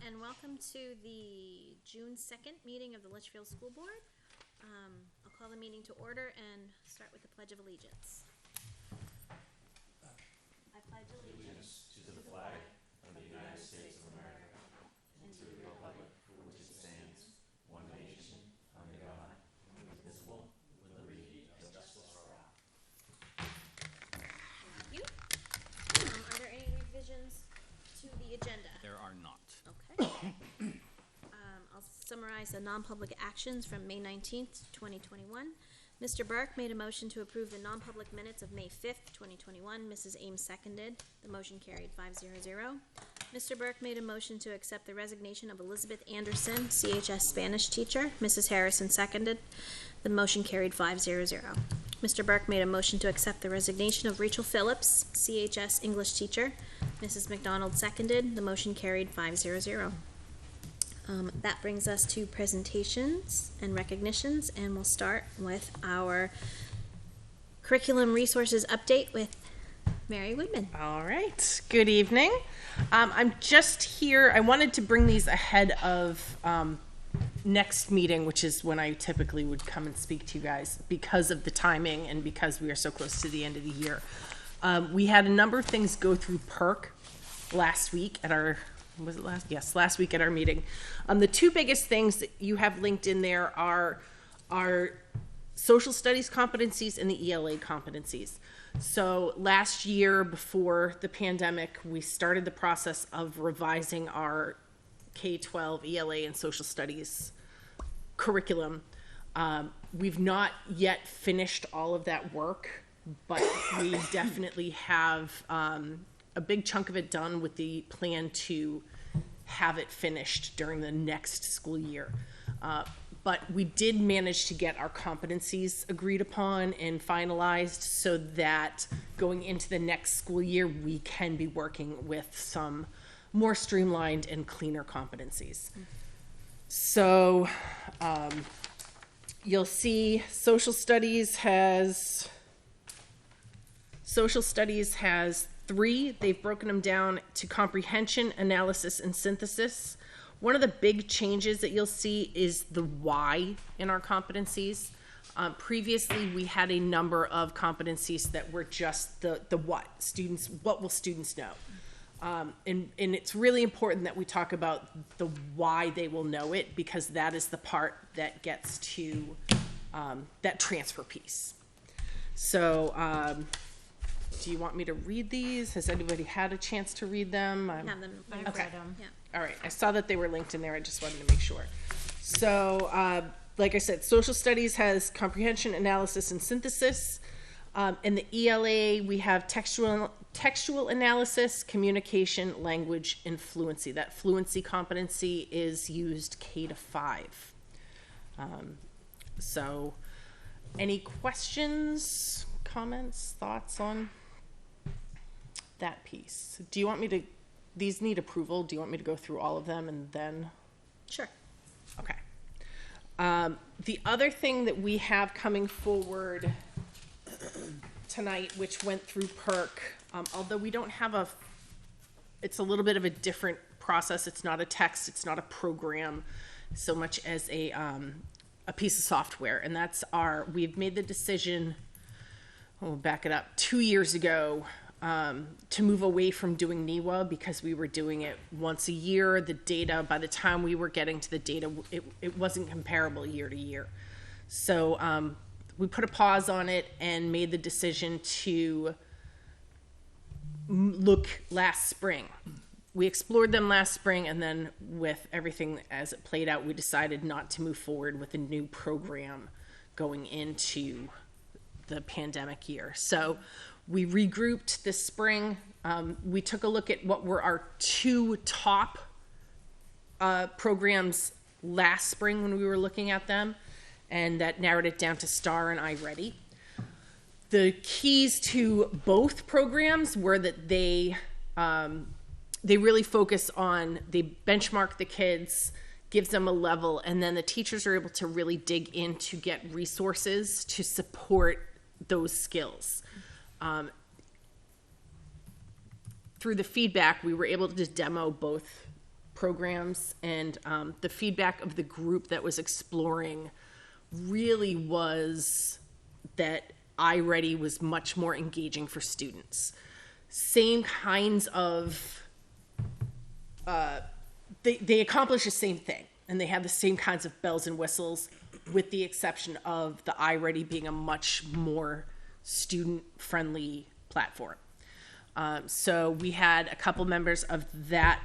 and welcome to the June 2nd meeting of the Litchfield School Board. I'll call the meeting to order and start with the Pledge of Allegiance. I pledge allegiance to the flag of the United States of America and to the republic for which it stands, one nation, under God, indivisible, with liberty and justice for all. Thank you. Are there any revisions to the agenda? There are not. Okay. I'll summarize the non-public actions from May 19th, 2021. Mr. Burke made a motion to approve the non-public minutes of May 5th, 2021. Mrs. Ames seconded. The motion carried 5-0. Mr. Burke made a motion to accept the resignation of Elizabeth Anderson, CHS Spanish teacher. Mrs. Harrison seconded. The motion carried 5-0. Mr. Burke made a motion to accept the resignation of Rachel Phillips, CHS English teacher. Mrs. McDonald seconded. The motion carried 5-0. That brings us to presentations and recognitions, and we'll start with our curriculum resources update with Mary Woodman. All right. Good evening. I'm just here. I wanted to bring these ahead of next meeting, which is when I typically would come and speak to you guys because of the timing and because we are so close to the end of the year. We had a number of things go through PERC last week at our last week at our meeting. The two biggest things that you have linked in there are social studies competencies and the ELA competencies. So last year, before the pandemic, we started the process of revising our K-12 ELA and social studies curriculum. We've not yet finished all of that work, but we definitely have a big chunk of it done with the plan to have it finished during the next school year. But we did manage to get our competencies agreed upon and finalized so that going into the next school year, we can be working with some more streamlined and cleaner competencies. So you'll see social studies has 3. They've broken them down to comprehension, analysis, and synthesis. One of the big changes that you'll see is the why in our competencies. Previously, we had a number of competencies that were just the what will students know? And it's really important that we talk about the why they will know it, because that is the part that gets to that transfer piece. So, do you want me to read these? Has anybody had a chance to read them? I have them. Okay. Read them. Yeah. All right. I saw that they were linked in there. I just wanted to make sure. So, like I said, social studies has comprehension, analysis, and synthesis. In the ELA, we have textual analysis, communication, language, and fluency. That fluency competency is used K-5. So, any questions, comments, thoughts on that piece? Do you want me to, these need approval. Do you want me to go through all of them and then? Sure. Okay. The other thing that we have coming forward tonight, which went through PERC, although we don't have it's a little bit of a different process. It's not a text, it's not a program so much as a piece of software. And that's we've made the decision, we'll back it up, 2 years ago, to move away from doing NEWA because we were doing it once a year. The data, by the time we were getting to the data, it wasn't comparable year to year. So we put a pause on it and made the decision to look last spring. We explored them last spring, and then with everything as it played out, we decided not to move forward with a new program going into the pandemic year. So we regrouped this spring. We took a look at what were our 2 top programs last spring when we were looking at them, and that narrowed it down to STAR and iReady. The keys to both programs were that they really focus on, they benchmark the kids, gives them a level, and then the teachers are able to really dig in to get resources to support those skills. Through the feedback, we were able to demo both programs, and the feedback of the group that was exploring really was that iReady was much more engaging for students. Same kinds of, they accomplish the same thing, and they have the same kinds of bells and whistles, with the exception of the iReady being a much more student-friendly platform. So we had a couple members of that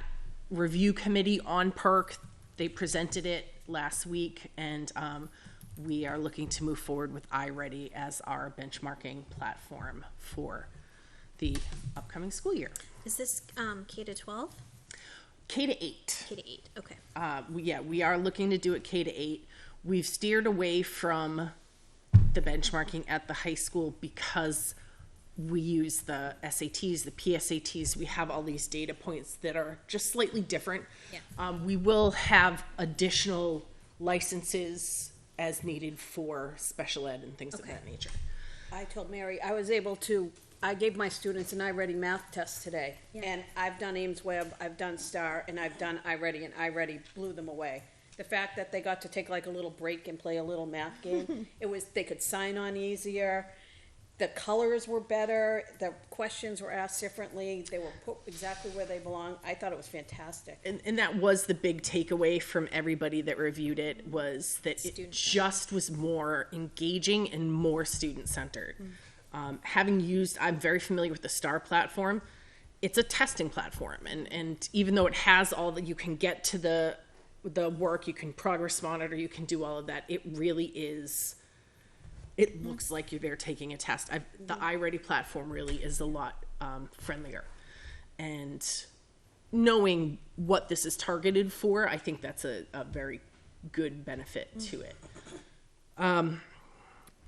review committee on PERC. They presented it last week, and we are looking to move forward with iReady as our benchmarking platform for the upcoming school year. Is this K to 12? K to 8. K to 8, okay. We are looking to do it K to 8. We've steered away from the benchmarking at the high school because we use the SATs, the PSATs. We have all these data points that are just slightly different. Yeah. We will have additional licenses as needed for special ed and things of Okay. that nature. I told Mary I gave my students an iReady math test today. Yeah. And I've done Ames Web, I've done STAR, and I've done iReady, and iReady blew them away. The fact that they got to take like a little break and play a little math game, they could sign on easier. The colors were better, the questions were asked differently, they were put exactly where they belong. I thought it was fantastic. And that was the big takeaway from everybody that reviewed it, was that it Student-centered. just was more engaging and more student-centered. I'm very familiar with the STAR platform. It's a testing platform, and even though it has all that, you can get to the work, you can progress monitor, you can do all of that, it really is, it looks like you're there taking a test. The iReady platform really is a lot friendlier. And knowing what this is targeted for, I think that's a very good benefit to it.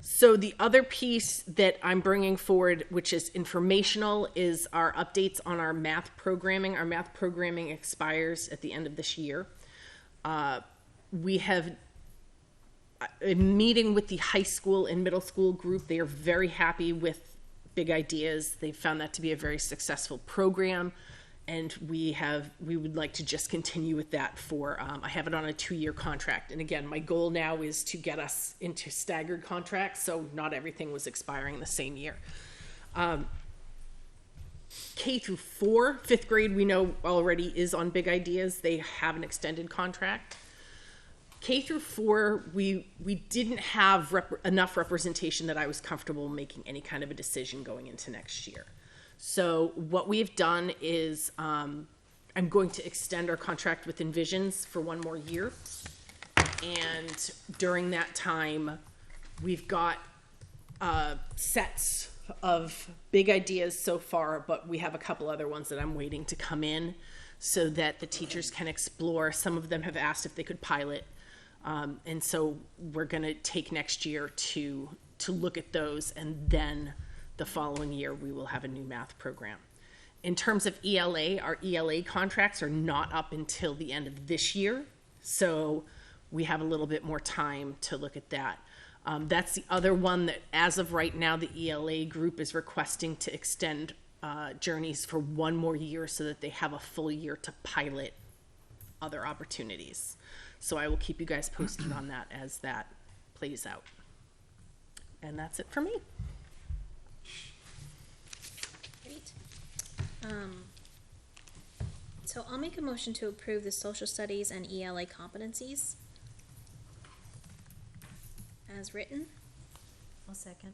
So the other piece that I'm bringing forward, which is informational, is our updates on our math programming. Our math programming expires at the end of this year. We have a meeting with the high school and middle school group. They are very happy with Big Ideas. They found that to be a very successful program, and we would like to just continue with that for, I have it on a 2-year contract. And again, my goal now is to get us into staggered contracts, so not everything was expiring the same year. K through 4, 5th grade, we know already is on Big Ideas. They have an extended contract. K through 4, we didn't have enough representation that I was comfortable making any kind of a decision going into next year. So what we've done is I'm going to extend our contract with Envisions for 1 more year. And during that time, we've got sets of Big Ideas so far, but we have a couple other ones that I'm waiting to come in so that the teachers can explore. Some of them have asked if they could pilot. And so we're going to take next year to look at those, and then the following year we will have a new math program. In terms of ELA, our ELA contracts are not up until the end of this year, so we have a little bit more time to look at that. That's the other one that, as of right now, the ELA group is requesting to extend Journeys for 1 more year so that they have a full year to pilot other opportunities. So I will keep you guys posted on that as that plays out. And that's it for me. Great. So I'll make a motion to approve the social studies and ELA competencies as written. I'll second.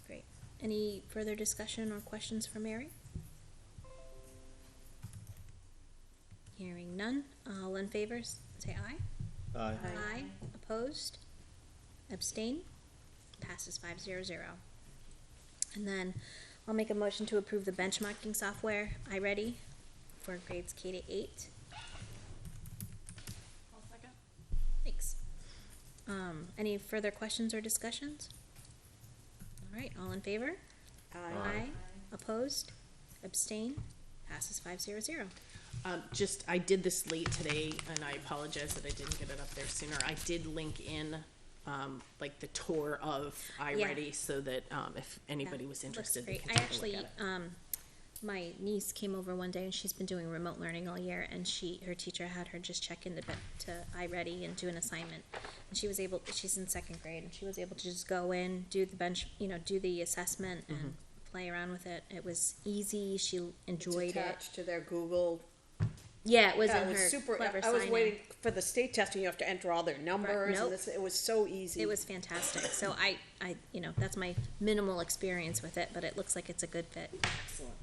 Great. Any further discussion or questions for Mary? Hearing none. All in favor, say aye. Aye. Aye. Opposed? Abstain? Passes 5-0-0. And then I'll make a motion to approve the benchmarking software, iReady, for grades K to 8. I'll second. Thanks. Any further questions or discussions? All right, all in favor? Aye. Opposed? Abstain? Passes 5-0-0. I did this late today, and I apologize that I didn't get it up there sooner. I did link in, like the tour of iReady, so that if anybody was interested, they Looks can great. take a look at it. my niece came over one day and she's been doing remote learning all year, and her teacher had her just check into to iReady and do an assignment. And she's in second grade, and she was able to just go in, do the do the assessment and play around with it. It was easy. She enjoyed it. Attached to their Google. Yeah, it was Yeah, in it was her super. clever I was sign-in. waiting for the state testing. You have to enter all their numbers. Nope. And it was so easy. It was fantastic. So I, that's my minimal experience with it, but it looks like it's a good fit. excellent.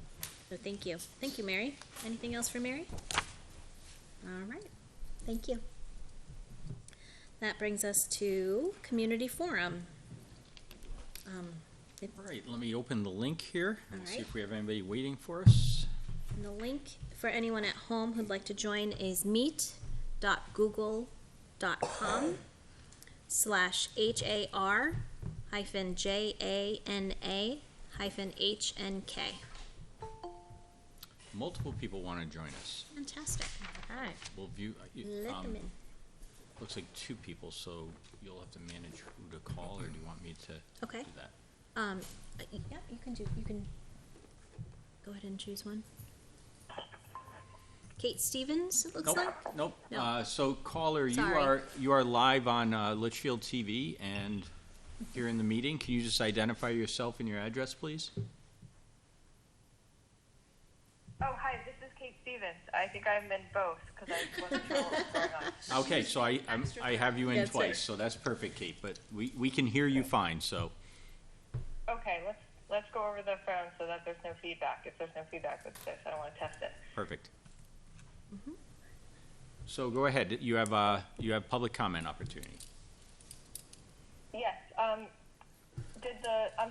So thank you. Thank you, Mary. Anything else for Mary? All right. Thank you. That brings us to Community Forum. All right, let me open the link here and All see right. if we have anybody waiting for us. And the link for anyone at home who'd like to join is meet.google.com/HAR-JANA-HNK. Multiple people want to join us. Fantastic. All right. We'll view, Let them in. looks like 2 people, so you'll have to manage who to call, or do you want me to Okay. do that? Yeah, you can go ahead and choose one. Kate Stevens, it looks like. Nope. No. So caller, Sorry. you are live on Litchfield TV and here in the meeting. Can you just identify yourself and your address, please? Oh, hi, this is Kate Stevens. I think I'm in both, because I wasn't sure what was going on. Okay, so I have you in That's twice, it. so that's perfect, Kate. But we can hear you fine, so. Okay, let's go over the phone so that there's no feedback. If there's no feedback with this, I don't want to test it. Perfect. So go ahead. You have public comment opportunity. Yes, I'm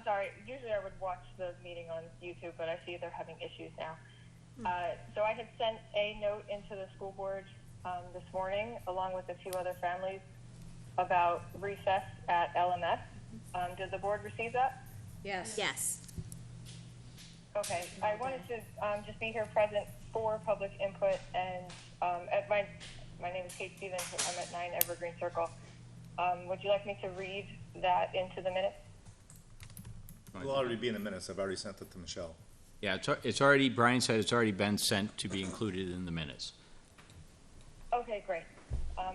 sorry, usually I would watch the meeting on YouTube, but I see they're having issues now. So I had sent a note into the school board this morning, along with a few other families, about recess at LMS. Did the board receive that? Yes. Yes. Okay, I wanted to just be here present for public input, and my name is Kate Stevens. I'm at 9 Evergreen Circle. Would you like me to read that into the minutes? It'll already be in the minutes. I've already sent it to Michelle. Yeah, it's already, Brian said it's already been sent to be included in the minutes. Okay, great.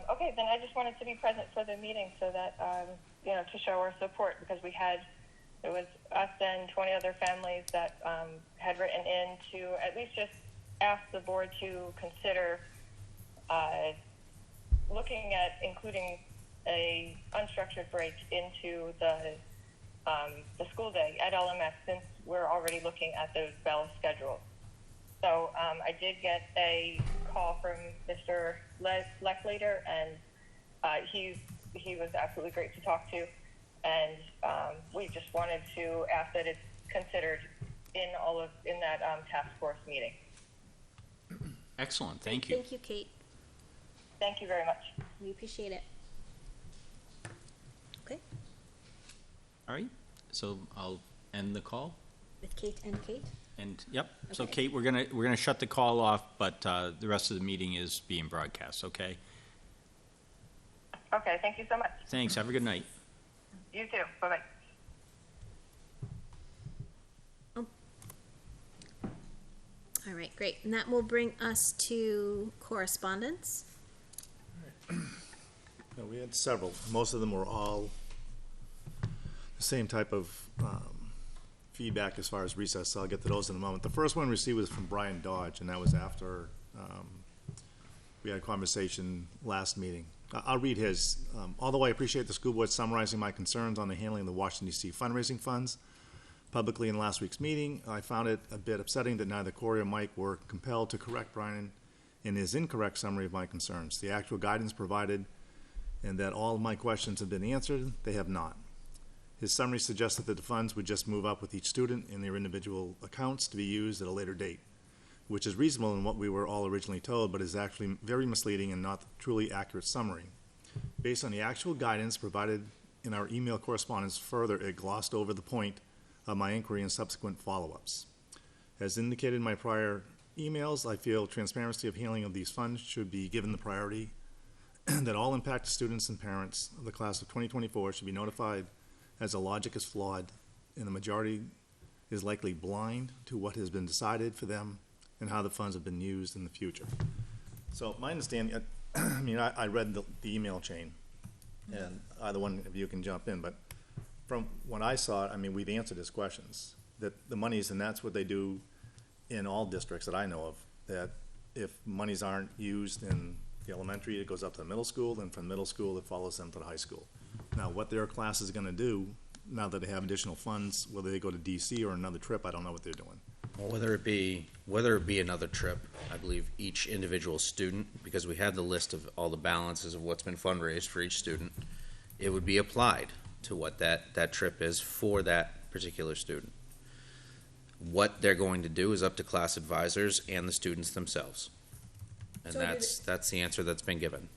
Okay, then I just wanted to be present for the meeting so that, to show our support, because it was us and 20 other families that had written in to at least just ask the board to consider looking at including a unstructured break into the school day at LMS, since we're already looking at those bell schedules. So I did get a call from Mr. Lechlater, and he was absolutely great to talk to, and we just wanted to ask that it's considered in that task force meeting. Excellent, thank you. Thank you, Kate. Thank you very much. We appreciate it. Okay, All right, so I'll end the call. with Kate and Kate. And, yep, so Okay. Kate, we're gonna shut the call off, but the rest of the meeting is being broadcast, okay? Okay, thank you so much. Thanks, have a good night. You too. Bye-bye. All right, great. And that will bring us to correspondence. No, we had several. Most of them were all the same type of feedback as far as recess, so I'll get to those in a moment. The first one received was from Brian Dodge, and that was after we had a conversation last meeting. I'll read his. Although I appreciate the school board summarizing my concerns on the handling of the Washington DC fundraising funds publicly in last week's meeting, I found it a bit upsetting that neither Corey or Mike were compelled to correct Brian in his incorrect summary of my concerns. The actual guidance provided and that all of my questions have been answered, they have not. His summary suggested that the funds would just move up with each student in their individual accounts to be used at a later date, which is reasonable in what we were all originally told, but is actually very misleading and not the truly accurate summary. Based on the actual guidance provided in our email correspondence, further, it glossed over the point of my inquiry and subsequent follow-ups. As indicated in my prior emails, I feel transparency of handling of these funds should be given the priority, that all impacted students and parents of the class of 2024 should be notified, as the logic is flawed and the majority is likely blind to what has been decided for them and how the funds have been used in the future. So my understanding, I mean, I read the email chain, and either one of you can jump in, but from what I saw, I mean, we've answered his questions, that the monies, and that's what they do in all districts that I know of, that if monies aren't used in the elementary, it goes up to the middle school, then from middle school, it follows them to the high school. Now, what their class is gonna do, now that they have additional funds, whether they go to DC or another trip, I don't know what they're doing. Well, whether it be another trip, I believe each individual student, because we had the list of all the balances of what's been fundraised for each student, it would be applied to what that trip is for that particular student. What they're going to do is up to class advisors and the students themselves. And So that's the answer that's been given.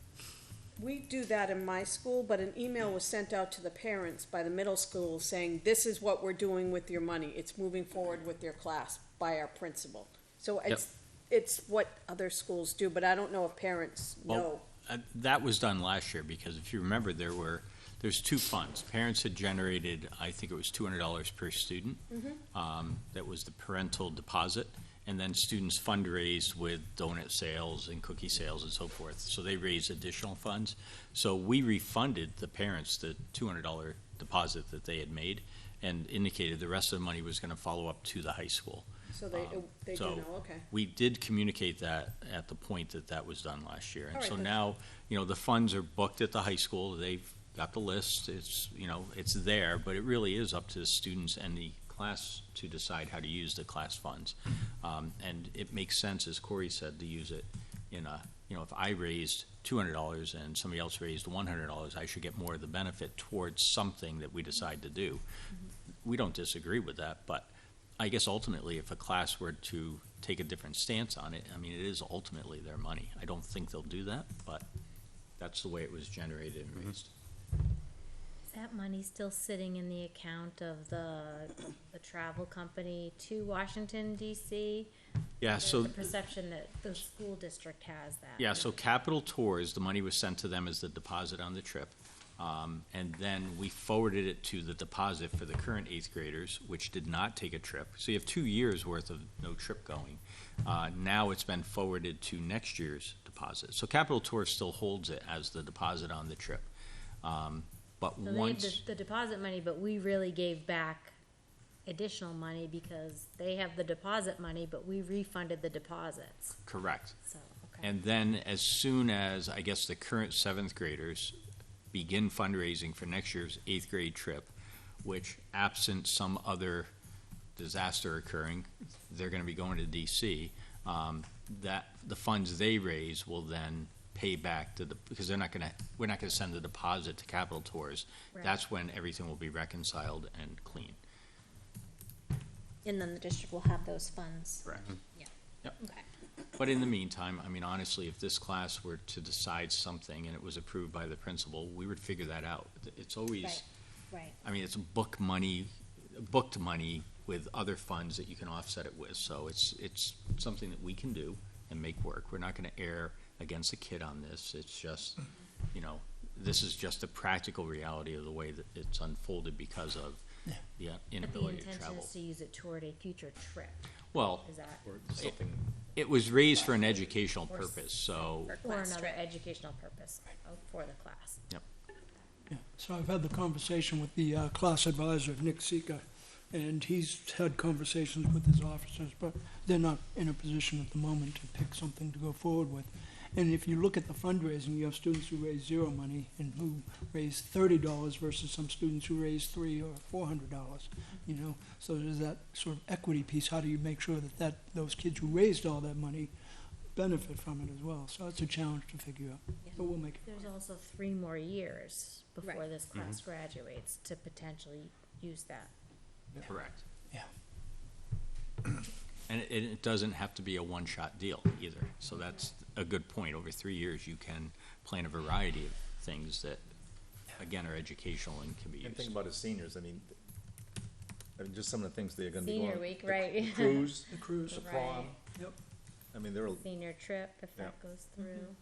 We do that in my school, but an email was sent out to the parents by the middle school saying, this is what we're doing with your money. It's moving forward with your class by our principal. So it's what other schools do, but I don't know if parents know. That was done last year, because if you remember, there's two funds. Parents had generated, I think it was $200 per student. That was the parental deposit. And then students fundraised with donut sales and cookie sales and so forth. So they raised additional funds. So we refunded the parents the $200 deposit that they had made and indicated the rest of the money was going to follow up to the high school. So they do so know, okay. We did communicate that at the point that was done last year. And All right, so then. now, the funds are booked at the high school. They've got the list. It's, it's there, but it really is up to the students and the class to decide how to use the class funds. And it makes sense, as Corey said, to use it in if I raised $200 and somebody else raised $100, I should get more of the benefit towards something that we decide to do. We don't disagree with that, but I guess ultimately if a class were to take a different stance on it, I mean, it is ultimately their money. I don't think they'll do that, but that's the way it was generated and raised. Is that money still sitting in the account of the travel company to Washington DC? Yeah, There's so the perception that the school district has that. yeah, so Capital Tours, the money was sent to them as the deposit on the trip. And then we forwarded it to the deposit for the current eighth graders, which did not take a trip. So you have 2 years worth of no trip going. Now it's been forwarded to next year's deposit. So Capital Tours still holds it as the deposit on the trip. But So they once, have the deposit money, but we really gave back additional money because they have the deposit money, but we refunded the deposits. correct. So, okay. And then as soon as, I guess, the current seventh graders begin fundraising for next year's eighth grade trip, which absent some other disaster occurring, they're gonna be going to DC, that the funds they raise will then pay back to because we're not gonna send the deposit to Capital Tours. Right. That's when everything will be reconciled and clean. And then the district will have those funds. Correct. Yeah. Yep. Okay. But in the meantime, I mean, honestly, if this class were to decide something and it was approved by the principal, we would figure that out. It's always, Right. I mean, it's booked money with other funds that you can offset it with. So it's something that we can do and make work. We're not gonna err against a kid on this. It's just, this is just a practical reality of the way that it's unfolded because of the But the inability to intention travel. is to use it toward a future trip, Well, is that? it was raised for an educational purpose, so, Or Class another trip. educational purpose for the class. Yeah, so I've had the conversation with the class advisor, Nick Sika, and he's had conversations with his officers, but they're not in a position at the moment to pick something to go forward with. And if you look at the fundraising, you have students who raise zero money and who raise $30 versus some students who raise $300 or $400, So there's that sort of equity piece. How do you make sure that those kids who raised all that money benefit from it as well? So it's a challenge to figure out, but we'll make it. There's also 3 more years before Right. this class graduates to potentially use that. correct. Yeah. And it doesn't have to be a one-shot deal either. So that's a good point. Over 3 years, you can plan a variety of things that, again, are educational and can be And think used. about his seniors, I mean, just some of the things they're gonna be going. Senior week, right. Cruise, The cruise. the prom, Yep. I mean, they're, Senior trip, if Yeah. that goes through,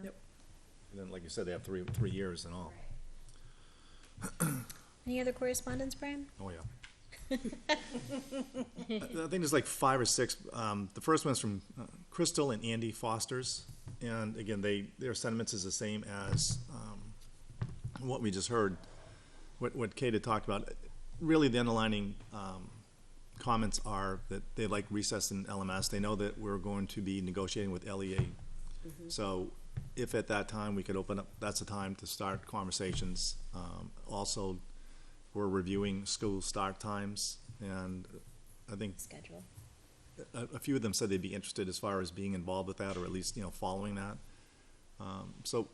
Yep. then, like you said, they have three years and all. Any other correspondence, Brian? Oh, yeah. I think there's like 5 or 6. The first one's from Crystal and Andy Foster's, and again, their sentiments is the same as what we just heard, what Kate had talked about. Really, the underlining comments are that they like recess in LMS. They know that we're going to be negotiating with LEA. So if at that time we could open up, that's the time to start conversations. Also, we're reviewing school start times, and I think Schedule. a few of them said they'd be interested as far as being involved with that, or at least, following that. So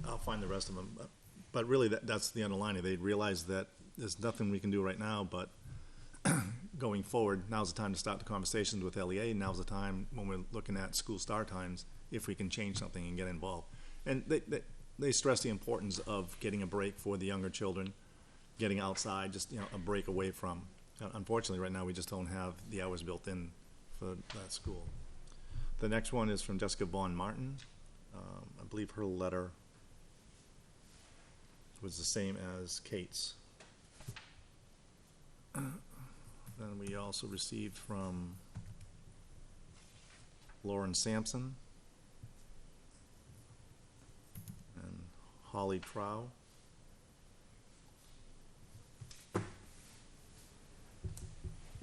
I'll find the rest of them. But really, that's the underlining. They realize that there's nothing we can do right now, but going forward, now's the time to start the conversations with LEA. Now's the time when we're looking at school start times, if we can change something and get involved. And they stress the importance of getting a break for the younger children, getting outside, just, a break away from. Unfortunately, right now, we just don't have the hours built in for that school. The next one is from Jessica Vaughn Martin. I believe her letter was the same as Kate's. Then we also received from Lauren Sampson and Holly Trow.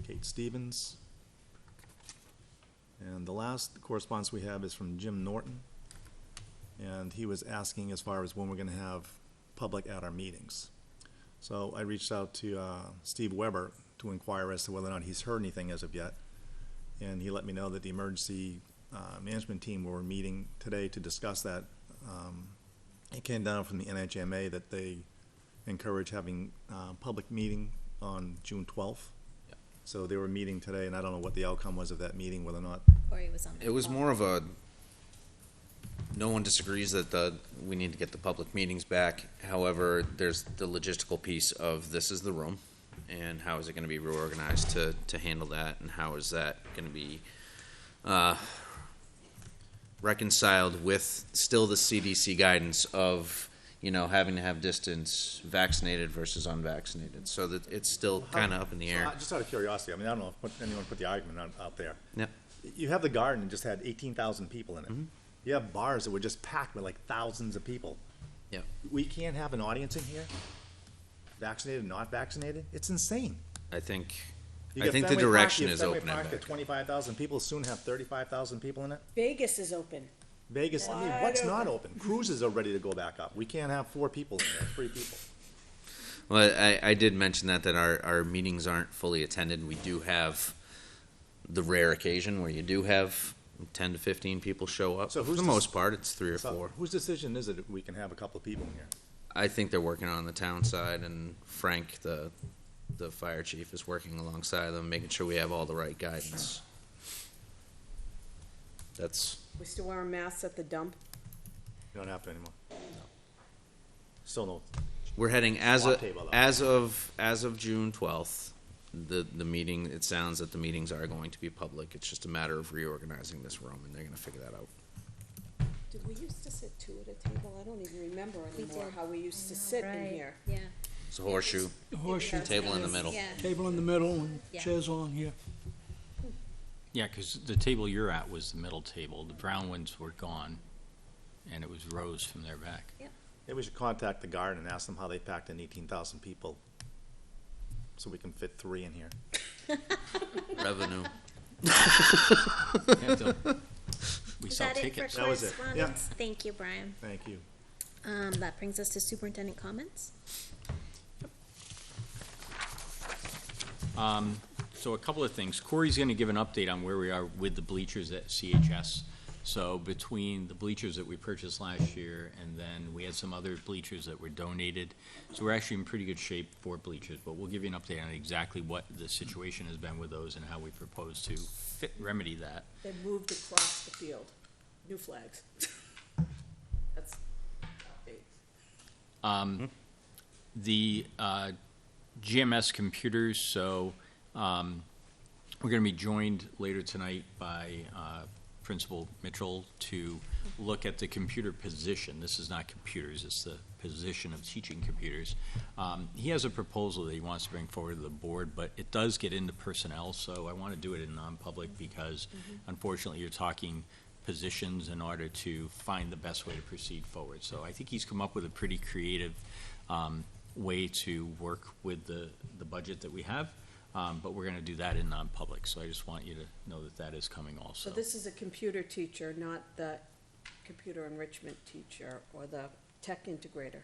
Kate Stevens. And the last correspondence we have is from Jim Norton. And he was asking as far as when we're going to have public at our meetings. So I reached out to Steve Weber to inquire as to whether or not he's heard anything as of yet. And he let me know that the emergency management team were meeting today to discuss that. It came down from the NHMA that they encourage having public meeting on June 12th. Yep. So they were meeting today, and I don't know what the outcome was of that meeting, whether or not. Corey was on. It was more of a, no one disagrees that we need to get the public meetings back. However, there's the logistical piece of this is the room, and how is it going to be reorganized to handle that, and how is that going to be reconciled with still the CDC guidance of, having to have distance vaccinated versus unvaccinated. So that it's still kind of up in the air. Just out of curiosity, I don't know if anyone put the argument out there. Yep. You have the garden and just had 18,000 people in it. You have bars that were just packed with like thousands of people. Yep. We can't have an audience in here, vaccinated, not vaccinated. It's insane. I think You I get think the Fenway Park, direction you have is Fenway opening Park back. at 25,000 people, soon have 35,000 people in it. Vegas is open. Vegas, what's not open? Cruises are ready to go back up. We can't have 4 people in there, 3 people. Well, I did mention that our meetings aren't fully attended. We do have the rare occasion where you do have 10 to 15 people show up. So For who's the this- most part, it's 3 or 4. Whose decision is it if we can have a couple of people in here? I think they're working on the town side, and Frank, the fire chief, is working alongside them, making sure we have all the right guidance. That's We still wearing masks at the dump? You don't have to anymore. Still no. we're heading as Swap table, though. as of June 12th. The meeting. It sounds that the meetings are going to be public. It's just a matter of reorganizing this room, and they're going to figure that out. Did we used to sit 2 at a table? I don't even remember anymore did. how we used to sit in Right. here. Yeah. It's a horseshoe. The horseshoe, Table in the middle. Yeah. table in the middle and Yeah. chairs along here. Yeah, because the table you're at was the middle table. The brown ones were gone, and it was rows from their back. Maybe we should contact the garden and ask them how they packed in 18,000 people, so we can fit 3 in here. Revenue. We Is sell that it for tickets. That was it. correspondence? Thank you, Brian. Thank you. That brings us to superintendent comments. So a couple of things. Corey's going to give an update on where we are with the bleachers at CHS. So between the bleachers that we purchased last year, and then we had some other bleachers that were donated. So we're actually in pretty good shape for bleachers, but we'll give you an update on exactly what the situation has been with those and how we propose to remedy that. They moved across the field. New flags. That's update. The GMS computers, so we're going to be joined later tonight by Principal Mitchell to look at the computer position. This is not computers, it's the position of teaching computers. He has a proposal that he wants to bring forward to the board, but it does get into personnel, so I want to do it in non-public because unfortunately you're talking positions in order to find the best way to proceed forward. So I think he's come up with a pretty creative way to work with the budget that we have, but we're going to do that in non-public. So I just want you to know that that is coming also. So this is a computer teacher, not the computer enrichment teacher or the tech integrator.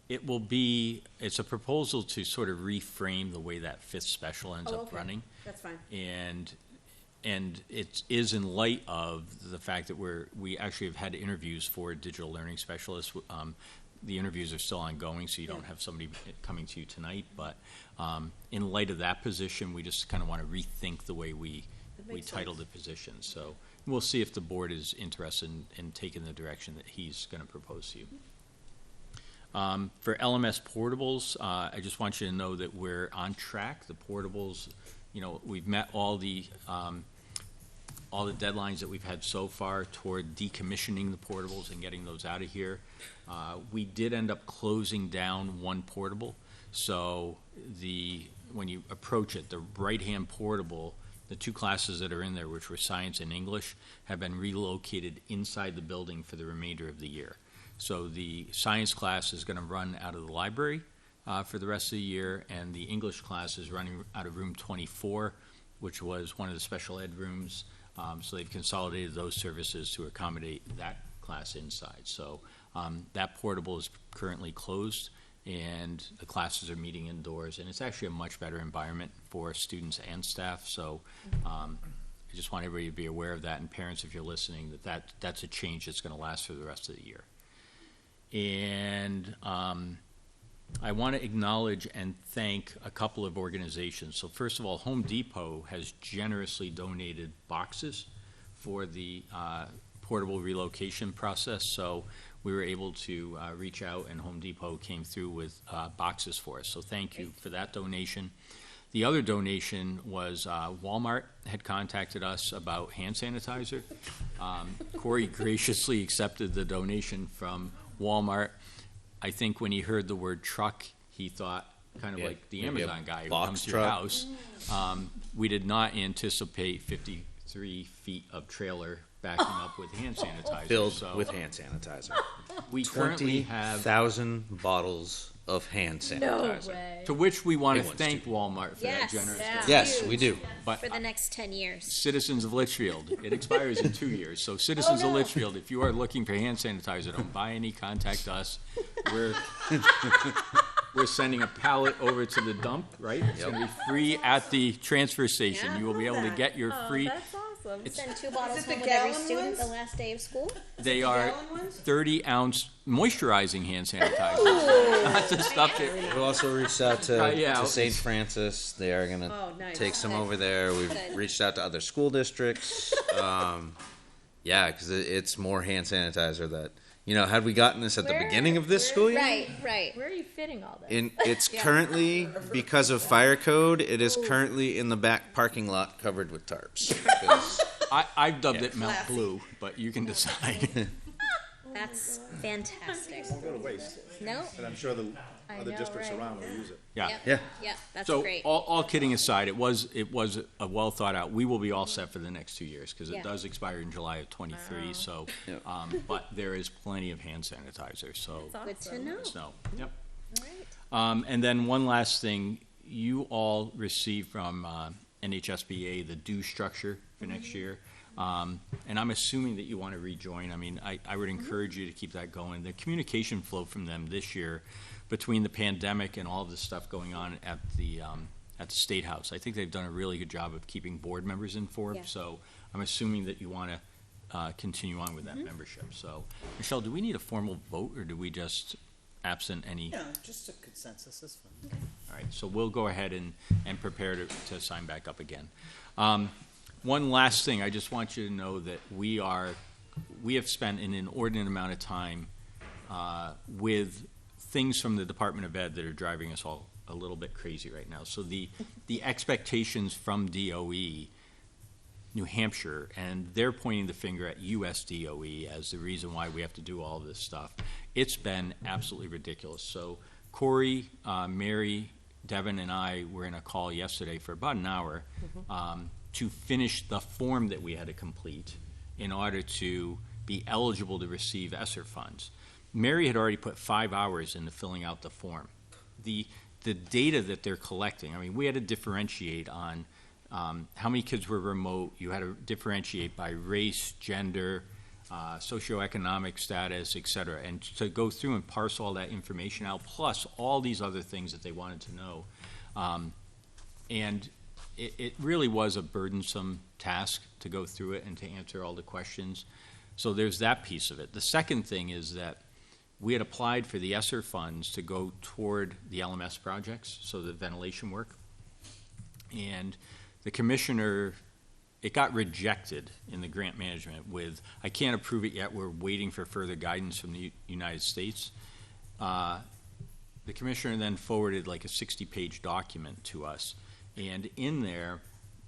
It will be, it's a proposal to sort of reframe the way that fifth special ends up Okay. running. That's fine. And it is in light of the fact that we actually have had interviews for digital learning specialists. The interviews are still ongoing, so you don't have somebody coming to you tonight. But in light of that position, we just kind of want to rethink the way we title the position. So we'll see if the board is interested in taking the direction that he's going to propose to you. For LMS Portables, I just want you to know that we're on track. The portables, we've met all the deadlines that we've had so far toward decommissioning the portables and getting those out of here. We did end up closing down one portable. So when you approach it, the right-hand portable, the two classes that are in there, which were science and English, have been relocated inside the building for the remainder of the year. So the science class is going to run out of the library for the rest of the year, and the English class is running out of room 24, which was one of the special ed rooms. So they've consolidated those services to accommodate that class inside. So that portable is currently closed, and the classes are meeting indoors, and it's actually a much better environment for students and staff. So I just want everybody to be aware of that, and parents, if you're listening, that's a change that's going to last for the rest of the year. And I want to acknowledge and thank a couple of organizations. So first of all, Home Depot has generously donated boxes for the portable relocation process. So we were able to reach out, and Home Depot came through with boxes for us. So thank you for that donation. The other donation was Walmart had contacted us about hand sanitizer. Corey graciously accepted the donation from Walmart. I think when he heard the word truck, he thought kind of like the maybe Amazon guy who box comes to your truck. house. We did not anticipate 53 feet of trailer backing up with hand sanitizer. Filled So with hand sanitizer. we currently have, 20,000 bottles of hand sanitizer. way. to which we want to Big ones, thank too. Walmart for Yes. that generous Yeah. donation. Yes, we do. But For the next 10 years. citizens of Litchfield, it expires in 2 years. So citizens of Litchfield, if you are looking for hand sanitizer, don't buy any, contact us. We're sending a pallet over to the dump, right? It's going to be free at the transfer station. Yeah, You will be able to get your Oh, free, that's awesome. Send 2 bottles Is it the home with every gallon student ones? the last day of school. they are gallon ones? 30-ounce moisturizing hand sanitizer. Not the stuff that, We also reached out to yeah. St. Francis. They are going to Oh, nice. take some over there. We've Good. reached out to other school districts. Yeah, because it's more hand sanitizer that, had we gotten this at the beginning of this school year? Right. Where are you fitting all this? It's currently, because of fire code, it is currently in the back parking lot covered with tarps. 'Cause I've dubbed it Mount Blue, but you can decide. That's fantastic. Won't go to waste, No? and I'm sure the I other know, districts right? around will use it. Yeah. Yeah. Yep, that's So great. all kidding aside, it was a well thought out. We will be all set for the next 2 years because Yeah. it does expire in July of 23. So, Yeah. but there is plenty of hand sanitizer. So Good to know. so yep. All right. And then one last thing, you all received from NHSBA the due structure for next year. And I'm assuming that you want to rejoin. I mean, I would encourage you to keep that going. The communication flow from them this year, between the pandemic and all this stuff going on at the State House, I think they've done a really good job of keeping board members informed. Yeah. So I'm assuming that you want to continue on with that membership. So, Michelle, do we need a formal vote, or do we just absent any? Yeah, just a consensus is fine. All right, so we'll go ahead and prepare to sign back up again. One last thing, I just want you to know that we have spent an inordinate amount of time with things from the Department of Ed that are driving us all a little bit crazy right now. So the expectations from DOE New Hampshire, and they're pointing the finger at USDOE as the reason why we have to do all this stuff. It's been absolutely ridiculous. So Corey, Mary, Devin, and I were in a call yesterday for about an hour to finish the form that we had to complete in order to be eligible to receive ESSER funds. Mary had already put 5 hours into filling out the form. The data that they're collecting, I mean, we had to differentiate on how many kids were remote. You had to differentiate by race, gender, socioeconomic status, et cetera, and to go through and parse all that information out, plus all these other things that they wanted to know. And it really was a burdensome task to go through it and to answer all the questions. So there's that piece of it. The second thing is that we had applied for the ESSER funds to go toward the LMS projects, so the ventilation work. And the commissioner, it got rejected in the grant management with, I can't approve it yet, we're waiting for further guidance from the United States. The commissioner then forwarded like a 60-page document to us. And in there,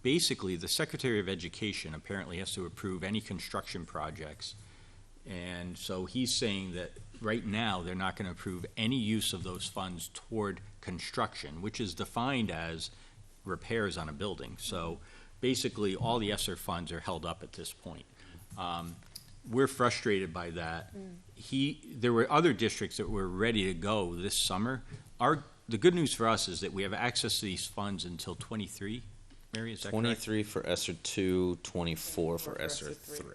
basically, the Secretary of Education apparently has to approve any construction projects. And so he's saying that right now, they're not going to approve any use of those funds toward construction, which is defined as repairs on a building. So basically, all the ESSER funds are held up at this point. We're frustrated by that. There were other districts that were ready to go this summer. The good news for us is that we have access to these funds until 23. Mary, is that correct? 23 for ESSER 2, 24 for ESSER 3.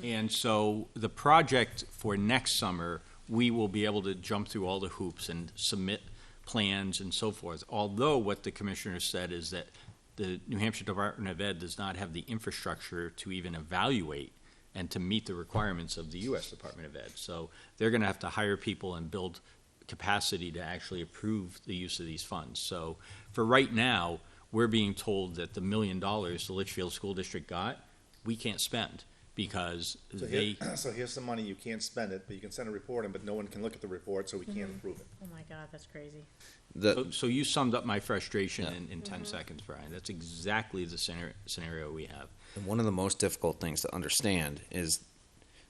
And so the project for next summer, we will be able to jump through all the hoops and submit plans and so forth. Although what the commissioner said is that the New Hampshire Department of Ed does not have the infrastructure to even evaluate and to meet the requirements of the U.S. Department of Ed. So they're going to have to hire people and build capacity to actually approve the use of these funds. So for right now, we're being told that the $1 million the Litchfield School District got, we can't spend because So here's some money, you can't spend it, but you can send a report in, but no one can look at the report, so we can't approve it. Oh my God, that's crazy. So you summed up my frustration in 10 seconds, Brian. That's exactly the scenario we have. And one of the most difficult things to understand is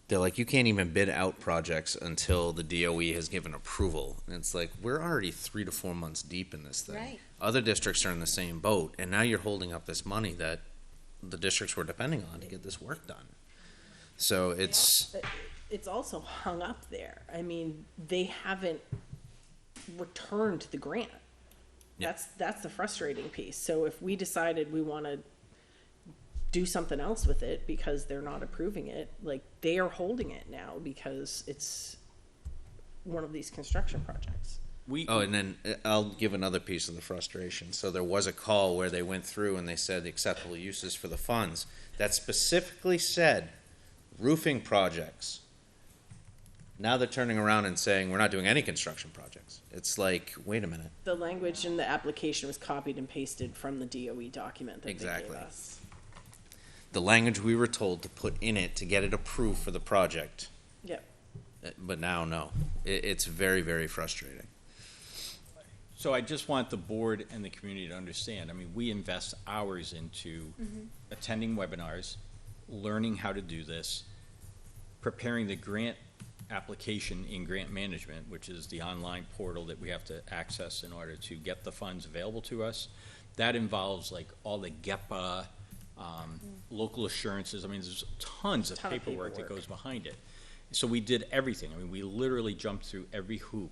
they're like, you can't even bid out projects until the DOE has given approval. And it's like, we're already 3 to 4 months deep in this thing. Right. Other districts are in the same boat, and now you're holding up this money that the districts were depending on to get this work done. So it's also hung up there. I mean, they haven't returned the grant. Yep. That's the frustrating piece. So if we decided we want to do something else with it because they're not approving it, like they are holding it now because it's one of these construction projects. and then I'll give another piece of the frustration. So there was a call where they went through and they said acceptable uses for the funds that specifically said roofing projects. Now they're turning around and saying we're not doing any construction projects. It's like, wait a minute. The language in the application was copied and pasted from the DOE document that Exactly. they gave us. The language we were told to put in it to get it approved for the project. Yep. But now, no. It's very, very frustrating. So I just want the board and the community to understand, I mean, we invest hours into attending webinars, learning how to do this, preparing the grant application in grant management, which is the online portal that we have to access in order to get the funds available to us. That involves like all the GEPA, local assurances. I mean, there's tons of paperwork that goes behind it. So we did everything. I mean, we literally jumped through every hoop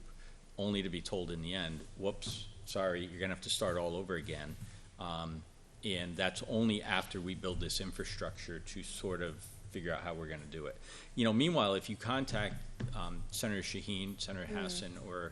only to be told in the end, whoops, sorry, you're gonna have to start all over again. And that's only after we build this infrastructure to sort of figure out how we're gonna do it. You know, meanwhile, if you contact Senator Shaheen, Senator Hassan, or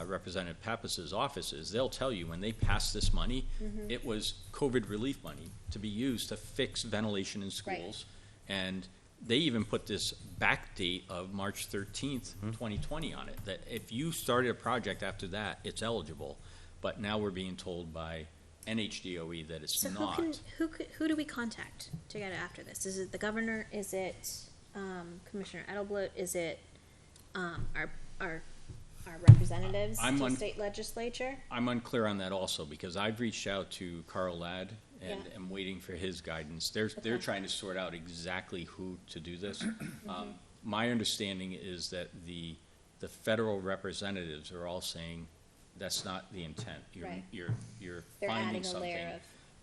Representative Pappas's offices, they'll tell you when they passed this money, it was COVID relief money to be used to fix ventilation in schools. Right. And they even put this back date of March 13th, 2020 on it, that if you started a project after that, it's eligible. But now we're being told by NHDOE that it's So not. who do we contact to get after this? Is it the governor? Is it Commissioner Edelblut? Is it our representatives to the state legislature? I'm unclear on that also, because I've reached out to Carl Ladd and Yeah. am waiting for his guidance. They're trying to sort out exactly who to do this. My understanding is that the federal representatives are all saying that's not the intent. Right. You're They're finding adding a something. layer of,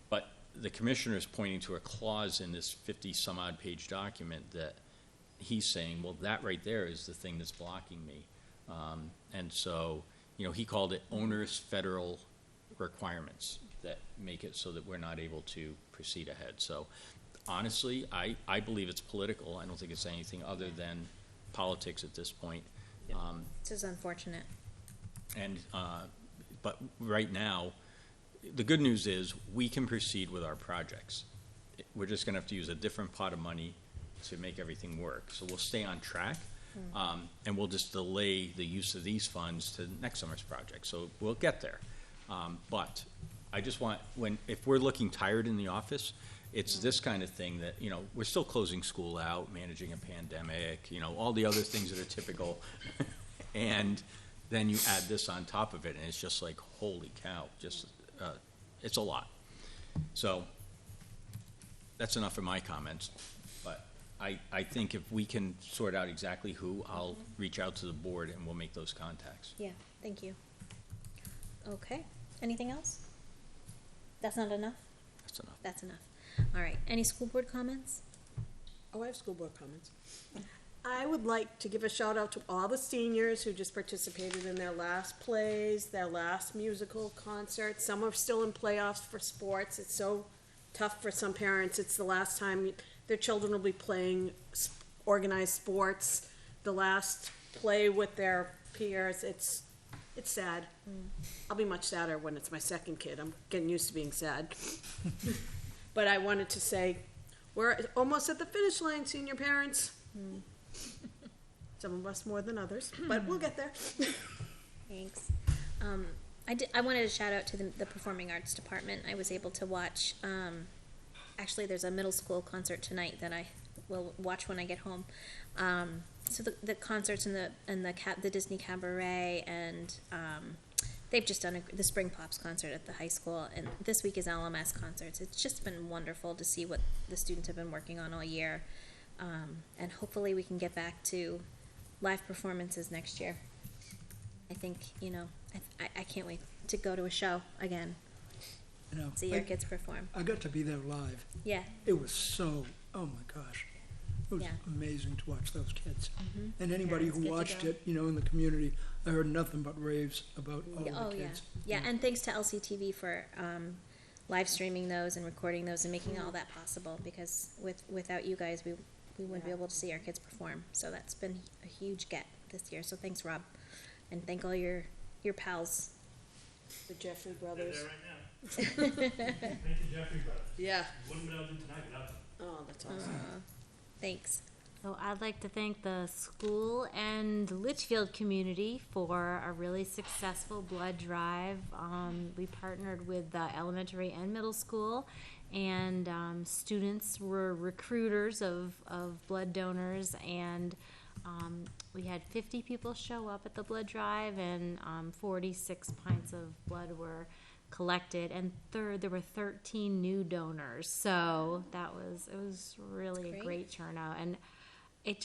But the commissioner is pointing to a clause in this 50-some-odd page document that he's saying, well, that right there is the thing that's blocking me. And so, he called it onerous federal requirements that make it so that we're not able to proceed ahead. So honestly, I believe it's political. I don't think it's anything other than politics at this point. this is unfortunate. But right now, the good news is we can proceed with our projects. We're just gonna have to use a different pot of money to make everything work. So we'll stay on track, and we'll just delay the use of these funds to next summer's project. So we'll get there. But I just want, if we're looking tired in the office, it's this kind of thing that, we're still closing school out, managing a pandemic, all the other things that are typical. And then you add this on top of it, and it's just like, holy cow, it's a lot. So that's enough of my comments. But I think if we can sort out exactly who, I'll reach out to the board and we'll make those contacts. Yeah, thank you. Okay, anything else? That's not enough? That's enough. That's enough. All right, any school board comments? Oh, I have school board comments. I would like to give a shout out to all the seniors who just participated in their last plays, their last musical concerts. Some are still in playoffs for sports. It's so tough for some parents. It's the last time their children will be playing organized sports, the last play with their peers. It's sad. I'll be much sadder when it's my second kid. I'm getting used to being sad. But I wanted to say, we're almost at the finish line, senior parents. Some of us more than others, but we'll get there. Thanks. I wanted to shout out to the Performing Arts Department. I was able to watch, actually there's a middle school concert tonight that I will watch when I get home. So the concerts in the Disney Cabaret, and they've just done the Spring Pops concert at the high school, and this week is LMS concerts. It's just been wonderful to see what the students have been working on all year. And hopefully we can get back to live performances next year. I think, I can't wait to go to a show again, see your kids perform. I got to be there live. Yeah, It was so, oh my gosh. It was Yeah. amazing to watch those kids. And anybody Parents who get to watched go. it, in the community, I heard nothing but raves about all oh the yeah, kids. yeah, and thanks to LCTV for live streaming those and recording those and making all that possible, because without you guys, we wouldn't be able to see our kids perform. So that's been a huge get this year. So thanks, Rob, and thank all your pals. The Jeffrey brothers. Thank you, Jeffrey Brothers. Yeah. Wouldn't have been able to do tonight without them. Oh, that's awesome. Thanks. So I'd like to thank the school and Litchfield community for a really successful blood drive. We partnered with the elementary and middle school, and students were recruiters of blood donors, and we had 50 people show up at the blood drive, and 46 pints of blood were collected, and there were 13 new donors. So it was really Great. a great turnout, and it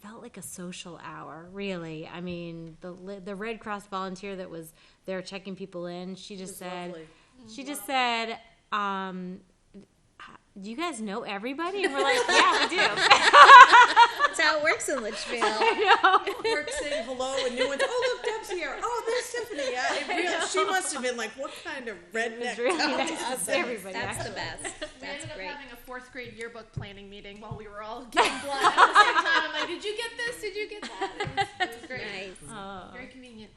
felt like a social hour, really. I mean, the Red Cross volunteer that was there checking people in, she just said, do you guys know everybody? And we're like, yeah, we do. That's how it works in Litchfield. Work saying hello and new ones. Oh, look, Deb's here. Oh, there's Tiffany. Yeah, she must have been like, what kind of redneck? It's really town nice is to see this? everybody. That's actually. the best. We That's ended up great. having a fourth grade yearbook planning meeting while we were all getting blood at the same time. I'm like, did you get this? Did you get that? It was great. Nice. Very convenient.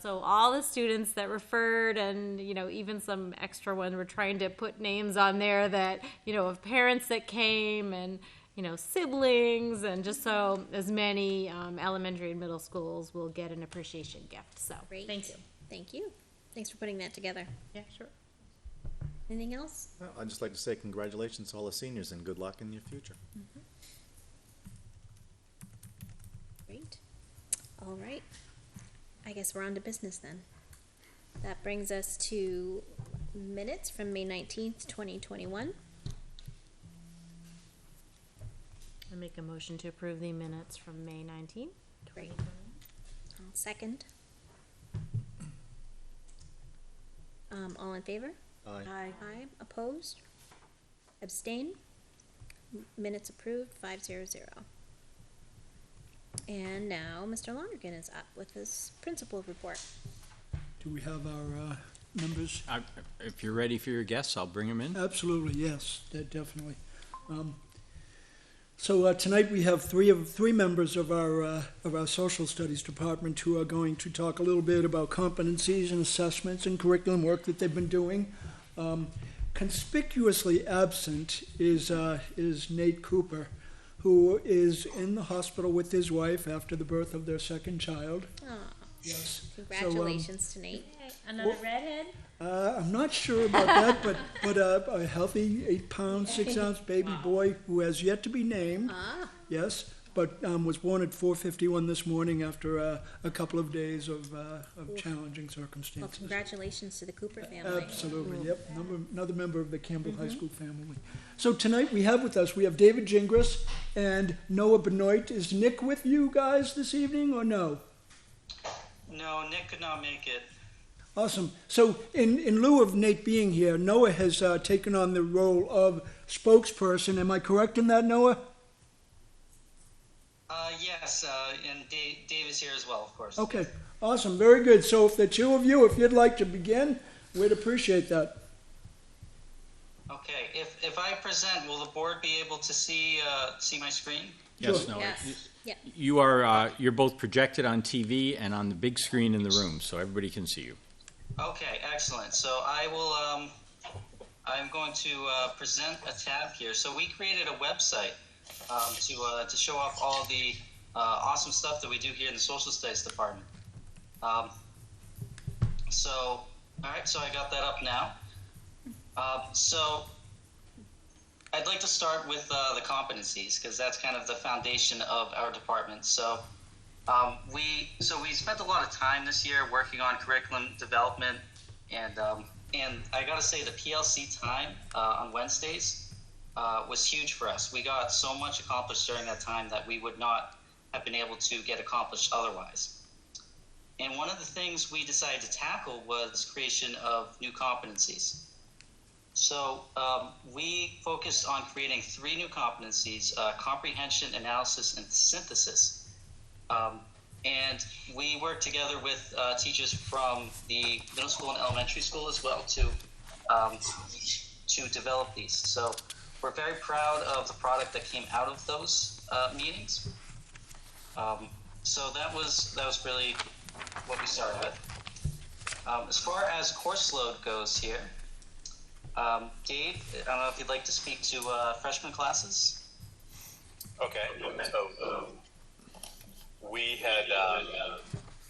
So all the students that referred, and even some extra ones, were trying to put names on there that of parents that came, and siblings, and just so as many elementary and middle schools will get an appreciation gift. So Great. thank you. Thank you. Thanks for putting that together. Yeah, sure. Anything else? Well, I'd just like to say congratulations to all the seniors and good luck in your future. Great. All right. I guess we're on to business then. That brings us to minutes from May 19th, 2021. I make a motion to approve the minutes from May 19th. Great. I'll second. All in favor? Aye. Aye. Opposed? Abstain? Minutes approved, 500. And now Mr. Lonergan is up with his principal report. Do we have our members? If you're ready for your guests, I'll bring them in. Absolutely, yes, definitely. So tonight we have three members of our social studies department who are going to talk a little bit about competencies and assessments and curriculum work that they've been doing. Conspicuously absent is Nate Cooper, who is in the hospital with his wife after the birth of their second child. Aw, Yes. congratulations to Nate. Another Well- redhead? I'm not sure about that, but a healthy 8-pound, 6-ounce baby boy who has yet to be named. Ah, Yes, but was born at 4:51 this morning after a couple of days of challenging well, circumstances. congratulations to the Cooper family. Absolutely, yep. Another member of the Campbell High School family. So tonight we have David Gingras and Noah Benoit. Is Nick with you guys this evening or no? No, Nick could not make it. Awesome. So in lieu of Nate being here, Noah has taken on the role of spokesperson. Am I correct in that, Noah? Yes, and Dave is here as well, of course. Okay, awesome, very good. So if the two of you, if you'd like to begin, we'd appreciate that. Okay, if I present, will the board be able to see my screen? Yes, Sure. no. Yes. Yep. You are, you're both projected on TV and on the big screen in the room, so everybody can see you. Okay, excellent. So I will, I'm going to present a tab here. So we created a website to show off all the awesome stuff that we do here in the Social Studies Department. All right, so I got that up now. So I'd like to start with the competencies, because that's kind of the foundation of our department. So we spent a lot of time this year working on curriculum development, and I got to say the PLC time on Wednesdays was huge for us. We got so much accomplished during that time that we would not have been able to get accomplished otherwise. And one of the things we decided to tackle was creation of new competencies. So we focused on creating 3 new competencies: comprehension, analysis, and synthesis. And we worked together with teachers from the middle school and elementary school as well to develop these. So we're very proud of the product that came out of those meetings. So that was really what we started with. As far as course load goes here, Dave, I don't know if you'd like to speak to freshman classes. Okay, so we had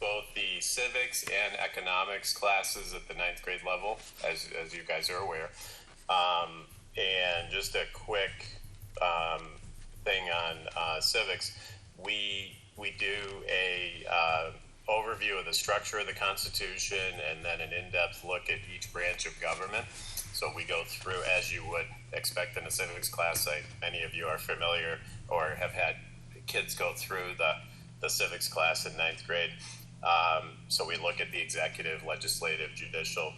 both the civics and economics classes at the 9th grade level, as you guys are aware. And just a quick thing on civics, we do a overview of the structure of the Constitution and then an in-depth look at each branch of government. So we go through, as you would expect in a civics class. Many of you are familiar or have had kids go through the civics class in 9th grade. So we look at the executive, legislative, judicial.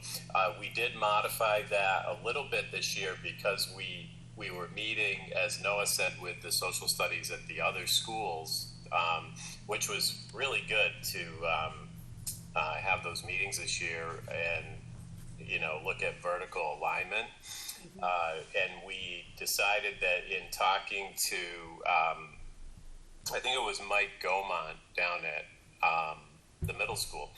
We did modify that a little bit this year because we were meeting, as Noah said, with the social studies at the other schools, which was really good to have those meetings this year and look at vertical alignment. And we decided that in talking to, I think it was Mike Gaumont down at the middle school,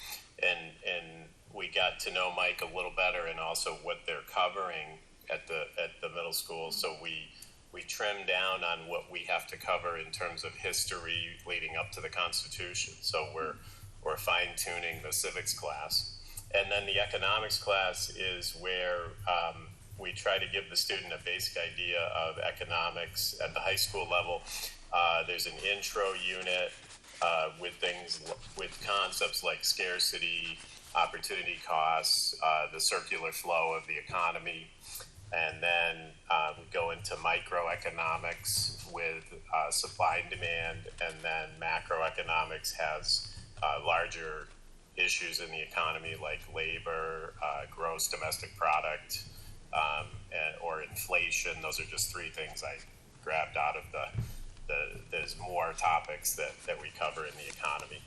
and we got to know Mike a little better and also what they're covering at the middle school. So we trimmed down on what we have to cover in terms of history leading up to the Constitution. So we're fine-tuning the civics class. And then the economics class is where we try to give the student a basic idea of economics at the high school level. There's an intro unit with concepts like scarcity, opportunity costs, the circular flow of the economy, and then we go into microeconomics with supply and demand, and then macroeconomics has larger issues in the economy like labor, gross domestic product, or inflation. Those are just three things I grabbed out of there's more topics that we cover in the economy.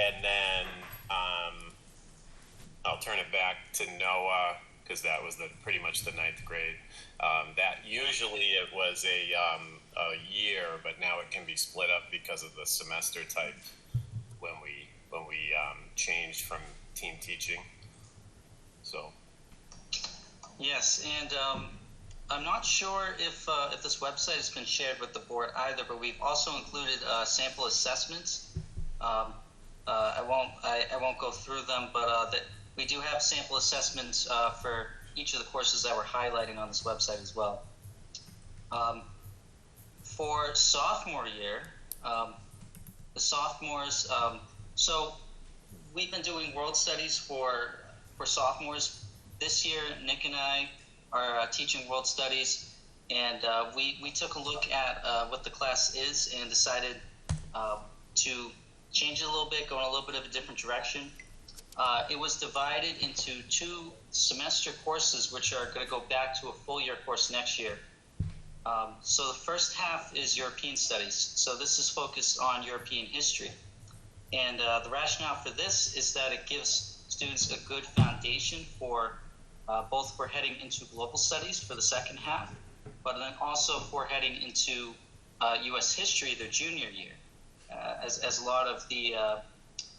And then I'll turn it back to Noah, because that was pretty much the 9th grade. That usually it was a year, but now it can be split up because of the semester type when we changed from team teaching. So. Yes, and I'm not sure if this website has been shared with the board either, but we've also included sample assessments. I won't go through them, but that we do have sample assessments for each of the courses that we're highlighting on this website as well. For sophomore year, the sophomores, so we've been doing world studies for sophomores. This year, Nick and I are teaching world studies, and we took a look at what the class is and decided to change it a little bit, go in a little bit of a different direction. It was divided into 2 semester courses, which are going to go back to a full year course next year. So the first half is European studies. So this is focused on European history. And the rationale for this is that it gives students a good foundation for both for heading into global studies for the second half, but then also for heading into U.S. history their junior year, as a lot of the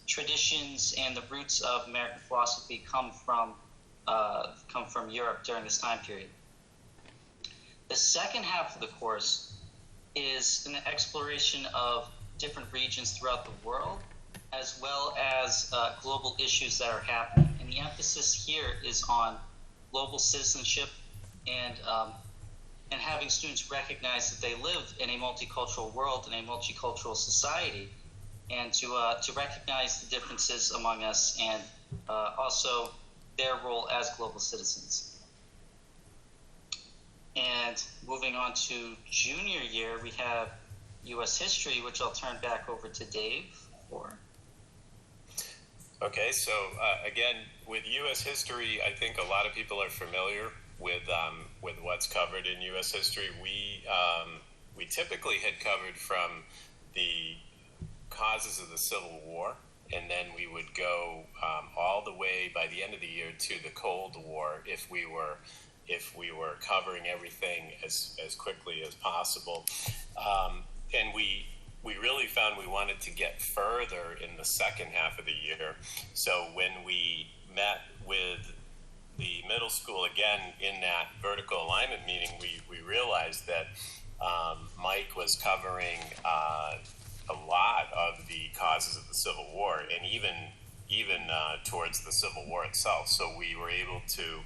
traditions and the roots of American philosophy come from Europe during this time period. The second half of the course is an exploration of different regions throughout the world, as well as global issues that are happening. And the emphasis here is on global citizenship and having students recognize that they live in a multicultural world, in a multicultural society, and to recognize the differences among us and also their role as global citizens. And moving on to junior year, we have U.S. history, which I'll turn back over to Dave for. Okay, so again, with U.S. history, I think a lot of people are familiar with what's covered in U.S. history. We typically had covered from the causes of the Civil War, and then we would go all the way by the end of the year to the Cold War if we were covering everything as quickly as possible. And we really found we wanted to get further in the second half of the year. So when we met with the middle school again in that vertical alignment meeting, we realized that Mike was covering a lot of the causes of the Civil War, and even towards the Civil War itself. So we were able to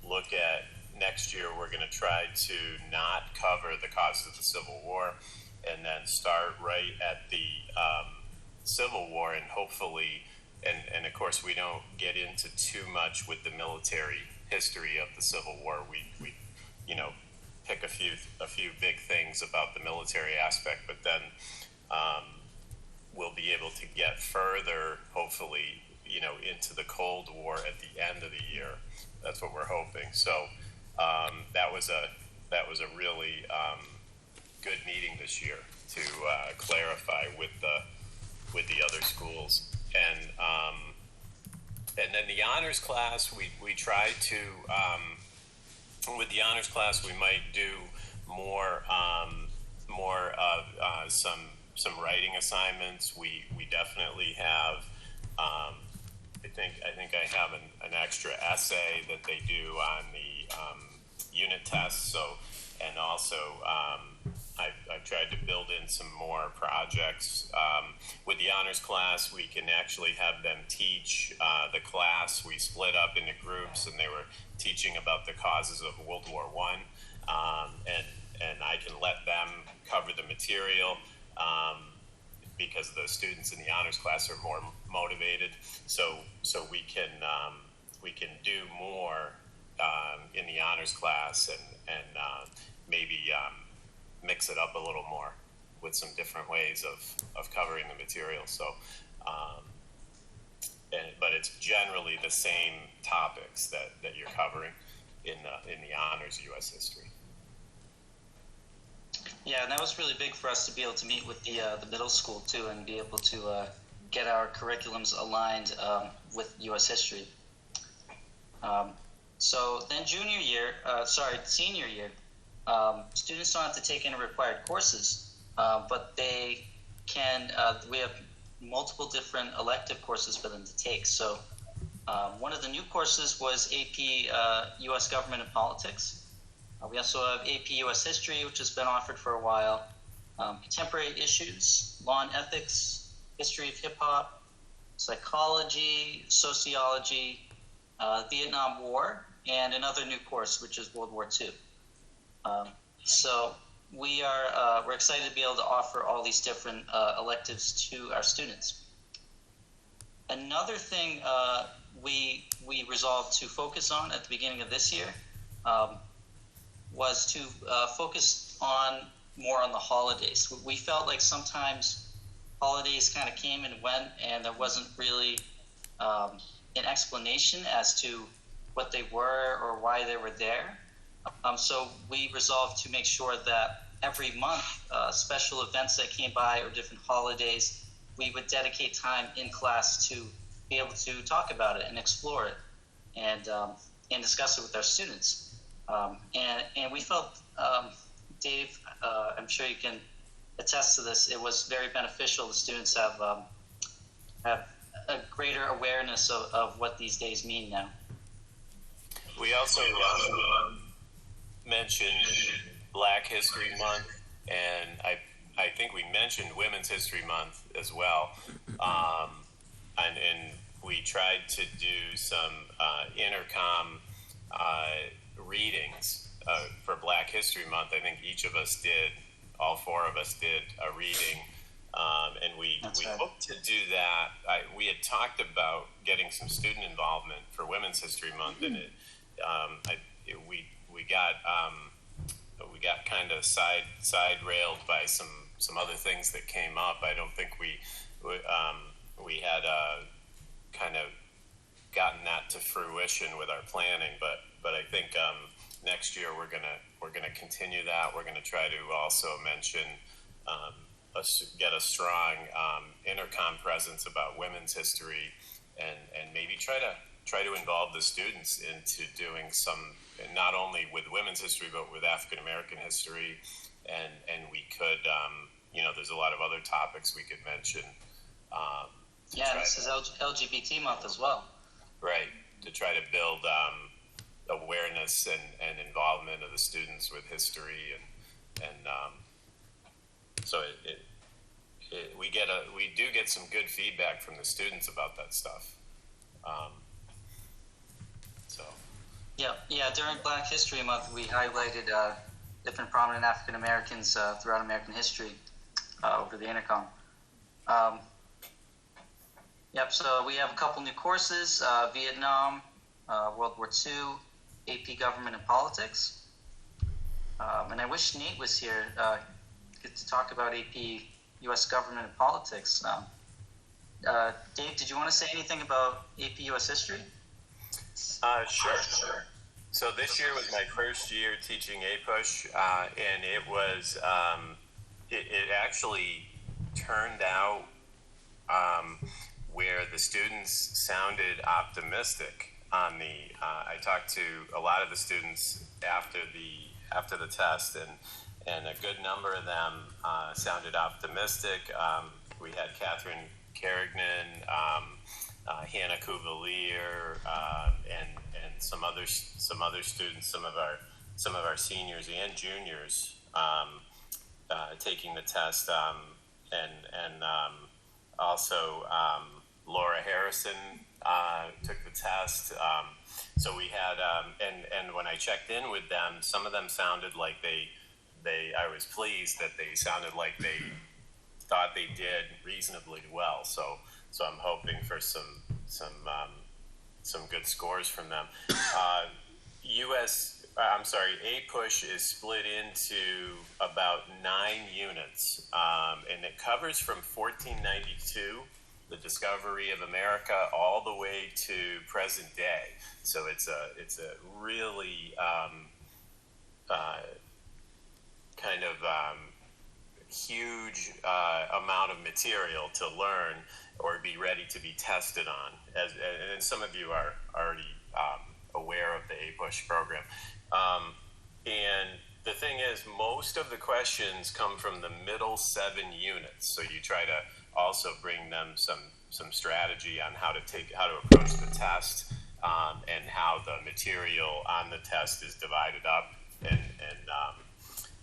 look at next year, we're going to try to not cover the causes of the Civil War, and then start right at the Civil War, and hopefully, and of course, we don't get into too much with the military history of the Civil War. We pick a few big things about the military aspect, but then we'll be able to get further, hopefully, into the Cold War at the end of the year. That's what we're hoping. So that was a really good meeting this year to clarify with the other schools, and then the honors class, we try to with the honors class we might do more of some writing assignments. We definitely have I think I have an extra essay that they do on the unit tests. So, and also I've tried to build in some more projects. With the honors class, we can actually have them teach the class. We split up into groups, and they were teaching about the causes of World War I, and I can let them cover the material. because the students in the honors class are more motivated. So we can do more in the honors class and maybe mix it up a little more with some different ways of covering the material. So, but it's generally the same topics that you're covering in the honors U.S. history. Yeah, and that was really big for us to be able to meet with the middle school too, and be able to get our curriculums aligned with U.S. history. So then senior year, students don't have to take any required courses, but they can. We have multiple different elective courses for them to take. So one of the new courses was AP U.S. Government and Politics. We also have AP U.S. History, which has been offered for a while, Contemporary Issues, Law and Ethics, History of Hip Hop, Psychology, Sociology, Vietnam War, and another new course, which is World War II. So we're excited to be able to offer all these different electives to our students. Another thing we resolved to focus on at the beginning of this year was to focus more on the holidays. We felt like sometimes holidays kind of came and went, and there wasn't really an explanation as to what they were or why they were there. So we resolved to make sure that every month, special events that came by or different holidays, we would dedicate time in class to be able to talk about it and explore it and discuss it with our students. And we felt, Dave, I'm sure you can attest to this, it was very beneficial. The students have a greater awareness of what these days mean now. We also mentioned Black History Month, and I think we mentioned Women's History Month as well. And we tried to do some intercom readings for Black History Month. I think each of us did, all four of us did a reading, and we hoped to do that. We had talked about getting some student involvement for Women's History Month, and we got kind of side railed by some other things that came up. I don't think we had kind of gotten that to fruition with our planning, but I think next year we're gonna continue that. We're gonna try to also mention get a strong intercom presence about women's history, and maybe try to involve the students into doing some, not only with women's history but with African American history, and we could there's a lot of other topics we could mention. This is LGBT month as well. Right, to try to build awareness and involvement of the students with history, and so we do get some good feedback from the students about that stuff. During Black History Month, we highlighted different prominent African Americans throughout American history over the intercom. So we have a couple new courses: Vietnam, World War II, AP Government and Politics. And I wish Nate was here to talk about AP U.S. Government and Politics. Dave, did you want to say anything about AP U.S. History? Sure. So this year was my first year teaching APUSH, and it was it actually turned out where the students sounded optimistic on the. I talked to a lot of the students after the test, and a good number of them sounded optimistic. We had Catherine Carignan, Hannah Cuvalier, and some other students, some of our seniors and juniors taking the test, and also Laura Harrison took the test. So we had, and when I checked in with them, some of them sounded like I was pleased that they sounded like they thought they did reasonably well. So I'm hoping for some good scores from them. A-Push is split into about 9 units, and it covers from 1492, the discovery of America, all the way to present day. So it's a really huge amount of material to learn or be ready to be tested on. And some of you are already aware of the A-Push program. And the thing is, most of the questions come from the middle 7 units. So you try to also bring them some strategy on how to approach the test, and how the material on the test is divided up,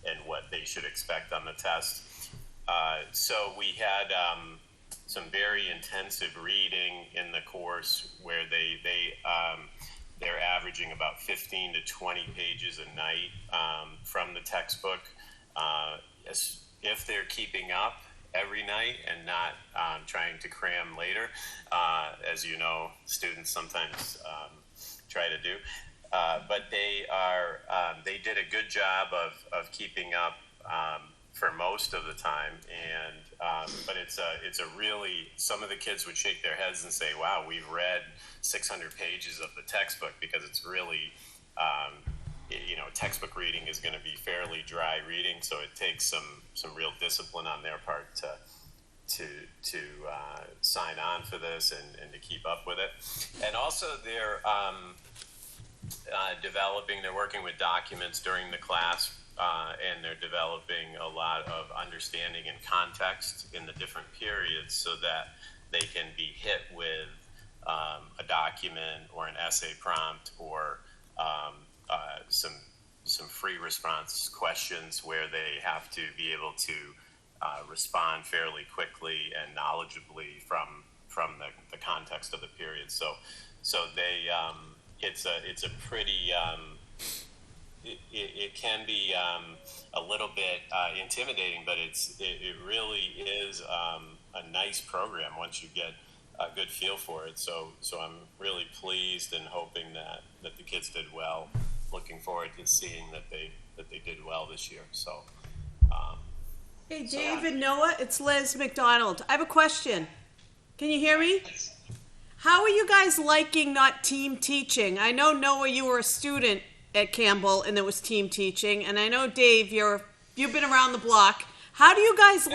and what they should expect on the test. So we had some very intensive reading in the course where they're averaging about 15 to 20 pages a night from the textbook. If they're keeping up every night and not trying to cram later, as you know, students sometimes try to do. But they did a good job of keeping up for most of the time, and but it's a really, some of the kids would shake their heads and say, "Wow, we've read 600 pages of the textbook," because it's really, textbook reading is going to be fairly dry reading, so it takes some real discipline on their part to sign on for this and to keep up with it. And also they're they're working with documents during the class, and they're developing a lot of understanding and context in the different periods so that they can be hit with a document or an essay prompt or some free response questions where they have to be able to respond fairly quickly and knowledgeably from the context of the period. So they it's a pretty it can be a little bit intimidating, but it really is a nice program once you get a good feel for it. So I'm really pleased and hoping that the kids did well. Looking forward to seeing that they did well this year. So. Hey, Dave and Noah, it's Liz McDonald. I have a question. Can you hear me? How are you guys liking not team teaching? I know, Noah, you were a student at Campbell and there was team teaching, and I know, Dave, you've been around the block. How do you guys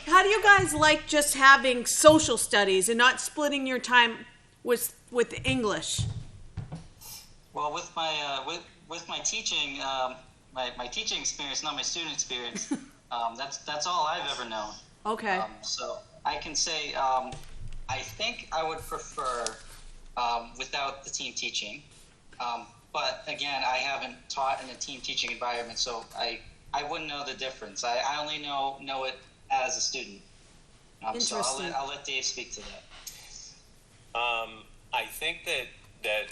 How do you guys like just having social studies and not splitting your time with English? Well, with my teaching, my teaching experience, not my student experience, that's all I've ever known. Okay. So I can say I think I would prefer without the team teaching. But again, I haven't taught in a team teaching environment, so I wouldn't know the difference. I only know it as a student. So I'll let Dave speak to that. I think that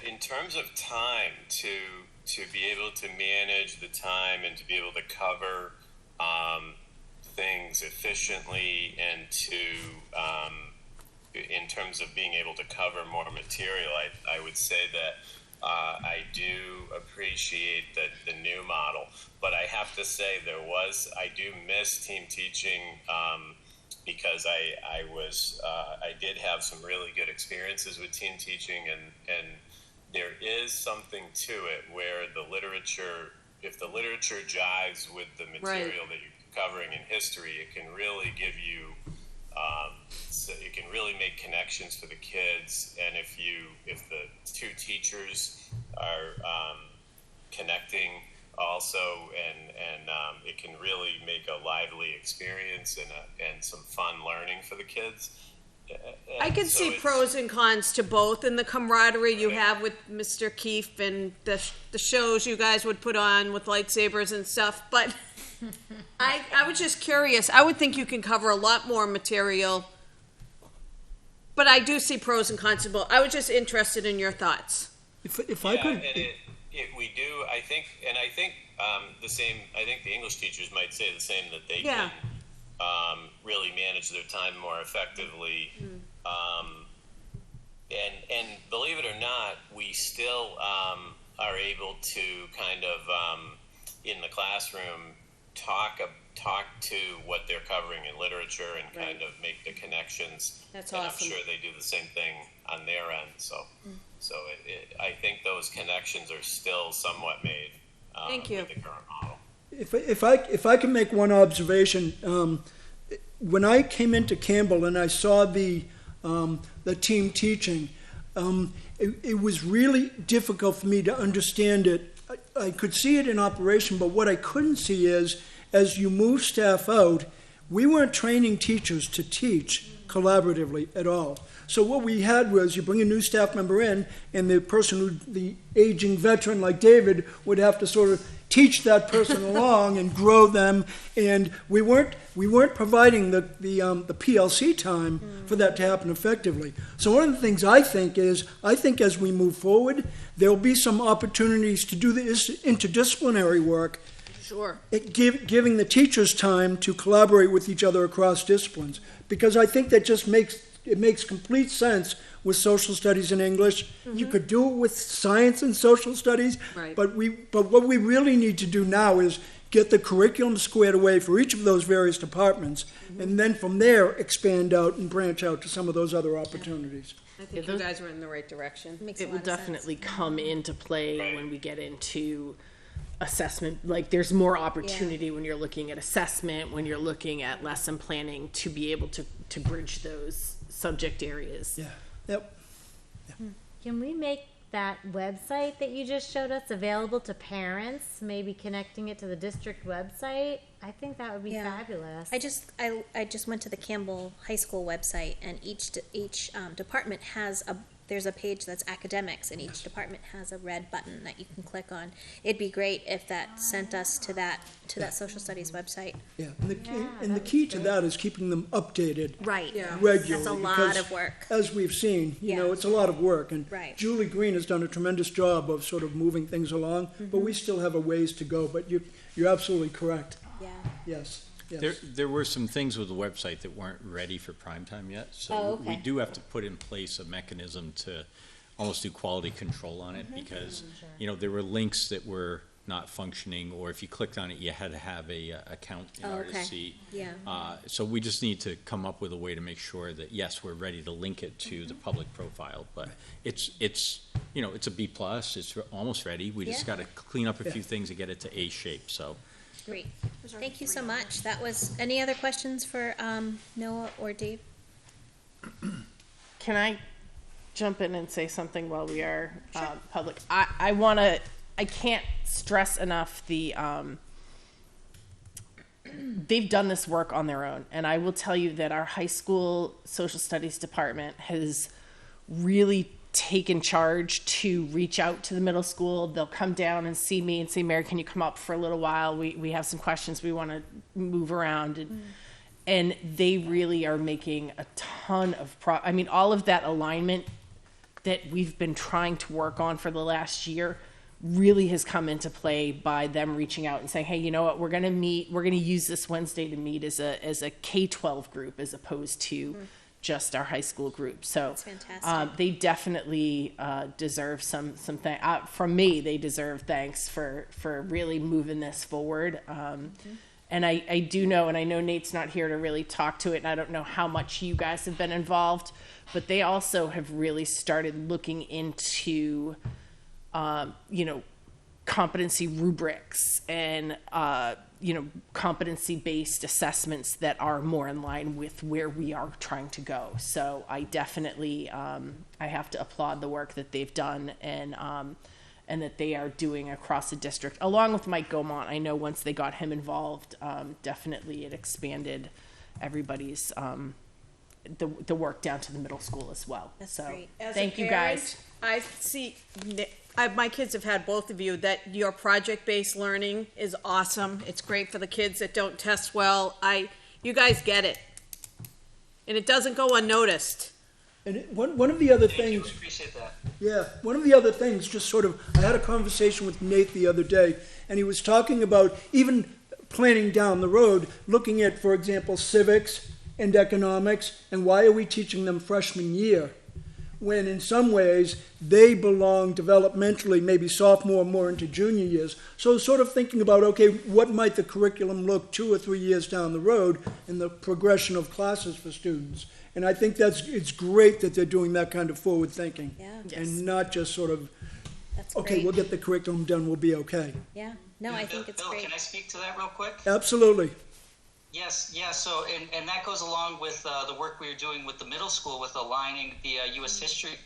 in terms of time, to be able to manage the time and to be able to cover things efficiently, and in terms of being able to cover more material, I would say that I do appreciate the new model, but I have to say I do miss team teaching because I did have some really good experiences with team teaching, and there is something to it where if the literature jives with the material that you're covering in history, it can really give you it can really make connections for the kids, and if the two teachers are connecting also, and it can really make a lively experience and some fun learning for the kids. I can see pros and cons to both, and the camaraderie you have with Mr. Keefe and the shows you guys would put on with lightsabers and stuff, but I was just curious. I would think you can cover a lot more material, but I do see pros and cons to both. I was just interested in your thoughts. If I could, We do, I think, and I think the same. I think the English teachers might say the same, that they Yeah. can really manage their time more effectively. And believe it or not, we still are able to kind of in the classroom talk to what they're covering in literature and kind of make the connections. That's and awesome. I'm sure they do the same thing on their end. So, I think those connections are still somewhat made. Thank you. With the current model. If I can make one observation, when I came into Campbell and I saw the team teaching, it was really difficult for me to understand it. I could see it in operation, but what I couldn't see is, as you move staff out, we weren't training teachers to teach collaboratively at all. So what we had was, you bring a new staff member in, and the aging veteran like David would have to sort of teach that person along and grow them, and we weren't providing the PLC time for that to happen effectively. So one of the things I think as we move forward, there'll be some opportunities to do this interdisciplinary work. Sure. Giving the teachers time to collaborate with each other across disciplines, because I think that just makes complete sense with social studies and English. You could do it with science and social studies, Right. but what we really need to do now is get the curriculum squared away for each of those various departments, and then from there expand out and branch out to some of those other opportunities. I think you guys are in the right direction. Makes a It lot will of sense. definitely come into play when we get into assessment. Like, there's more opportunity when you're looking at assessment, when you're looking at lesson planning, to be able to bridge those subject areas. Yeah. Yep. Can we make that website that you just showed us available to parents, maybe connecting it to the district website? I think that would be Yeah. fabulous. I just went to the Campbell High School website, and each department has there's a page that's academics, and each department has a red button that you can click on. It'd be great if that sent us to that social studies website. Yeah. And the key to that is keeping them updated Right. Yeah. regularly. That's a lot because of work. As we've seen, Yeah. it's a lot of work. And Right. Julie Green has done a tremendous job of sort of moving things along, but we still have a ways to go. But you're absolutely correct. Yeah. Yes. There were some things with the website that weren't ready for prime time yet, so Oh, okay. we do have to put in place a mechanism to almost do quality control on it, because, there were links that were not functioning, or if you clicked on it, you had to have a account in order to see. Yeah. So we just need to come up with a way to make sure that, yes, we're ready to link it to the public profile, but it's a B+, it's almost ready. We just Yeah. gotta clean up a few things to get it to A shape, so. Great. Thank you so much. Any other questions for Noah or Dave? Can I jump in and say something while we are public? I can't stress enough they've done this work on their own. And I will tell you that our high school social studies department has really taken charge to reach out to the middle school. They'll come down and see me and say, Mary, can you come up for a little while? We have some questions. We want to move around. And they really are making a ton of all of that alignment that we've been trying to work on for the last year really has come into play by them reaching out and saying, hey, you know what, we're going to use this Wednesday to meet as a K-12 group as opposed to just our high school group. So That's fantastic. they definitely deserve some from me. They deserve thanks for really moving this forward. And I do know, and I know Nate's not here to really talk to it, and I don't know how much you guys have been involved, but they also have really started looking into, competency rubrics and, competency-based assessments that are more in line with where we are trying to go. So I definitely, I have to applaud the work that they've done and that they are doing across the district, along with Mike Gaumont. I know once they got him involved, definitely it expanded everybody's, the work down to the middle school as well. That's so great. As a thank you parent, guys. I see, my kids have had both of you, that your project-based learning is awesome. It's great for the kids that don't test well. You guys get it. And it doesn't go unnoticed. And one of the other Thank you, things, appreciate that. yeah, one of the other things, just sort of, I had a conversation with Nate the other day, and he was talking about even planning down the road, looking at, for example, civics and economics, and why are we teaching them freshman year? When in some ways, they belong developmentally, maybe sophomore, more into junior years. So sort of thinking about, okay, what might the curriculum look 2 or 3 years down the road in the progression of classes for students? And I think it's great that they're doing that kind of forward thinking. Yeah. And not just sort of, That's okay, great. we'll get the curriculum done, we'll be okay. Yeah, no, I think it's Bill, great. can I speak to that real quick? Absolutely. Yes, yeah, so, and that goes along with the work we were doing with the middle school with aligning the U.S. history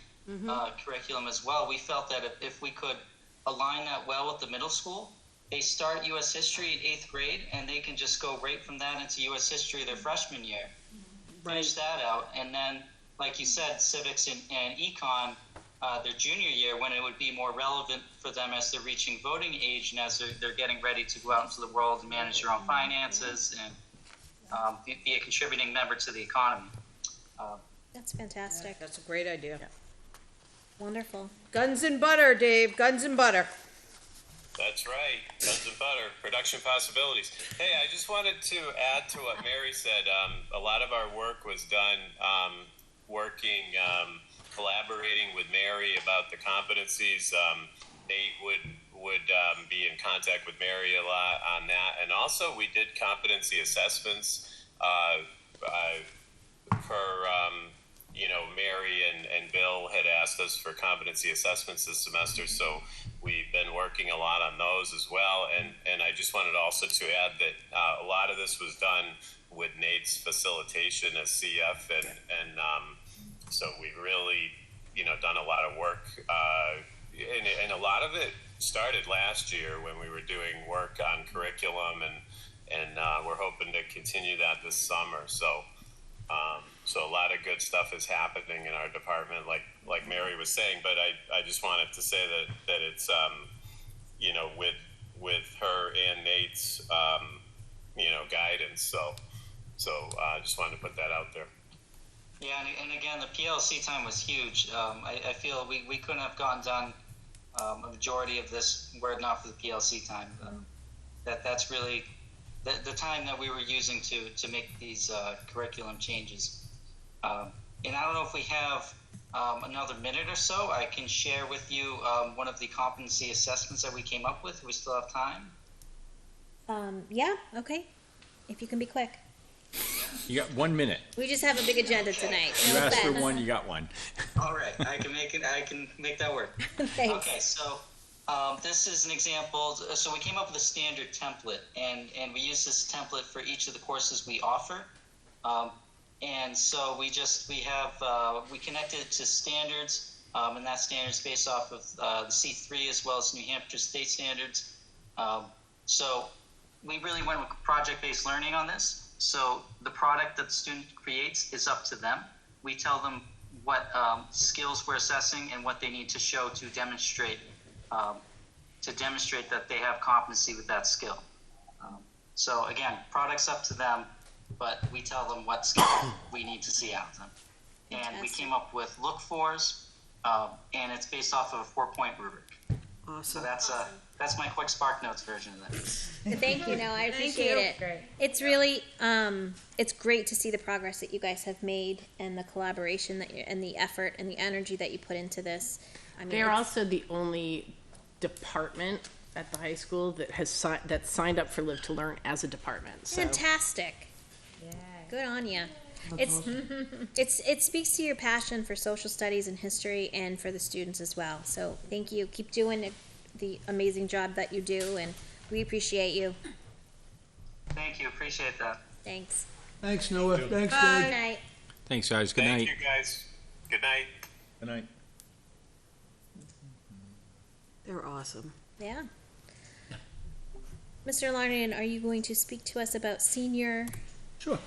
curriculum as well. We felt that if we could align that well with the middle school, they start U.S. history in 8th grade, and they can just go right from that into U.S. history their freshman year. Finish that out, and then, like you said, civics and econ their junior year, when it would be more relevant for them as they're reaching voting age and as they're getting ready to go out into the world and manage their own finances and be a contributing member to the economy. That's fantastic. That's a great idea. Wonderful. Guns and butter, Dave, guns and butter. That's right. Guns and butter, production possibilities. Hey, I just wanted to add to what Mary said. A lot of our work was done collaborating with Mary about the competencies. Nate would be in contact with Mary a lot on that. And also we did competency assessments Mary and Bill had asked us for competency assessments this semester, so we've been working a lot on those as well. And I just wanted also to add that a lot of this was done with Nate's facilitation as CF, and so we've really, done a lot of work, and a lot of it started last year when we were doing work on curriculum, and we're hoping to continue that this summer. So a lot of good stuff is happening in our department, like Mary was saying. But I just wanted to say that it's with her and Nate's guidance. So I just wanted to put that out there. Yeah, and again, the PLC time was huge. I feel we couldn't have gotten done a majority of this were it not for the PLC time. That's really the time that we were using to make these curriculum changes. And I don't know if we have another minute or so. I can share with you one of the competency assessments that we came up with. We still have time. Yeah, okay. If you can be quick. You got 1 minute. We just have a big agenda tonight. You No asked for offense. one, you got one. All right, I can make that work. Thanks. Okay, so this is an example. So we came up with a standard template, and we use this template for each of the courses we offer. And so we connected it to standards, and that standards based off of the C3 as well as New Hampshire state standards. So we really went with project-based learning on this. So the product that the student creates is up to them. We tell them what skills we're assessing and what they need to show to demonstrate that they have competency with that skill. So again, product's up to them, but we tell them what skill we need to see out of them. And we came up with look-fors, and it's based off of a 4-point rubric. Awesome. So that's my quick Spark Notes version of that. Thank you. No, I appreciate it. Great. It's really, it's great to see the progress that you guys have made and the collaboration and the effort and the energy that you put into this. I mean, They're it's- also the only department at the high school that has signed up for Live to Learn as a department. So fantastic. Good on you. It speaks to your passion for social studies and history and for the students as well. So thank you. Keep doing the amazing job that you do, and we appreciate you. Thank you. Appreciate that. Thanks. Thanks, Noah. Thanks, Good Dave. night. Thanks, guys. Good night. Thank you, guys. Good night. Good night. They're awesome. Yeah. Mr. Larnian, are you going to speak to us about senior Sure.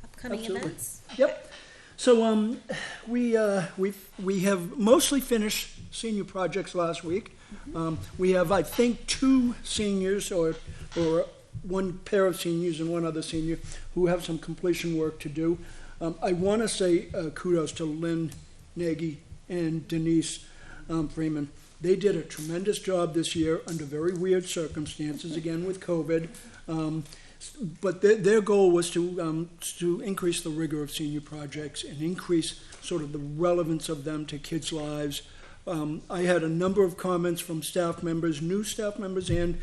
upcoming Absolutely. events? Yep. So we have mostly finished senior projects last week. We have, I think, 2 seniors or one pair of seniors and one other senior who have some completion work to do. I want to say kudos to Lynn Nagy and Denise Freeman. They did a tremendous job this year under very weird circumstances, again with COVID. But their goal was to increase the rigor of senior projects and increase sort of the relevance of them to kids' lives. I had a number of comments from staff members, new staff members and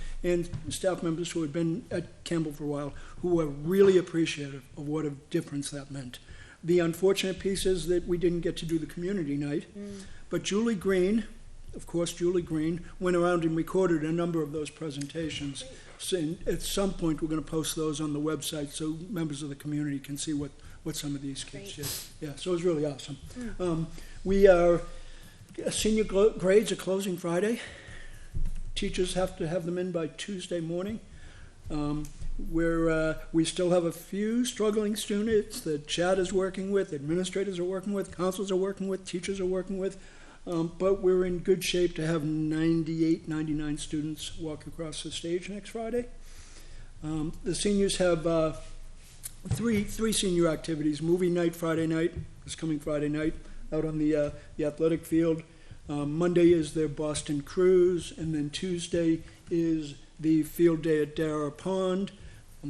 staff members who had been at Campbell for a while, who were really appreciative of what a difference that meant. The unfortunate piece is that we didn't get to do the community night, but Julie Green, of course, Julie Green, went around and recorded a number of those presentations. So at some point, we're going to post those on the website so members of the community can see what some of these kids did. Yeah, so it was really awesome. Senior grades are closing Friday. Teachers have to have them in by Tuesday morning. We still have a few struggling students that Chad is working with, administrators are working with, counselors are working with, teachers are working with. But we're in good shape to have 98, 99 students walk across the stage next Friday. The seniors have three senior activities. Movie night Friday night, this coming Friday night, out on the athletic field. Monday is their Boston cruise, and then Tuesday is the field day at Dara Pond.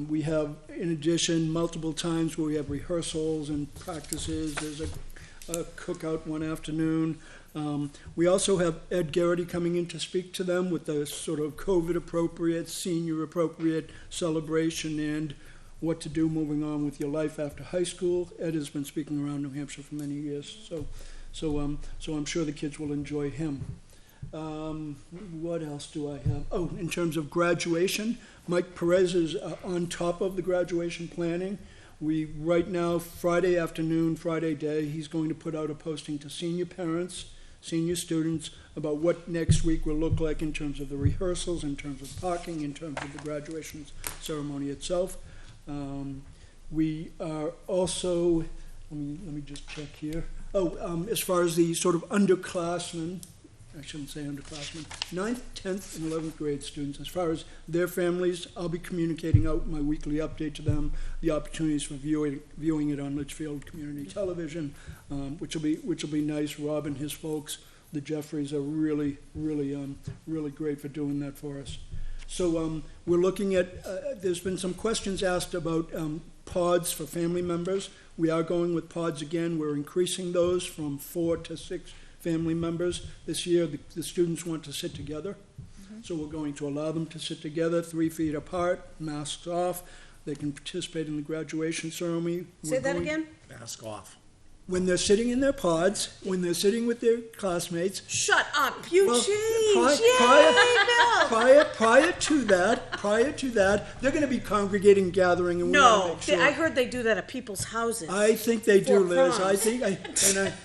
We have, in addition, multiple times where we have rehearsals and practices. There's a cookout one afternoon. We also have Ed Garrity coming in to speak to them with the sort of COVID-appropriate, senior-appropriate celebration and what to do moving on with your life after high school. Ed has been speaking around New Hampshire for many years, so I'm sure the kids will enjoy him. What else do I have? Oh, in terms of graduation, Mike Perez is on top of the graduation planning. Right now, Friday afternoon, Friday day, he's going to put out a posting to senior parents, senior students, about what next week will look like in terms of the rehearsals, in terms of parking, in terms of the graduation ceremony itself. We are also, let me just check here. As far as the sort of underclassmen, I shouldn't say underclassmen, 9th, 10th, and 11th grade students, as far as their families, I'll be communicating out my weekly update to them, the opportunities for viewing it on Litchfield Community Television, which will be nice. Rob and his folks, the Jeffreys, are really great for doing that for us. So we're looking at, there's been some questions asked about pods for family members. We are going with pods again. We're increasing those from 4 to 6 family members. This year, the students want to sit together. So we're going to allow them to sit together 3 feet apart, masks off. They can participate in the graduation ceremony. Say that again? Mask off. When they're sitting in their pods, when they're sitting with their classmates. Shut up, you change. Prior to that, they're going to be congregating, gathering, and we want to make sure. I heard they do that at people's houses. I think they do, Liz. I think,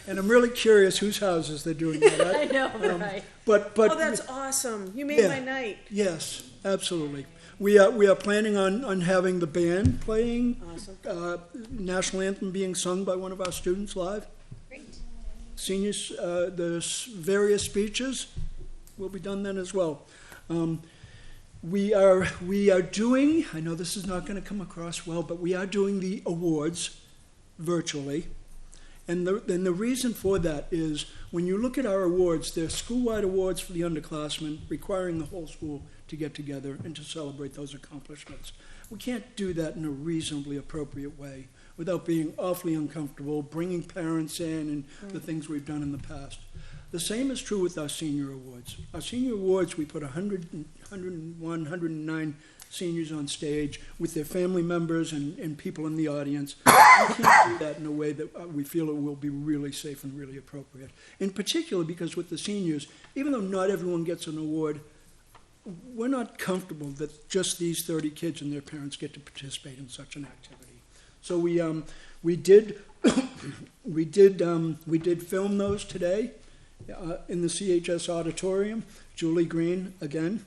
and I'm really curious whose houses they're doing that at. I know, right? But that's awesome. You made my night. Yes, absolutely. We are planning on having the band playing, Awesome. national anthem being sung by one of our students live. Great. Seniors, the various speeches will be done then as well. We are doing, I know this is not going to come across well, but we are doing the awards virtually. And the reason for that is when you look at our awards, they're school-wide awards for the underclassmen, requiring the whole school to get together and to celebrate those accomplishments. We can't do that in a reasonably appropriate way without being awfully uncomfortable, bringing parents in and the things we've done in the past. The same is true with our senior awards. Our senior awards, we put 101, 109 seniors on stage with their family members and people in the audience. We can't do that in a way that we feel it will be really safe and really appropriate. In particular, because with the seniors, even though not everyone gets an award, we're not comfortable that just these 30 kids and their parents get to participate in such an activity. So we did film those today in the CHS auditorium. Julie Green, again,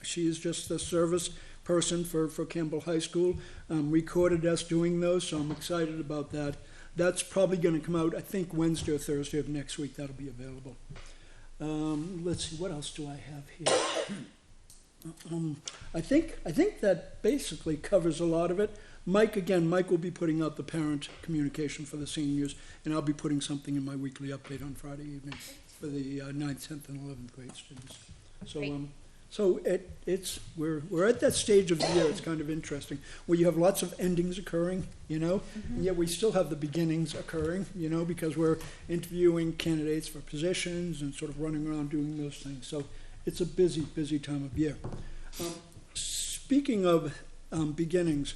she is just the service person for Campbell High School, recorded us doing those, so I'm excited about that. That's probably going to come out, I think, Wednesday or Thursday of next week. That'll be available. Let's see, what else do I have here? I think that basically covers a lot of it. Mike will be putting out the parent communication for the seniors, and I'll be putting something in my weekly update on Friday evening for the 9th, 10th, and 11th grade students. So, Great. so we're at that stage of the year, it's kind of interesting, where you have lots of endings occurring, and yet we still have the beginnings occurring, because we're interviewing candidates for positions and sort of running around doing those things. So it's a busy, busy time of year. Speaking of beginnings,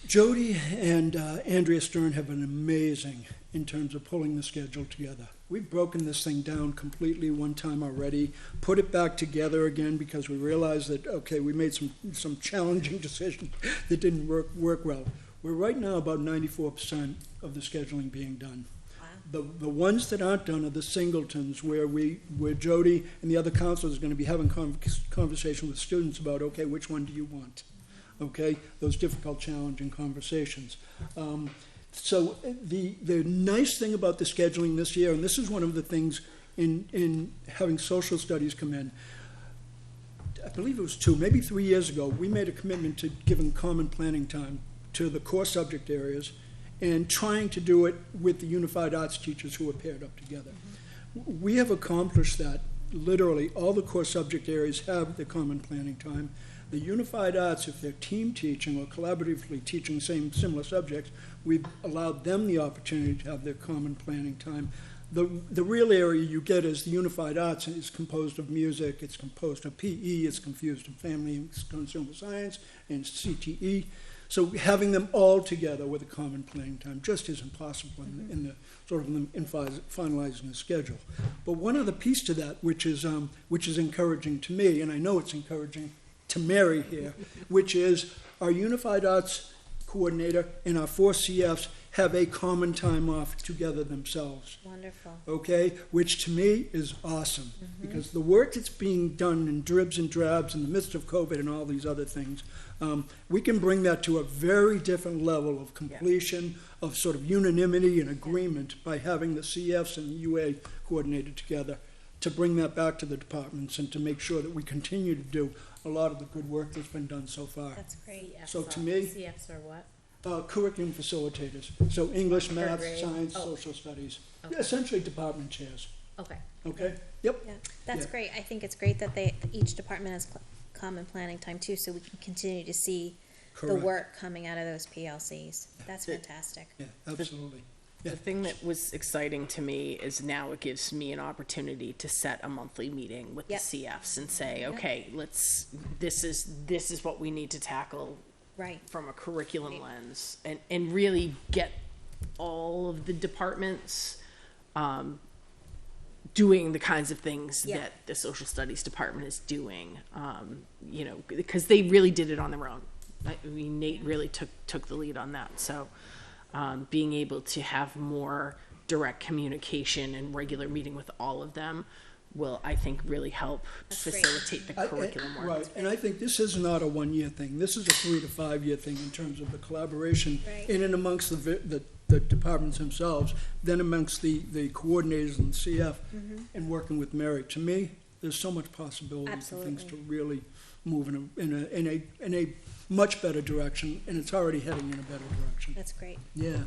Jody and Andrea Stern have been amazing in terms of pulling the schedule together. We've broken this thing down completely one time already, put it back together again because we realized that, okay, we made some challenging decisions that didn't work well. We're right now about 94% of the scheduling being done. Wow. The ones that aren't done are the singletons, where Jody and the other counselors are going to be having conversation with students about, okay, which one do you want? Okay, those difficult, challenging conversations. So the nice thing about the scheduling this year, and this is one of the things in having social studies come in, I believe it was 2, maybe 3 years ago, we made a commitment to giving common planning time to the core subject areas and trying to do it with the unified arts teachers who are paired up together. We have accomplished that. Literally, all the core subject areas have the common planning time. The unified arts, if they're team teaching or collaboratively teaching similar subjects, we've allowed them the opportunity to have their common planning time. The real area you get is the unified arts is composed of music, it's composed of PE, it's composed of family and consumer science, and CTE. So having them all together with a common planning time just isn't possible in finalizing the schedule. But one other piece to that, which is encouraging to me, and I know it's encouraging to Mary here, which is our unified arts coordinator and our 4 CFs have a common time off together themselves. Wonderful. Okay, which to me is awesome, because the work that's being done in dribs and drabs in the midst of COVID and all these other things, we can bring that to a very different level of completion, of sort of unanimity and agreement by having the CFs and the UA coordinated together to bring that back to the departments and to make sure that we continue to do a lot of the good work that's been done so far. That's great. So to me, CFs are what? curriculum facilitators, so English, Third math, grade. science, Oh. social studies, Okay. essentially department chairs, Okay. okay? Yep. Yeah, that's Yeah. great. I think it's great that each department has common planning time too, so we can continue to see the Correct. work coming out of those PLCs. That's fantastic. Yeah, absolutely. The thing that was exciting to me is now it gives me an opportunity to set a monthly meeting with Yep. the CFs and say, okay, this is what we need to tackle Right. from a curriculum lens, and really get all of the departments doing the kinds of things Yeah. that the social studies department is doing, because they really did it on their own. I mean, Nate really took the lead on that. So being able to have more direct communication and regular meeting with all of them will, I think, really help facilitate the curriculum work. Right, and I think this is not a 1-year thing. This is a 3 to 5 year thing in terms of the collaboration Right. in and amongst the departments themselves, then amongst the coordinators and the CF, and working with Mary. To me, there's so much possibility for things to really move in a much better direction, and it's already heading in a better direction. That's great. Yeah.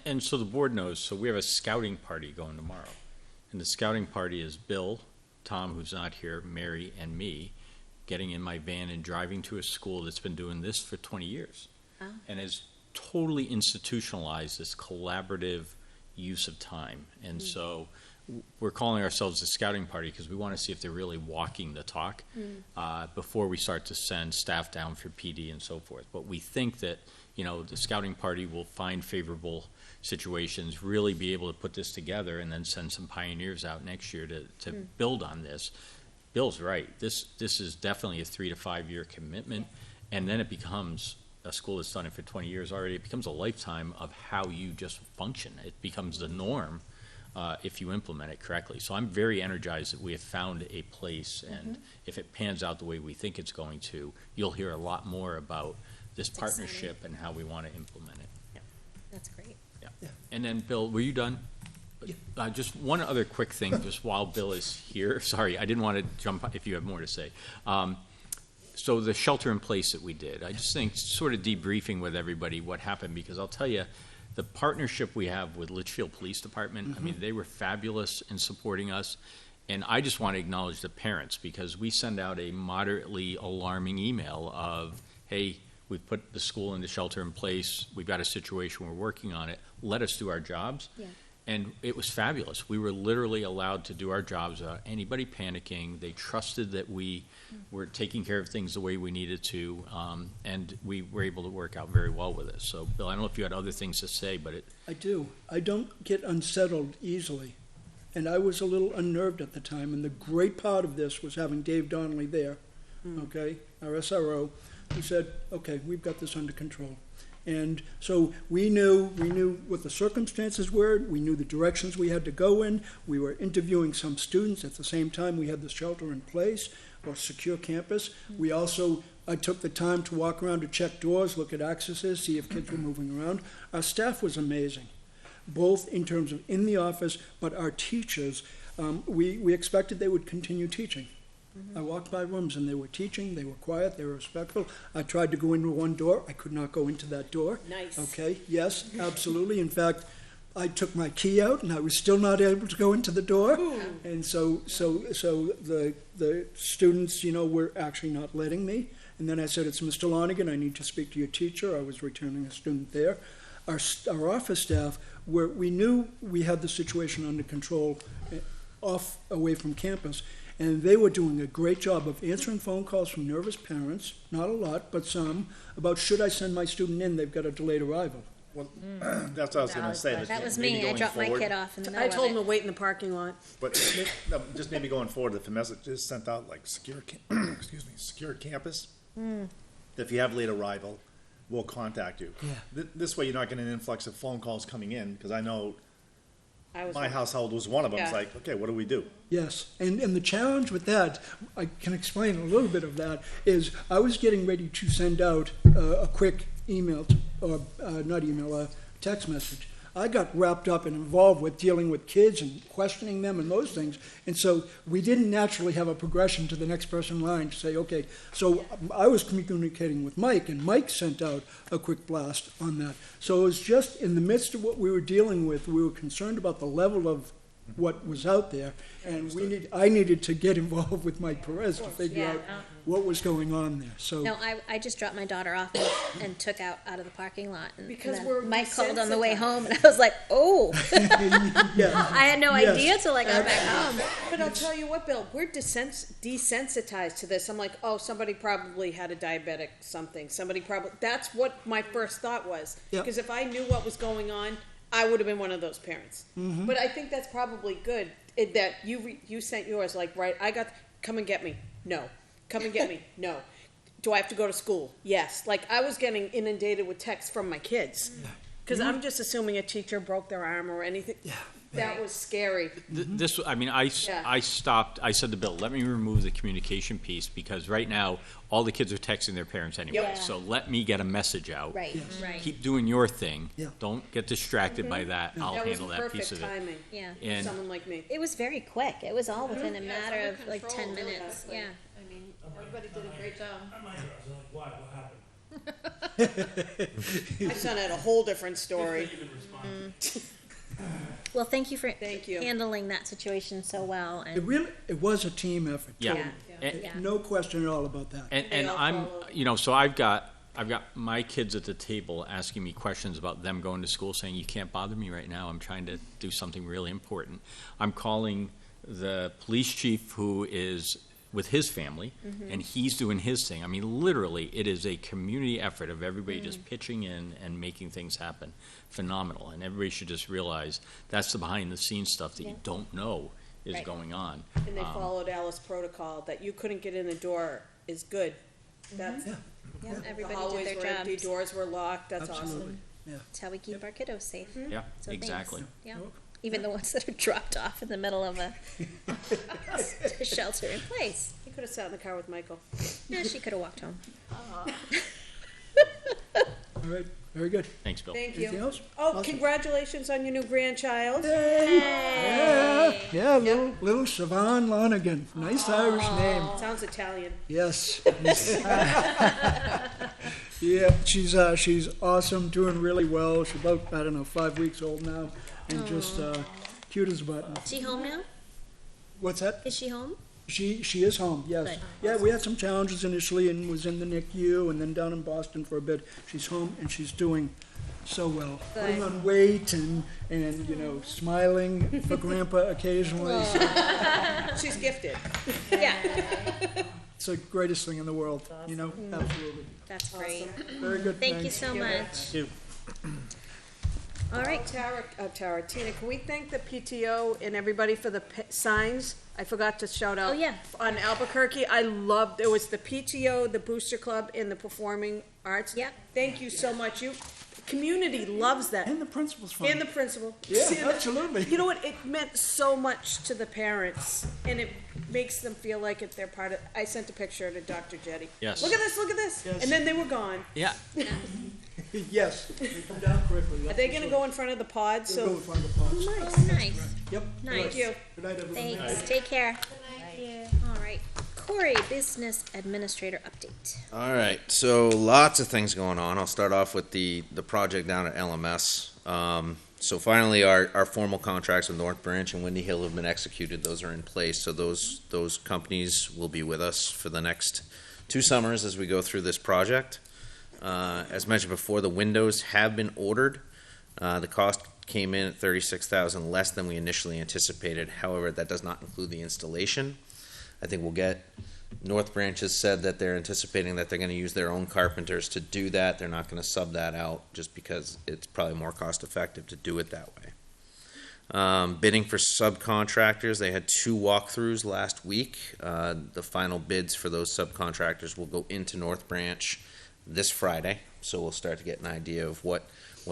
And so the board knows, so we have a scouting party going tomorrow. And the scouting party is Bill, Tom, who's not here, Mary, and me, getting in my van and driving to a school that's been doing this for 20 years. Oh. And has totally institutionalized this collaborative use of time. And so we're calling ourselves the scouting party because we want to see if they're really walking the talk before we start to send staff down for PD and so forth. But we think that, the scouting party will find favorable situations, really be able to put this together, and then send some pioneers out next year to build on this. Bill's right. This is definitely a 3 to 5 year commitment, and then it becomes a school that's done it for 20 years already. It becomes a lifetime of how you just function. It becomes the norm if you implement it correctly. So I'm very energized that we have found a place, and if it pans out the way we think it's going to, you'll hear a lot more about this partnership and how we want to implement it. That's great. Yeah. And then, Bill, were you done? Just one other quick thing, just while Bill is here. Sorry, I didn't want to jump if you have more to say. So the shelter in place that we did, I just think sort of debriefing with everybody what happened, because I'll tell you, the partnership we have with Litchfield Police Department, I mean, they were fabulous in supporting us. And I just want to acknowledge the parents, because we send out a moderately alarming email of, hey, we've put the school into shelter in place, we've got a situation, we're working on it, let us do our jobs. Yeah. And it was fabulous. We were literally allowed to do our jobs without anybody panicking. They trusted that we were taking care of things the way we needed to, and we were able to work out very well with it. So, Bill, I don't know if you had other things to say, but it, I do. I don't get unsettled easily. And I was a little unnerved at the time, and the great part of this was having Dave Donnelly there, okay, our SRO, who said, okay, we've got this under control. And so we knew what the circumstances were, we knew the directions we had to go in, we were interviewing some students at the same time we had the shelter in place, or secure campus. We also, I took the time to walk around to check doors, look at accesses, see if kids were moving around. Our staff was amazing, both in terms of in the office, but our teachers, we expected they would continue teaching. I walked by rooms and they were teaching, they were quiet, they were respectful. I tried to go into one door, I could not go into that door. Nice. Okay, yes, absolutely. In fact, I took my key out and I was still not able to go into the door. And so the students, were actually not letting me. And then I said, it's Mr. Lonigan, I need to speak to your teacher. I was returning a student there. Our office staff, we knew we had the situation under control, away from campus. And they were doing a great job of answering phone calls from nervous parents, not a lot, but some, about should I send my student in, they've got a delayed arrival. Well, that's what I was gonna say. That was maybe me. I going dropped my forward- kid off in the middle I of told it. him to wait in the parking lot. But just maybe going forward, if the message is sent out like secure campus, if you have late arrival, we'll contact you. Yeah. This way you're not getting an influx of phone calls coming in, because I know I was my household was one of them. It's Yeah. like, okay, what do we do? Yes, and the challenge with that, I can explain a little bit of that, is I was getting ready to send out a quick email, a text message. I got wrapped up and involved with dealing with kids and questioning them and those things, and so we didn't naturally have a progression to the next person in line to say, okay, so I was communicating with Mike, and Mike sent out a quick blast on that. So it was just in the midst of what we were dealing with, we were concerned about the level of what was out there, and I needed to get involved with Mike Perez to figure Yeah. out what was going on there, so. No, I just dropped my daughter off and took out of the parking lot. And Because then we're Mike called on the way desensitized. home, and I was like, oh. Yeah. I had no Yes. idea till I got back home. But I'll tell you what, Bill, we're desensitized to this. I'm like, oh, somebody probably had a diabetic something. That's what my first thought was. Yep. Because if I knew what was going on, I would have been one of those parents. But I think that's probably good that you sent yours, like, right, come and get me. No. Come and get me. No. Do I have to go to school? Yes. Like, I was getting inundated with texts from my kids. Because I'm just assuming a teacher broke their arm or anything. Yeah. That was scary. this, I mean, I stopped, I said to Bill, let me remove the communication piece, because right now, all the kids are texting their parents anyway. Yeah. So let me get a message out. Right, right. Keep doing your thing. Yeah. Don't get distracted by that. I'll That was handle that piece perfect of it. timing. Yeah. For And someone like me. It was very quick. It was all within a Yeah, it's matter under of like control 10 really minutes. quickly. Yeah. I mean, everybody did a great job. I might I was like, why? What happened? My son had a whole different story. You didn't respond. Well, thank you for Thank you. handling that situation so well. It And it was a team effort. Yeah. yeah. And- Yeah. No question at all about that. And all I'm, follow. so I've got my kids at the table asking me questions about them going to school, saying, you can't bother me right now, I'm trying to do something really important. I'm calling the police chief who is with his family, and he's doing his thing. I mean, literally, it is a community effort of everybody just pitching in and making things happen. Phenomenal. And everybody should just realize that's the behind-the-scenes stuff that you don't know is Right. going on. And they followed Alice protocol, that you couldn't get in the door is good. That's, Yeah, the everybody hallways did were their empty, jobs. doors were locked, that's Absolutely. awesome. That's how we keep our kiddos safe. Yeah, So thanks. exactly. Yeah. Even the ones that are dropped off in the middle of a shelter in place. You could have sat in the car with Michael. Yeah, she could have walked home. All right, Very good. Thanks, Bill. Thank Anything you. else? Oh, Awesome. congratulations on your new grandchild. Yeah, little Siobhan Lonigan. Nice Irish name. Sounds Italian. Yes. Yeah, she's awesome, doing really well. She's about, I don't know, 5 weeks old now, and just cute as a button. Is she home now? What's that? Is she home? She is home, yes. Good. Yeah, we had some challenges initially and was in the NICU and then down in Boston for a bit. She's home and she's doing so well. Good. Putting on weight and smiling for Grandpa occasionally. So She's gifted. Yeah, it's the greatest thing in the world, absolutely. that's great. Very good. Thank you thanks. so much. you. All right, Tina, can we thank the PTO and everybody for the signs? I forgot to shout out. Oh, yeah. On Albuquerque, I loved, it was the PTO, the Booster Club, and the Performing Arts. Yep. Thank you so much. Community loves that. And the principal's fun. And the principal. Yeah, See, absolutely. You know what? It meant so much to the parents, and it makes them feel like they're part of. I sent a picture to Dr. Jetty. Yes. Look at this. Look at this. Yes. And then they were gone. Yeah. Yes, they come down quickly. Are they going to go in front of the pod? They'll go in So front of the pods. oh, nice. Yep. Nice. thank you. Good night, everyone. Thanks, take care. All right, Corey, Business Administrator update. All right, so lots of things going on. I'll start off with the project down at LMS. So finally, our formal contracts with North Branch and Windy Hill have been executed. Those are in place, so those companies will be with us for the next 2 summers as we go through this project. As mentioned before, the windows have been ordered. The cost came in at $36,000 less than we initially anticipated. However, that does not include the installation. I think we'll get, North Branch has said that they're anticipating that they're going to use their own carpenters to do that. They're not going to sub that out just because it's probably more cost effective to do it that way. Bidding for subcontractors, they had 2 walkthroughs last week. The final bids for those subcontractors will go into North Branch this Friday, so we'll start to get an idea of what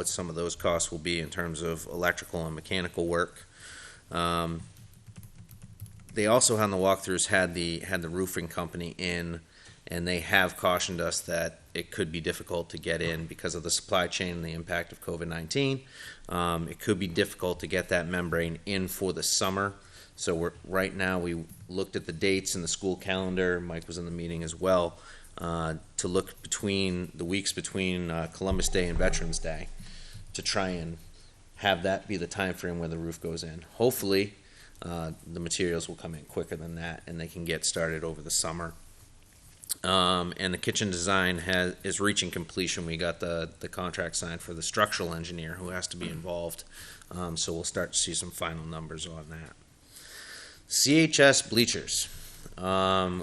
some of those costs will be in terms of electrical and mechanical work. They also on the walkthroughs had the roofing company in, and they have cautioned us that it could be difficult to get in because of the supply chain and the impact of COVID-19. It could be difficult to get that membrane in for the summer. So right now we looked at the dates in the school calendar. Mike was in the meeting as well. To look between the weeks between Columbus Day and Veterans Day to try and have that be the time frame where the roof goes in. Hopefully, the materials will come in quicker than that and they can get started over the summer. And the kitchen design is reaching completion. We got the contract signed for the structural engineer who has to be involved. So we'll start to see some final numbers on that. CHS bleachers.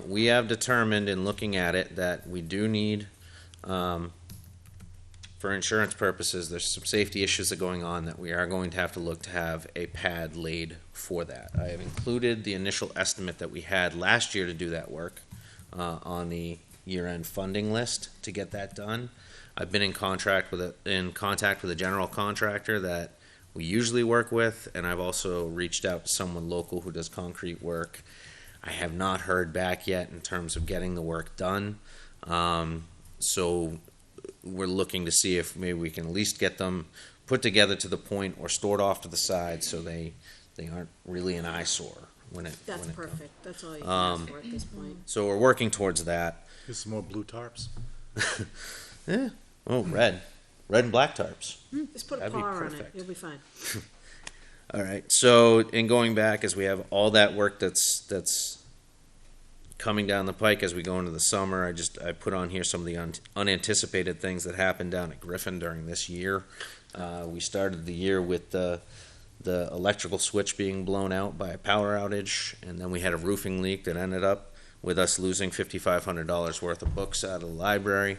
We have determined in looking at it that we do need, for insurance purposes, there's some safety issues that are going on that we are going to have to look to have a pad laid for that. I have included the initial estimate that we had last year to do that work on the year-end funding list to get that done. I've been in contact with a general contractor that we usually work with, and I've also reached out to someone local who does concrete work. I have not heard back yet in terms of getting the work done. So we're looking to see if maybe we can at least get them put together to the point or stored off to the side so they aren't really an eyesore when it That's when it comes. perfect. That's all you can ask for at this point. So we're working towards that. Get some more blue tarps. Yeah. Oh, red and black tarps. Just put a That'd be par on it. perfect. You'll be fine. All right. So in going back, as we have all that work that's coming down the pike as we go into the summer, I put on here some of the unanticipated things that happened down at Griffin during this year. We started the year with the electrical switch being blown out by a power outage, and then we had a roofing leak that ended up with us losing $5,500 worth of books out of the library.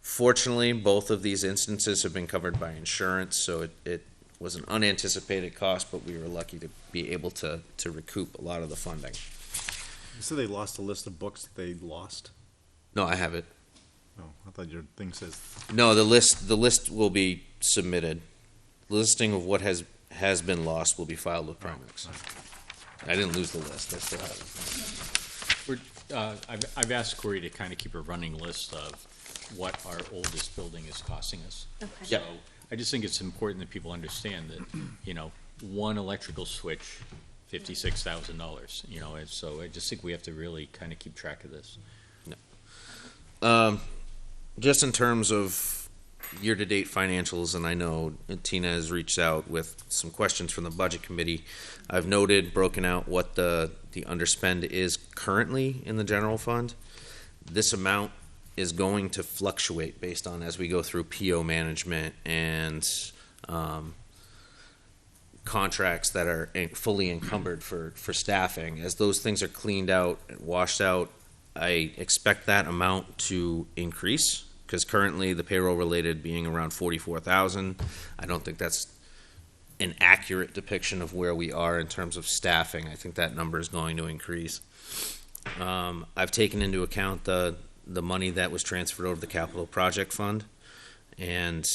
Fortunately, both of these instances have been covered by insurance, so it was an unanticipated cost, but we were lucky to be able to recoup a lot of the funding. You said they lost a list of books that they lost? No, I have it. Oh, I thought your thing says. No, the list will be submitted. The listing of what has been lost will be filed with Primex. I didn't lose the list. I still have it. I've asked Corey to kind of keep a running list of what our oldest building is costing us. Okay. So I just think it's important that people understand that, you know, one electrical switch, $56,000, you know, and so I just think we have to really kind of keep track of this. Just in terms of year-to-date financials, and I know Tina has reached out with some questions from the budget committee. I've noted, broken out what the underspend is currently in the general fund. This amount is going to fluctuate based on as we go through PO management and contracts that are fully encumbered for staffing. As those things are cleaned out and washed out, I expect that amount to increase, because currently the payroll related being around 44,000. I don't think that's an accurate depiction of where we are in terms of staffing. I think that number is going to increase. I've taken into account the money that was transferred over the capital project fund, and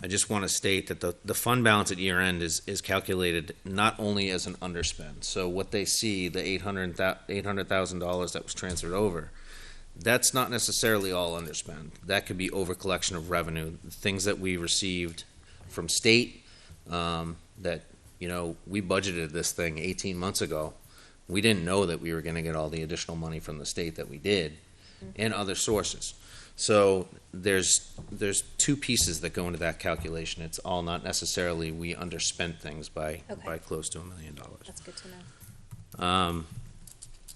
I just want to state that the fund balance at year end is calculated not only as an underspend. So what they see, the $800,000 that was transferred over, that's not necessarily all underspend. That could be over collection of revenue, things that we received from state, that, you know, we budgeted this thing 18 months ago. We didn't know that we were going to get all the additional money from the state that we did, and other sources. So there's two pieces that go into that calculation. It's all not necessarily we underspent things by close to $1 million. That's good to know.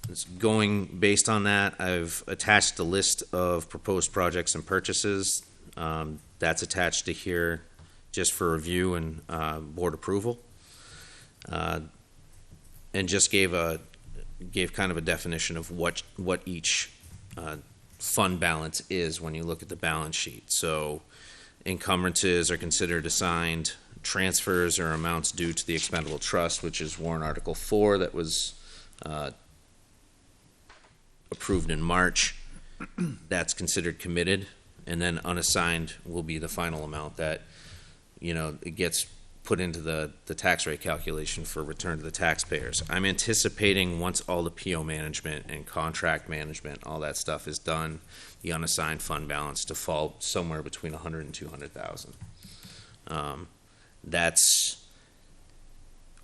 It's going based on that. I've attached a list of proposed projects and purchases. That's attached to here just for review and board approval. And just gave kind of a definition of what each fund balance is when you look at the balance sheet. So encumbrances are considered assigned. Transfers are amounts due to the expendable trust, which is warrant article 4 that was approved in March. That's considered committed, and then unassigned will be the final amount that, you know, it gets put into the tax rate calculation for return to the taxpayers. I'm anticipating once all the PO management and contract management, all that stuff is done, the unassigned fund balance to fall somewhere between 100 and 200,000.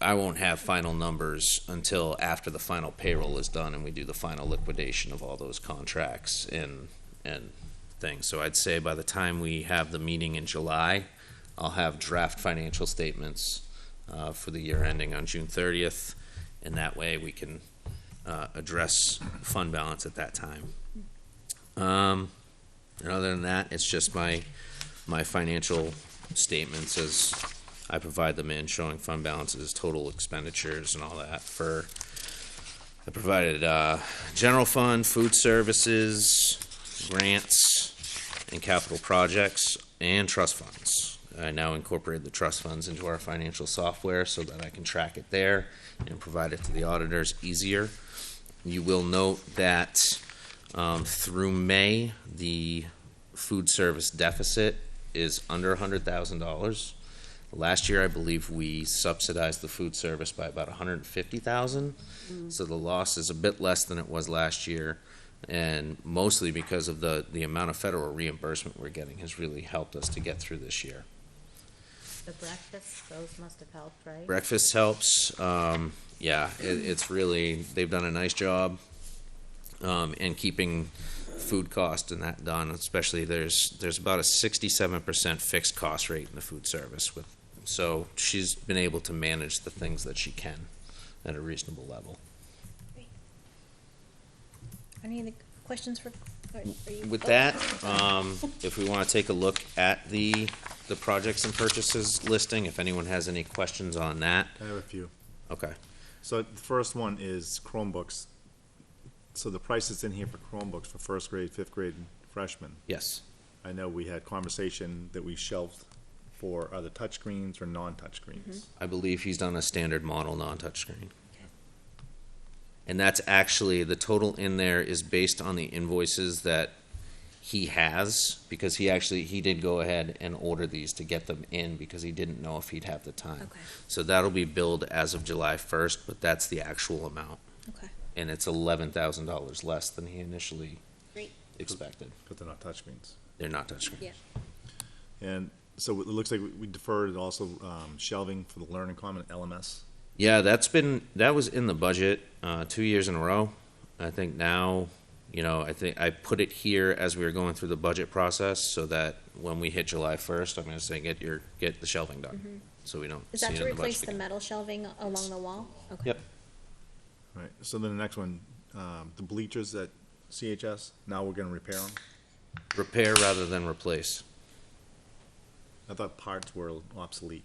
I won't have final numbers until after the final payroll is done and we do the final liquidation of all those contracts and things. So I'd say by the time we have the meeting in July, I'll have draft financial statements for the year ending on June 30th, and that way we can address fund balance at that time. And other than that, it's just my financial statements as I provide them in, showing fund balances, total expenditures, and all that. I provided general fund, food services, grants, and capital projects, and trust funds. I now incorporated the trust funds into our financial software so that I can track it there and provide it to the auditors easier. You will note that through May, the food service deficit is under $100,000. Last year, I believe we subsidized the food service by about $150,000. So the loss is a bit less than it was last year, and mostly because of the amount of federal reimbursement we're getting has really helped us to get through this year. The breakfast, those must have helped, right? Breakfast helps. It's really, they've done a nice job in keeping food cost and that done. Especially there's about a 67% fixed cost rate in the food service so she's been able to manage the things that she can at a reasonable level. Any other questions for? With that, if we want to take a look at the projects and purchases listing, if anyone has any questions on that. I have a few. Okay. So the first one is Chromebooks. So the price is in here for Chromebooks for first grade, fifth grade, and freshmen. Yes. I know we had conversation that we shelved for other touchscreens or non-touchscreens. I believe he's done a standard model non-touchscreen. And that's actually, the total in there is based on the invoices that he has, because he did go ahead and order these to get them in because he didn't know if he'd have the time. Okay. So that'll be billed as of July 1st, but that's the actual amount. Okay. And it's $11,000 less than he initially expected. Because they're not touchscreens. They're not touchscreen. Yeah. And so it looks like we deferred also shelving for the Learning Common LMS. Yeah, that was in the budget 2 years in a row. I think now, I think I put it here as we were going through the budget process so that when we hit July 1st, I'm going to say get the shelving done, so we don't Is see that it to in the replace budget the again. metal shelving along the wall? Okay. Yep. Right, so then the next one, the bleachers at CHS, now we're gonna repair them. Repair rather than replace. I thought parts were obsolete.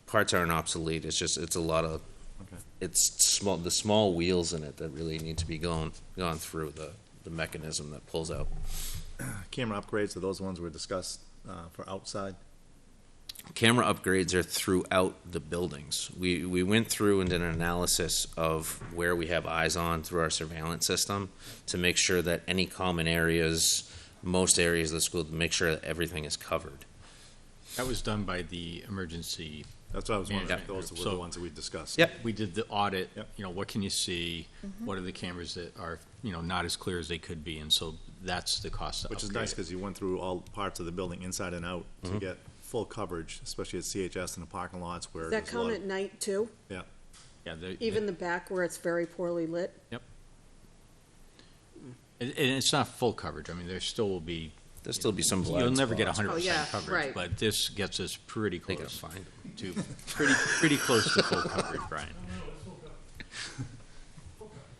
Parts aren't obsolete. It's a lot of, Okay. it's the small wheels in it that really need to be gone through the mechanism that pulls out. Camera upgrades, are those ones were discussed for outside? Camera upgrades are throughout the buildings. We went through and did an analysis of where we have eyes on through our surveillance system to make sure that any common areas, most areas of the school, to make sure that everything is covered. That was done by the emergency. That's what I was wondering, management those group. were the So ones that we discussed. Yep. we did the audit, Yep. what can you see? What are the cameras that are, not as clear as they could be? And so that's the cost to Which is upgrade nice, it. because you went through all parts of the building, inside and out, to get full coverage, especially at CHS and the parking lots where Does that there's a lot count of. at night too? Yeah, Yeah, Even the back where it's very poorly lit? and it's not full coverage. I mean, there still will be. There'll still be some blind You'll never get spots. 100% Oh, yeah, coverage, right. but this gets us pretty They gotta close find 'em. to pretty close to full coverage, Brian.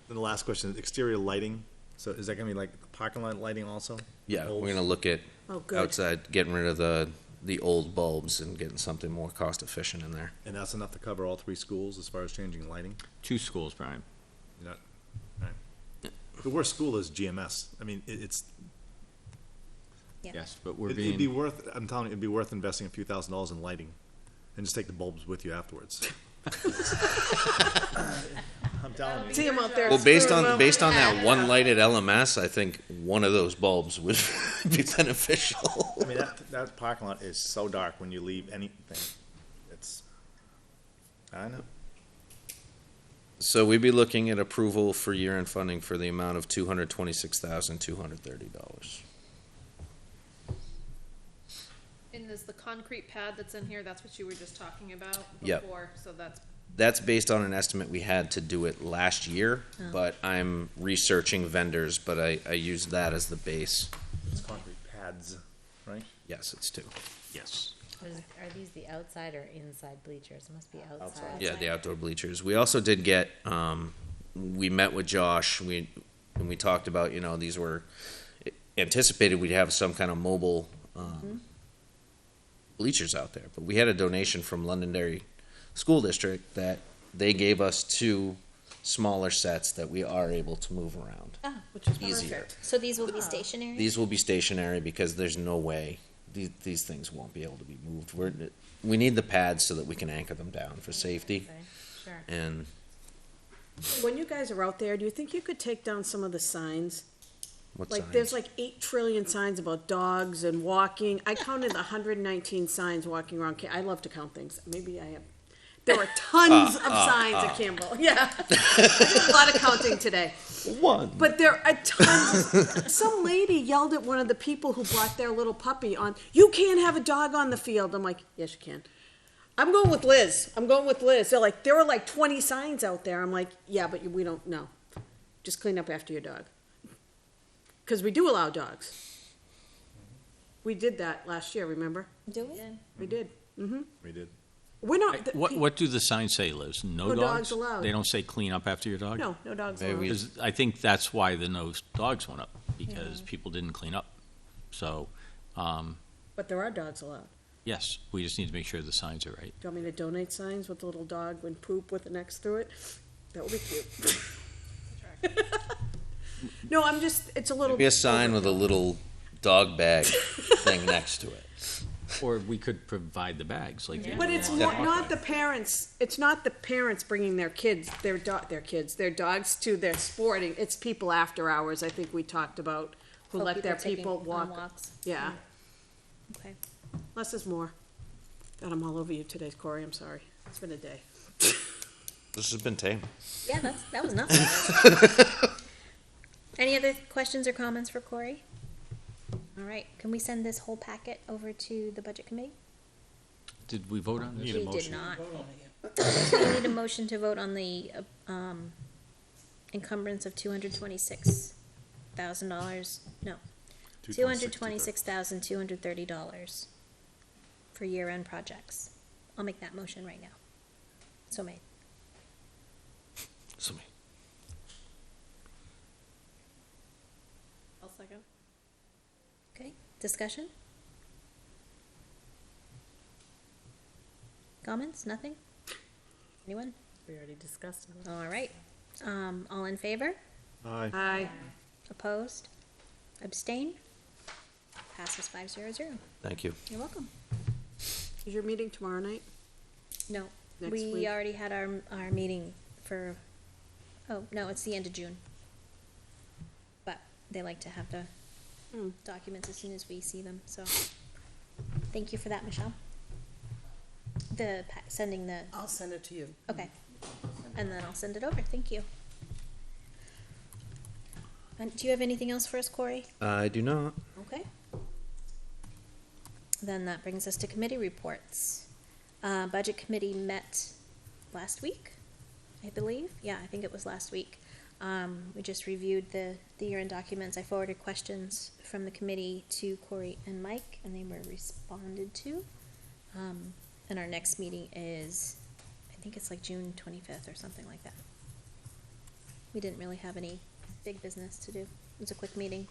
then the last question, exterior lighting, so is that gonna be like parking lot lighting also? Yeah, Bulbs? we're gonna look at Oh, good. outside, getting rid of the old bulbs and getting something more cost efficient in there. And that's enough to cover all three schools as far as changing lighting? 2 schools, Brian. You're not- all right. The worst school is GMS. I mean, it's, Yeah. Yes, but we're it'd be being, worth, I'm telling you, it'd be worth investing a few $1,000s in lighting, and just take the bulbs with you afterwards. I'm telling you. See them out there. Well, based screwing them. on that one lighted LMS, I think one of those bulbs would be beneficial. I mean, that parking lot is so dark when you leave anything. It's, I know. So we'd be looking at approval for year-end funding for the amount of $226,230. And is the concrete pad that's in here, that's what you were just talking about Yep. before, so that's, That's based on an estimate we had to do it last year, Oh. but I'm researching vendors, but I used that as the base. It's concrete pads, right? Yes, it's 2. yes. Are these the outside or inside bleachers? It must be outside. Yeah, the outdoor bleachers. We also did get, we met with Josh, and we talked about, these were anticipated we'd have some kind of mobile, bleachers out there, but we had a donation from Londonderry School District that they gave us 2 smaller sets that we are able to move around. Ah, Which is Easier. perfect. so these will be stationary? These will be stationary because there's no way these things won't be able to be moved. We need the pads so that we can anchor them down for safety. Okay, sure. And When you guys are out there, do you think you could take down some of the signs? what Like, signs? there's like 8 trillion signs about dogs and walking. I counted 119 signs walking around. I love to count things. Maybe I have. There were tons of signs at Campbell. Yeah. I did a lot of counting today. One. But there are tons. Some lady yelled at one of the people who brought their little puppy on, "You can't have a dog on the field." I'm like, yes, you can. I'm going with Liz. They're like, there were like 20 signs out there. I'm like, yeah, but we don't know. Just clean up after your dog. Because we do allow dogs. We did that last year, remember? Do we? We did. We did. We're not. What do the signs say, Liz? No No dogs? dogs allowed. They don't say clean up after your dog? No, no dogs Maybe allowed. we- 'Cause I think that's why the no dogs went up, because people didn't clean up. So, But there are dogs allowed. yes, we just need to make sure the signs are right. Do you want me to donate signs with the little dog and poop with an X through it? That would be cute. No, I'm just, it's a little. Maybe a sign with a little dog bag thing next to it. Or we could provide the bags, like. But it's more, not the parents, it's not the parents bringing their kids, their dogs to their sporting, it's people after hours, I think we talked about, who Oh, let their taking people on walk. walks. Yeah, Okay. less is more. God, I'm all over you today, Corey, I'm sorry. It's been a day. This has been tame. Yeah, that was nothing. Any other questions or comments for Corey? All right, can we send this whole packet over to the budget committee? Did we vote on this? Need a We did motion. not. So we need a motion to vote on the, encumbrance of $226,000, no, $226,230 for year-end projects. I'll make that motion right now. So made. So, I'll second. Okay, discussion? Comments? Nothing? Anyone? We already discussed it. All right. All in favor? Aye. Aye. Opposed? Abstain? Passes 500. thank you. You're welcome. Is your meeting tomorrow night? No, Next we week? already had our meeting for, oh, no, it's the end of June. But they like to have the documents as soon as we see them, so. Thank you for that, Michelle. Sending the, I'll send it to you. okay. And then I'll send it over, thank you. And do you have anything else for us, Corey? I do not. Okay. Then that brings us to committee reports. Budget committee met last week, I believe. Yeah, I think it was last week. We just reviewed the year-end documents. I forwarded questions from the committee to Corey and Mike, and they were responded to. And our next meeting is, I think it's like June 25th or something like that. We didn't really have any big business to do. It was a quick meeting.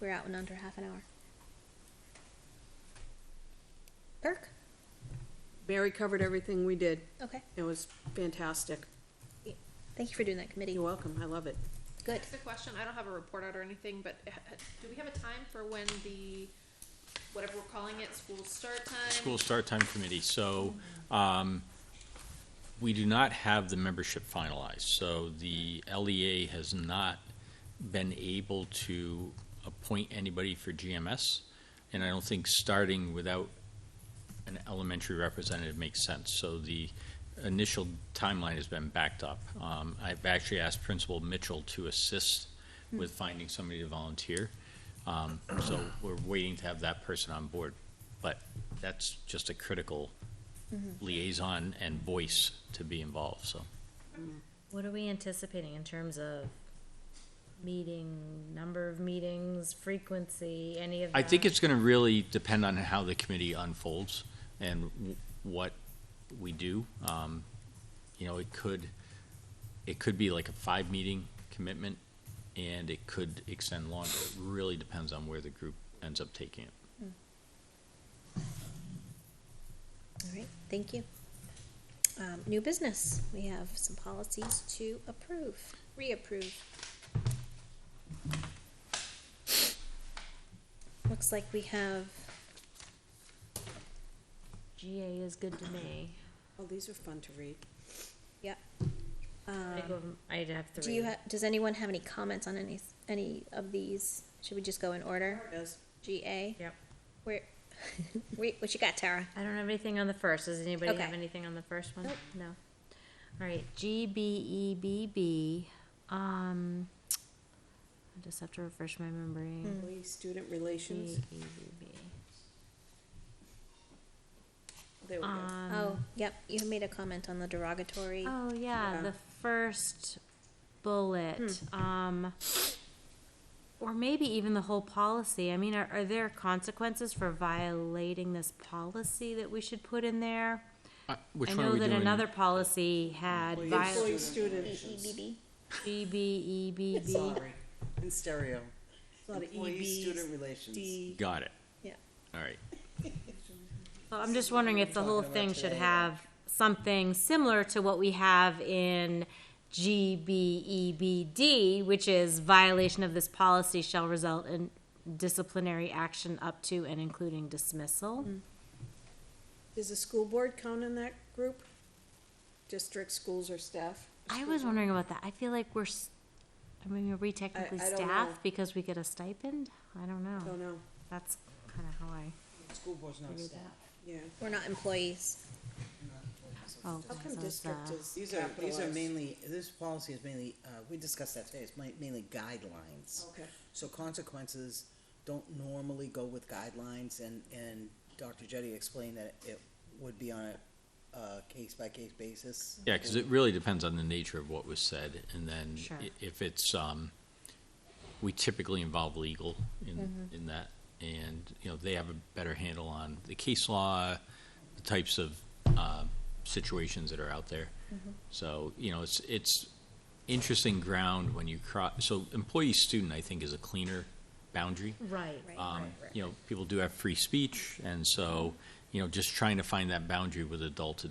We were out in under half an hour. Burke? Mary covered everything we did. Okay. It was fantastic. Thank you for doing that, committee. You're welcome. I love it. Good. That's a question. I don't have a report out or anything, but do we have a time for when the, whatever we're calling it, school start time? School start time committee, so, we do not have the membership finalized, so the LEA has not been able to appoint anybody for GMS, and I don't think starting without an elementary representative makes sense, so the initial timeline has been backed up. I've actually asked Principal Mitchell to assist with finding somebody to volunteer, so we're waiting to have that person on board, but that's just a critical liaison and voice to be involved, so. What are we anticipating in terms of meeting, number of meetings, frequency, any of that? I think it's gonna really depend on how the committee unfolds and what we do. You know, it could be like a 5-meeting commitment, and it could extend longer. It really depends on where the group ends up taking it. All right, thank you. New business. We have some policies to reapprove. Looks like we have, GA is good to me. Oh, these are fun to read. yeah. I'd have 3. Do you does anyone have any comments on any of these? Should we just go in order? Yes. GA? Yep. Where, what you got, Tara? I don't have anything on the first. Does anybody Okay. have anything on the first one? Nope. No. All right, GBEBB. I just have to refresh my memory. Employee student relations. GBEBB. There we go. Oh, yep, you made a comment on the derogatory. Oh, yeah, Yeah. the first bullet. Or maybe even the whole policy. I mean, are there consequences for violating this policy that we should put in there? Which I one are know we that doing? another policy had Employee student. EBB? GBEBB. Sorry. In stereo. It's a lot of Employee EBs, student relations. D. Got it. Yeah. All right. Well, I'm just wondering if the whole Talking about thing should today, have something similar to what we have in GBEBD, which is violation of this policy shall result in disciplinary action up to and including dismissal. Does the school board count in that group? District, schools, or staff? I was wondering about that. I feel like are we technically I don't staff know. because we get a stipend? I don't know. Don't know. That's kind of how I School board's not figured staff. that. Yeah. We're not employees. Oh, How come so it's, district is These are capitalized? mainly, this policy is mainly, we discussed that today, it's mainly guidelines. Okay. So consequences don't normally go with guidelines, and Dr. Jetty explained that it would be on a case-by-case basis. Yeah, because it really depends on the nature of what was said, and then Sure. If it's, we typically involve legal in that, and, they have a better handle on the case law, the types of situations that are out there. So, it's interesting ground when you cross, so employee-student, I think, is a cleaner boundary. right. People do have free speech, and so, just trying to find that boundary with adult,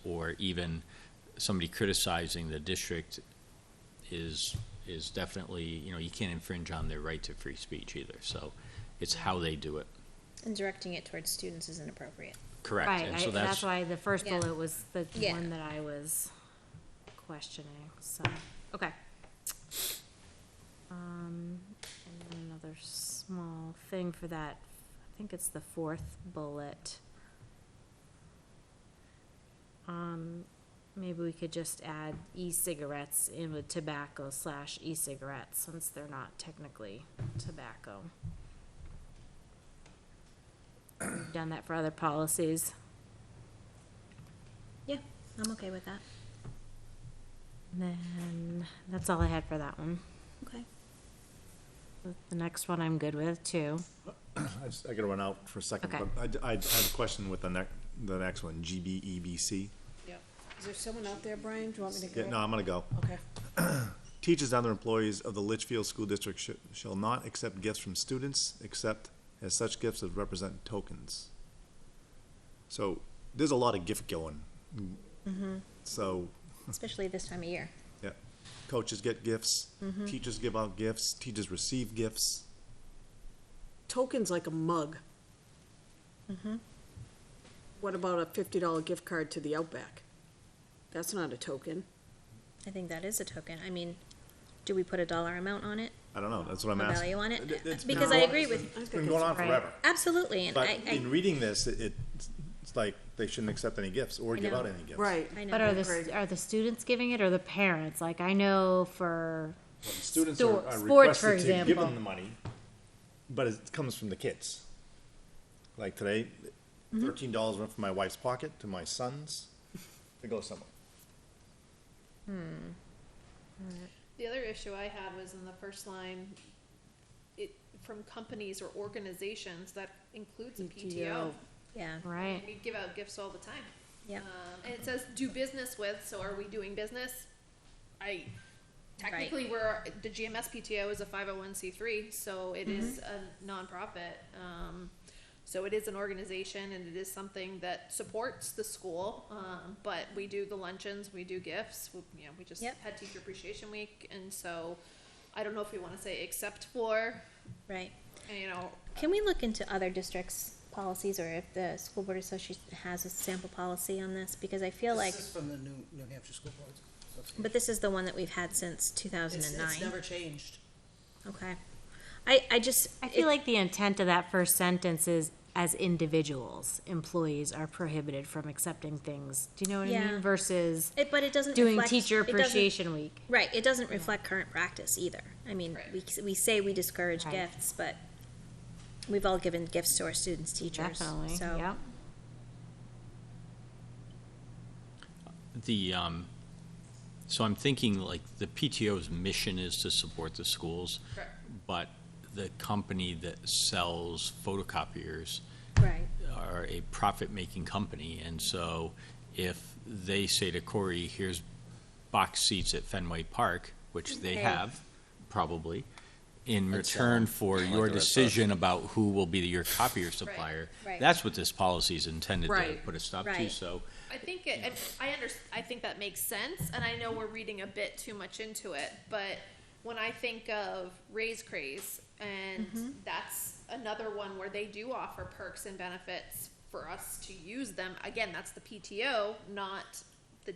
or even somebody criticizing the district is definitely, you can't infringe on their right to free speech either, so it's how they do it. And directing it towards students is inappropriate. Correct, Right, and so that's why the first Yeah. bullet was the Yeah. one that I was questioning, so, okay. And then another small thing for that, I think it's the fourth bullet. Maybe we could just add e-cigarettes in with tobacco / e-cigarettes, since they're not technically tobacco. We've done that for other policies. Yeah, I'm okay with that. And then, that's all I had for that one. Okay. The next one I'm good with, too. I gotta run out for a second, Okay. but I have a question with the next one, GBEBC. Yep. Is there someone out there, Brian? Do you want me to Yeah, go? no, I'm gonna go. Okay. Teachers and other employees of the Litchfield School District shall not accept gifts from students, except as such gifts as represent tokens. So, there's a lot of gift going. So, Especially this time of year. yeah, coaches get gifts, teachers give out gifts, teachers receive gifts. Token's like a mug. What about a $50 gift card to the Outback? That's not a token. I think that is a token. I mean, do we put a dollar amount on it? I don't know, that's what I'm A asking. value on it? It's been Because I going- agree with, It's been going on Right. forever. absolutely, and But I in reading this, it's like they shouldn't accept any gifts or I give know. out any gifts. Right. I know. But are the students giving it, or the parents? Like, I know for, Well, the students Sto- are sports, for requested to give example. them the money, but it comes from the kids. Like today, $13 went from my wife's pocket to my son's to go somewhere. The other issue I had was in the first line, from companies or organizations, that includes a PTO. yeah, right? We give out gifts all the time. yeah. And it says do business with, so are we doing business? Technically, the GMS PTO is a 501c3, so it is a nonprofit. So it is an organization, and it is something that supports the school. But we do the luncheons, we do gifts. We just Yep. had Teacher Appreciation Week, and so I don't know if we want to say except for, Right. you know, Can we look into other districts' policies, or if the school board association has a sample policy on this? Because I feel like, This is from the New Hampshire School Boards. but this is the one that we've had since 2009. It's never changed. Okay. I just. I feel like the intent of that first sentence is, as individuals, employees are prohibited from accepting things. Do you know what I Yeah. mean? Versus But it doesn't doing reflect- Teacher it doesn't- Appreciation Week. Right, it doesn't reflect current practice either. I mean, Right. we say we discourage Right. gifts, but we've all given gifts to our students, teachers. Definitely, So, yep. So I'm thinking like the PTO's mission is to support the schools, correct. but the company that sells photocopiers right, are a profit-making company, and so if they say to Corey, here's box seats at Fenway Park, which they Okay. have, probably, in I'd sell return them. for Like your the rest of decision about who will be your copier supplier, Right. that's what this policy is intended to Right. put a stop to, Right. so. I think I think that makes sense, and I know we're reading a bit too much into it, but when I think of Raise Craze, and that's another one where they do offer perks and benefits for us to use them. Again, that's the PTO, not the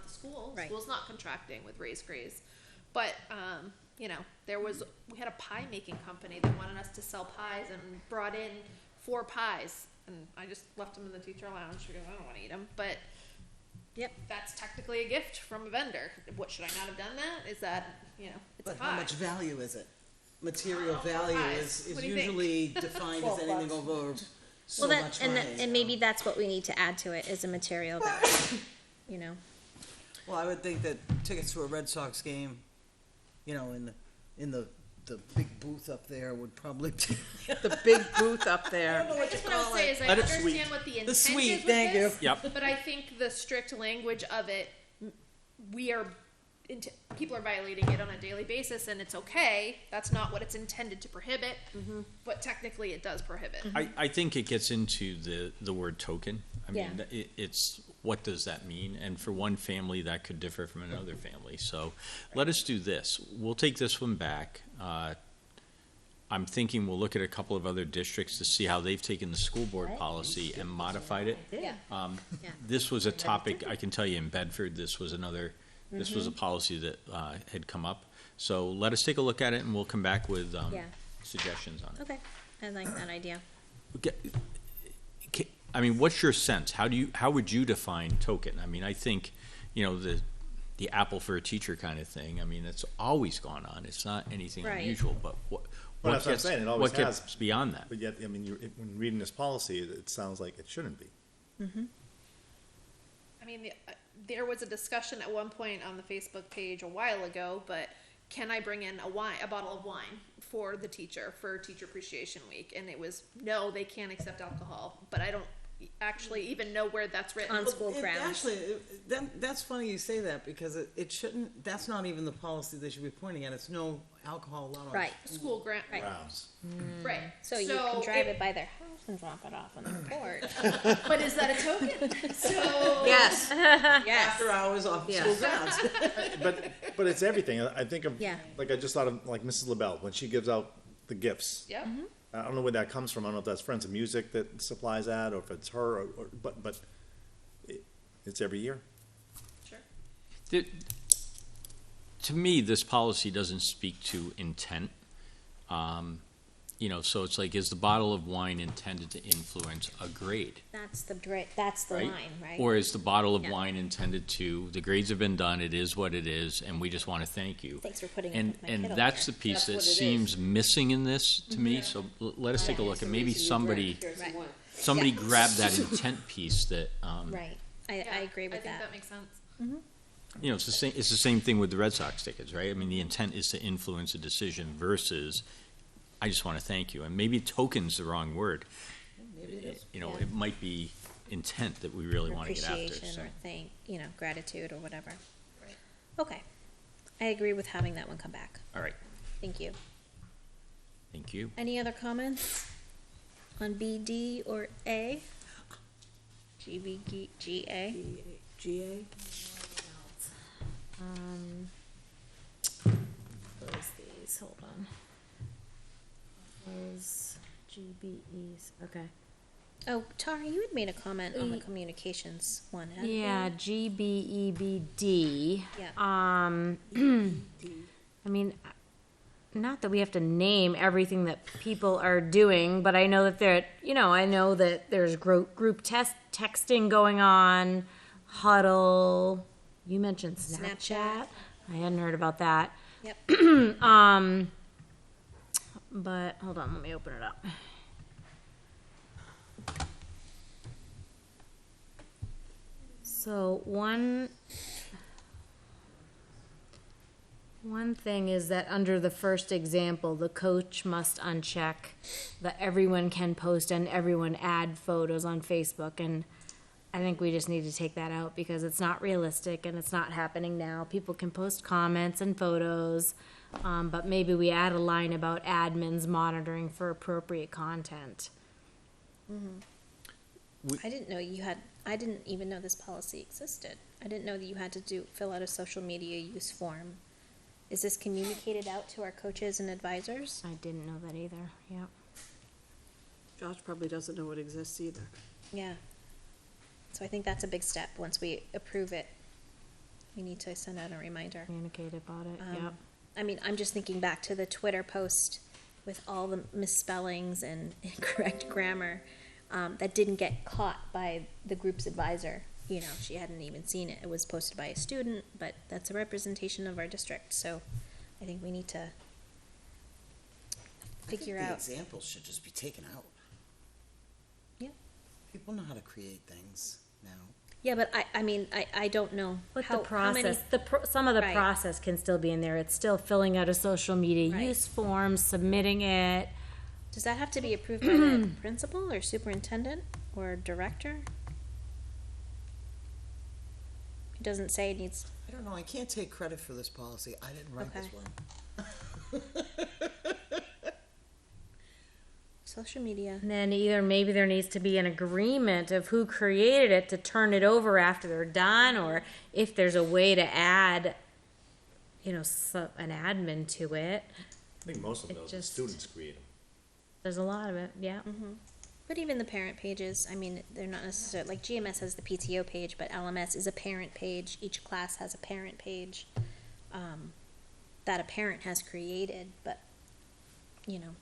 school. Right. School's not contracting with Raise Craze, but we had a pie making company that wanted us to sell pies and brought in 4 pies. And I just left them in the teacher lounge because I don't want to eat them. But Yep. That's technically a gift from a vendor. What, should I not have done that? Is that, it's But a how pie. much value is it? Material value is What do you think? usually defined as anything over so Well, much that, money. and maybe that's what we need to add to it, is a material value, you know? Well, I would think that tickets to a Red Sox game, in the big booth up there would probably. The big booth up there. I guess what I would say is I Let it understand sweet. what the intent The is sweet, with thank you. this, Yep. but I think the strict language of it, people are violating it on a daily basis, and it's okay. That's not what it's intended to prohibit, but technically it does prohibit. I think it gets into the word token. I mean, Yeah. it's, what does that mean? And for one family, that could differ from another family. So let us do this. We'll take this one back. I'm thinking we'll look at a couple of other districts to see how they've taken the school board policy and modified it. Yeah. Yeah. This was a topic, I can tell you in Bedford, this was a policy that had come up. So let us take a look at it, and we'll come back with Yeah. suggestions on it. Okay, I like that idea. I mean, what's your sense? How would you define token? I mean, I think, the apple for a teacher kind of thing. I mean, it's always gone on. It's not anything Right. unusual, but Well, that's what I'm saying, it always what has. gets beyond that? But yet, I mean, when reading this policy, it sounds like it shouldn't be. I mean, there was a discussion at one point on the Facebook page a while ago, but can I bring in a bottle of wine for the teacher for Teacher Appreciation Week? And it was, no, they can't accept alcohol, but I don't actually even know where that's written. On school grounds. Actually, that's funny you say that, because it shouldn't, that's not even the policy they should be pointing at. It's no alcohol allowed on. Right. School grant, Right. Grounds. right. So you can drive it by their house and drop it off on the porch. But is that a token? So. Yes. After hours off Yeah. school grounds. But it's everything. I think of, Yeah. like, I just thought of, like, Mrs. LaBelle, when she gives out the gifts. Yep. I don't know where that comes from. I don't know if that's Friends of Music that supplies that, or if it's her, but it's every year. Sure. To me, this policy doesn't speak to intent. So it's like, is the bottle of wine intended to influence a grade? That's the Right? line, right? Or is the bottle of Yeah. wine intended to, the grades have been done, it is what it is, and we just want to thank you? Thanks for putting up And, with my kid over that's there. the piece That's that what it is. seems missing in this to me, so let us take a look, and maybe somebody Right. grab that intent piece that, Right, I agree with I think that. that makes sense. it's the same thing with the Red Sox tickets, right? I mean, the intent is to influence a decision versus, I just want to thank you, and maybe token's the wrong word. Yeah. It might be intent that we really want to get after, Appreciation so. or gratitude or whatever. Okay, I agree with having that one come back. All right, Thank you. thank you. Any other comments on B, D, or A? G, B, G, A? GA? Close these, hold on. Those GBEs, okay. Oh, Tara, you had made a comment on the communications one, hadn't you? Yeah, GBEBD. Yeah. I mean, not that we have to name everything that people are doing, but I know that there's group texting going on, Huddle. You mentioned Snapchat. I hadn't heard about that. Yep. But hold on, let me open it up. So one thing is that under the first example, the coach must uncheck that everyone can post and everyone add photos on Facebook, and I think we just need to take that out because it's not realistic and it's not happening now. People can post comments and photos, but maybe we add a line about admins monitoring for appropriate content. I didn't even know this policy existed. I didn't know that you had to fill out a social media use form. Is this communicated out to our coaches and advisors? I didn't know that either, yep. Josh probably doesn't know it exists either. Yeah. So I think that's a big step. Once we approve it, we need to send out a reminder. Communicate about it, yep. I mean, I'm just thinking back to the Twitter post with all the misspellings and incorrect grammar that didn't get caught by the group's advisor. you know, she hadn't even seen it. It was posted by a student, but that's a representation of our district, so I think we need to figure I think out. the examples should just be taken out. Yeah. People know how to create things now. Yeah, but I mean, I don't know. But how, the how many- process, some of the Right. process can still be in there. It's still filling out a social media Right. use form, submitting it. Does that have to be approved by the principal or superintendent or director? It doesn't say it needs, I don't know, I can't take credit for this policy. I didn't write this Okay. one. social media. And then either maybe there needs to be an agreement of who created it to turn it over after they're done, or if there's a way to add, you know, an admin to it. I think most of It those just- students create them. There's a lot of it, yeah. But even the parent pages, I mean, they're not necessarily, like GMS has the PTO page, but LMS is a parent page. Each class has a parent page that a parent has created, but, you know,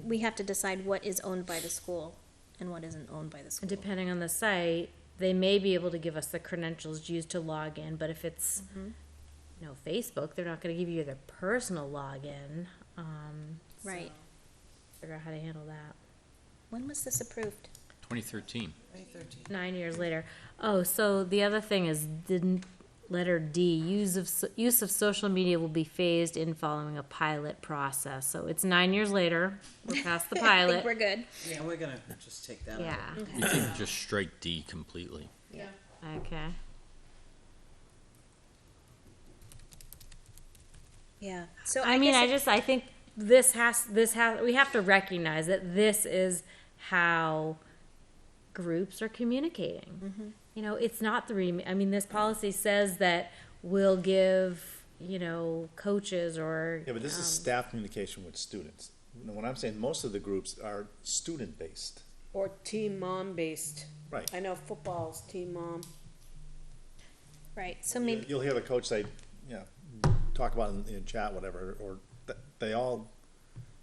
we have to decide what is owned by the school and what isn't owned by the school. And depending on the site, they may be able to give us the credentials used to log in, but if it's, you know, Facebook, they're not gonna give you their personal login. Right. so Figure out how to handle that. When was this approved? 2013. 2013. 9 years later. Oh, so the other thing is, letter D, use of social media will be phased in following a pilot process. So it's 9 years later, we're past the I pilot. think we're good. Yeah, we're gonna just take that out. Yeah, You can just strike D completely. Yeah. okay. Yeah. So I mean, guess I think we have to recognize that this is how groups are communicating. You know, it's not I mean, this policy says that we'll give, you know, coaches or. Yeah, but this is staff communication with students. Now, what I'm saying, most of the groups are student-based. Or team mom based. Right. I know football's team mom. right. So maybe You'll hear the coach say, talk about it in chat, whatever, or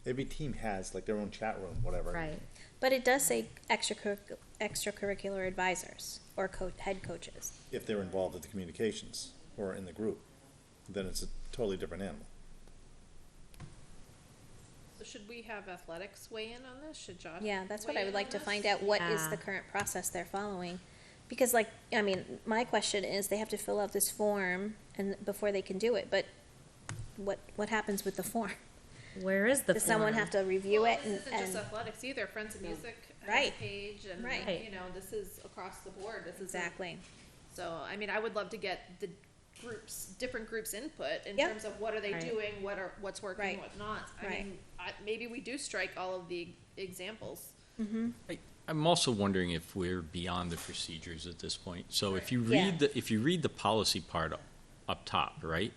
every team has like their own chat room, whatever. Right. But it does say extracurricular advisors or head coaches. If they're involved with the communications or in the group, then it's a totally different animal. So should we have athletics weigh in on this? Should Josh? Yeah, that's what weigh I would in like on to this? find out. What is Yeah. the current process they're following? Because, like, I mean, my question is, they have to fill out this form and before they can do it. But what happens with the form? Where is the Does someone form? have to review Well, it this isn't just and athletics either. Friends of Music has Right. a page, and Right. you know, this is across the board. This is exactly? So, I mean, I would love to get the different groups' input in Yep. terms of what are they Right. doing, what's working, Right. what's not. I Right. mean, maybe we do strike all of the examples. I'm also wondering if we're beyond the procedures at this point. So if you Yeah. read the policy part up top, right?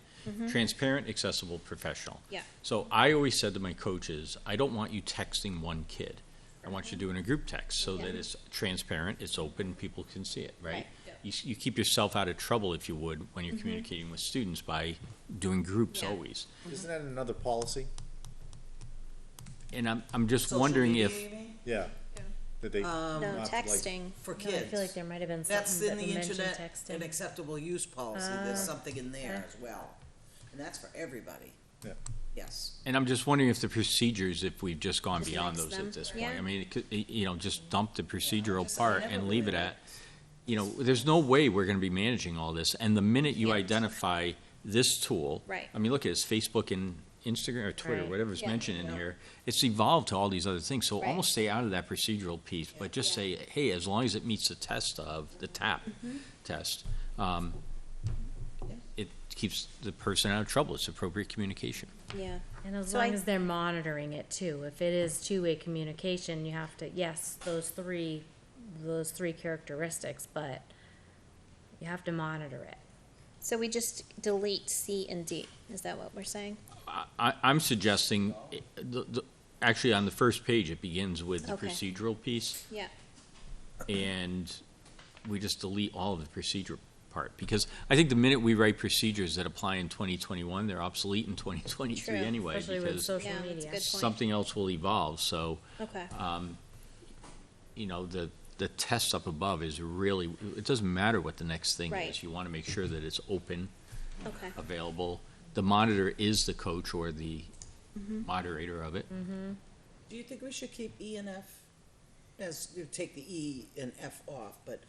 Transparent, accessible, professional. Yeah. So I always said to my coaches, I don't want you texting one kid. I want you doing a group text so that it's transparent, it's open, people can see it, right? Right. Yeah. You keep yourself out of trouble, if you would, when you're communicating with students by doing groups Yeah. always. Isn't that another policy? And I'm just Social wondering media, if, you mean? Yeah. That they. No, not like- texting. For No, kids. I feel like there might have been That's something in that the mentioned internet and texting. acceptable use policy. There's something in there as well. And that's for everybody. Yeah. Yes. and I'm just wondering if the procedures, if we've just gone Just beyond mix those them. at this point. Yeah. I mean, it could, you know, just dump the procedural Just part never and leave it really at, you know, there's no way we're gonna be managing all this. And the minute you Can't. identify this tool. Right. I mean, look at this, Facebook and Instagram or Twitter, Right. whatever's Yeah. mentioned in Yeah. here. It's evolved to all these other things. So Right. almost stay out of that procedural piece, but just say, hey, as long as it meets the test of the TAP test, it keeps the person out of trouble. It's appropriate communication. Yeah. And as So long I- as they're monitoring it too, if it is two-way communication, you have to, yes, those three characteristics, but you have to monitor it. So we just delete C and D. Is that what we're saying? I'm suggesting, actually on the first page, it begins with the Okay. procedural piece, Yeah. and we just delete all of the procedure part. Because I think the minute we write procedures that apply in 2021, they're obsolete in 2023 True. anyway, Especially with because social Yeah, that's a media. good point. something else will evolve. So, Okay. you know, the the test up above is really, it doesn't matter what the next thing Right. is. You want to make sure that it's open, Okay. available. The monitor is the coach or the moderator of it. Do you think we should keep E and F, as, you take the E and F off, but,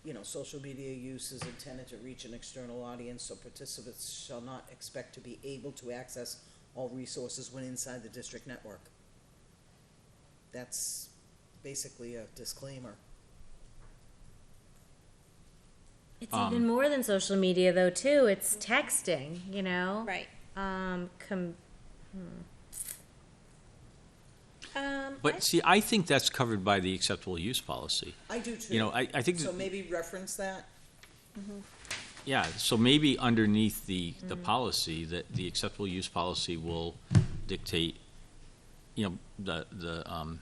you know, social media use is intended to reach an external audience, so participants shall not expect to be able to access all resources when inside the district network? That's basically a disclaimer. It's even more than social media, though, too. It's texting, Right. But see, I think that's covered by the acceptable use policy. I do too. You know, I think, So maybe reference that? yeah, so maybe underneath the policy, that the acceptable use policy will dictate, the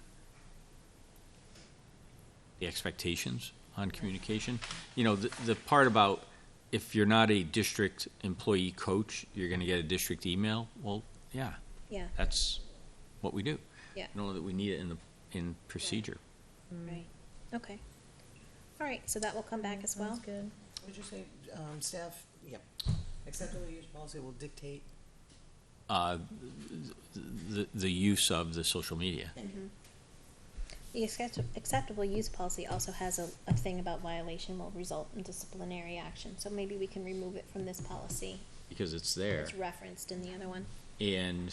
expectations on communication. The part about if you're not a district employee coach, you're gonna get a district email, well, yeah, Yeah, that's what we do. Yeah. I don't know that we need it in procedure. right. Okay. All right, so that will come back as well? good. Would you say, staff, yeah, acceptable use policy will dictate? The use of the social media. The acceptable use policy also has a thing about violation will result in disciplinary action, so maybe we can remove it from this policy. Because it's there. It's referenced in the other one. And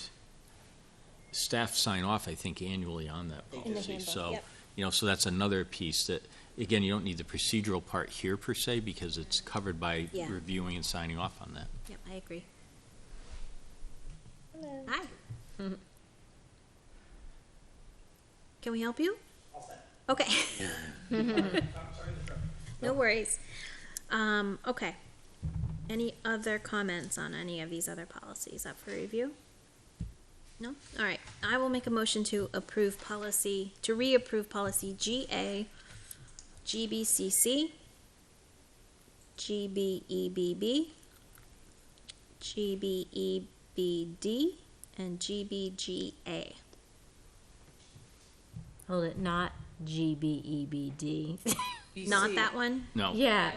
staff sign off, I think, annually on that In the policy. handbook, So, yep. so that's another piece that, again, you don't need the procedural part here per se, because it's covered by Yeah. reviewing and signing off on that. Yep, I agree. Hi. Can we help you? Okay. No worries. Okay. Any other comments on any of these other policies up for review? No? All right. I will make a motion to reapprove policy GA, GBCC, GBEBB, GBEBD, and GBGA. Hold it, not GBEBD. Not that one? No. Yeah.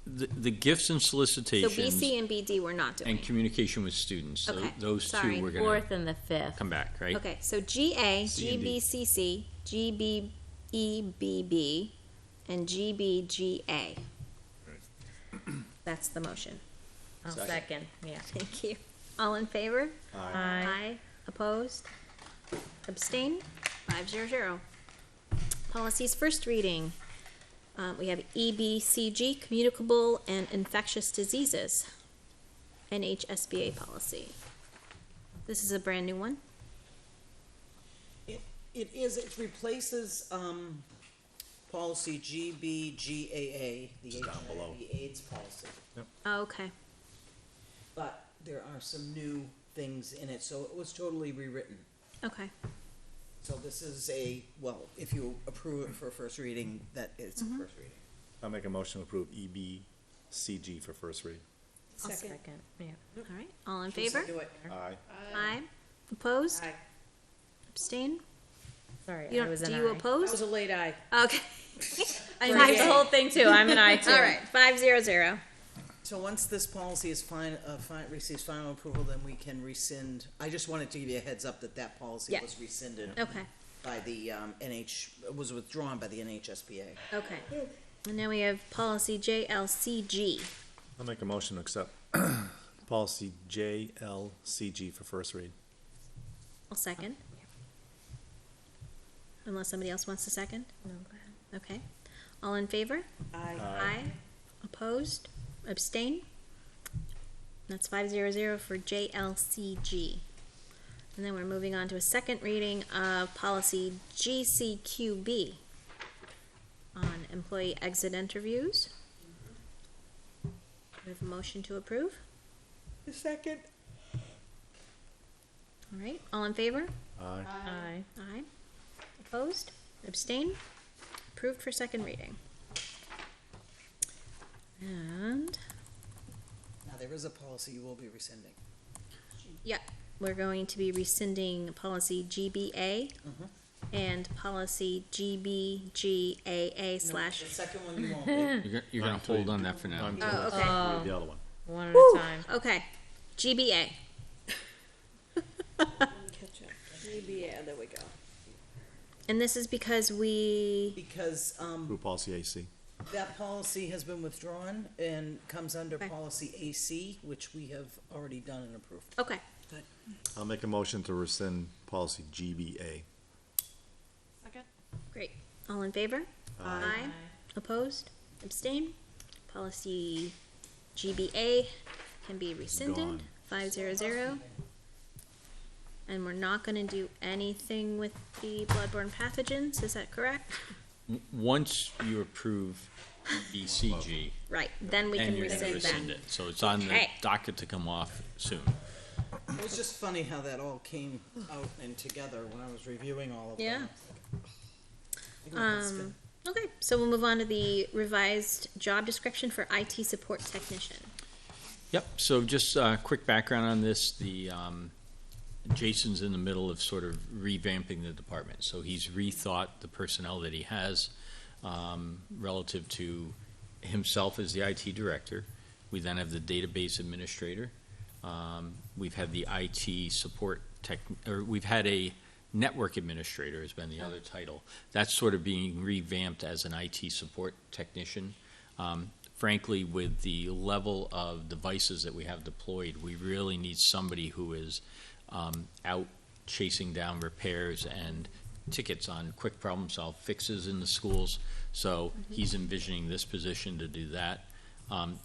The gifts and So solicitations BC and BD we're not doing. and communication with students, Okay, those sorry. two we're gonna Fourth and the fifth. come back, right? Okay, so GA, C and D. GBCC, GBEBB, and GBGA. That's the motion. I'll second, yeah. Thank you. All in favor? Aye. Opposed? Abstain? 500. Policies first reading. We have EBCG, communicable and infectious diseases. NHSBA policy. This is a brand new one. It is, it replaces, policy GBGAA, the HIV AIDS policy. Oh, okay. But there are some new things in it, so it was totally rewritten. Okay. So this is if you approve it for first reading, that it's a first reading. I'll make a motion to approve EBCG for first read. I'll second, yeah. All right. All in favor? Do it. Aye. Aye. Opposed? Aye. Abstain? Sorry, You I don't, was an do you aye. That oppose? was a late eye. Okay. I typed the whole thing too, I'm an aye too. All right, 500. So once this policy is receives final approval, then we can rescind. I just wanted to give you a heads up that policy Yeah. was rescinded Okay, by the was withdrawn by the NHSBA. okay. And now we have policy JLCG. I'll make a motion to accept policy JLCG for first read. I'll second. Unless somebody else wants to second? No, go ahead. Okay. All in favor? Aye. Aye. Opposed? Abstain? That's 500 for JLCG. And then we're moving on to a second reading of policy GCQB on employee exit interviews. We have a motion to approve. The second. All right, all in favor? Aye. Aye. Aye. Opposed? Abstain? Approved for second reading. And, Now, there is a policy you will be rescinding. yeah, we're going to be rescinding policy GBA. and policy GBGAA slash. The second one you won't be. You're gonna hold on that for now. Oh, okay. Read the other one. One at a time. Okay, GBA. Yeah, there we go. And this is because we, Because, Group policy AC. that policy has been withdrawn and comes under Okay. policy AC, which we have already done and approved. okay, I'll make a motion to rescind policy GBA. Second. great. All in favor? Aye. Opposed? Abstain? Policy GBA can be rescinded, Gone. 500. And we're not gonna do anything with the bloodborne pathogens, is that correct? Once you approve BCG, Right, then we then can you're gonna rescind that. rescind it. So it's on the Okay. docket to come off soon. It was just funny how that all came out and together when I was reviewing all of Yeah. them. I think it's been- Okay, so we'll move on to the revised job description for IT support technician. Yep, so just a quick background on this. Jason's in the middle of sort of revamping the department. So he's rethought the personnel that he has relative to himself as the IT director. We then have the database administrator. We've had the IT support we've had a network administrator has been the other title. That's sort of being revamped as an IT support technician. Frankly, with the level of devices that we have deployed, we really need somebody who is out chasing down repairs and tickets on quick problem solve fixes in the schools. So he's envisioning this position to do that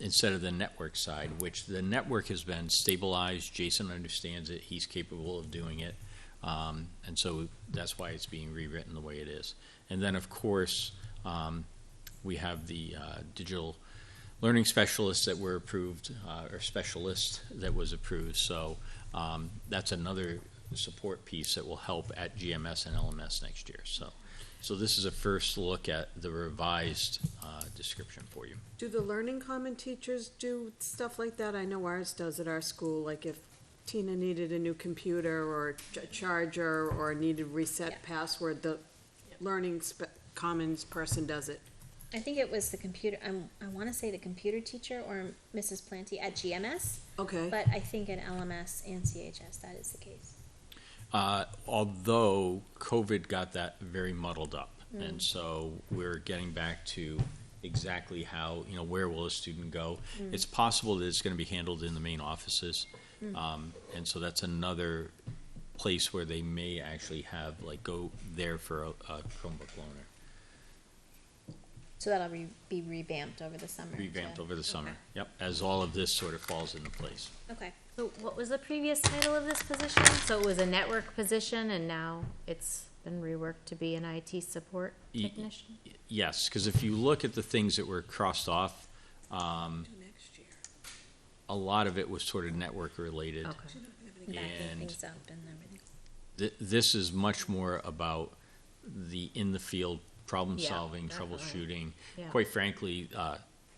instead of the network side, which the network has been stabilized. Jason understands it. He's capable of doing it. And so that's why it's being rewritten the way it is. And then, of course, we have the digital learning specialists that were approved, or specialist that was approved. So that's another support piece that will help at GMS and LMS next year. So this is a first look at the revised description for you. Do the learning common teachers do stuff like that? I know ours does at our school, like if Tina needed a new computer or a charger or needed reset Yeah. password, the learning commons person does it. I think it was the computer, I wanna say the computer teacher or Mrs. Planty at GMS, Okay. but I think in LMS and CHS, that is the case. Although COVID got that very muddled up. And so we're getting back to exactly how, where will a student go? It's possible that it's going to be handled in the main offices. And so that's another place where they may actually have, go there for a Chromebook loaner. So that'll be revamped over the summer. Revamped over the summer. Okay. Yep, as all of this sort of falls into place. Okay, So what was the previous title of this position? So it was a network position and now it's been reworked to be an IT support technician? Yes, because if you look at the things that were crossed off, Next year. a lot of it was sort of network related. Okay. backing And things up and everything. This is much more about the in-the-field problem-solving, definitely. troubleshooting. Yeah. Quite frankly,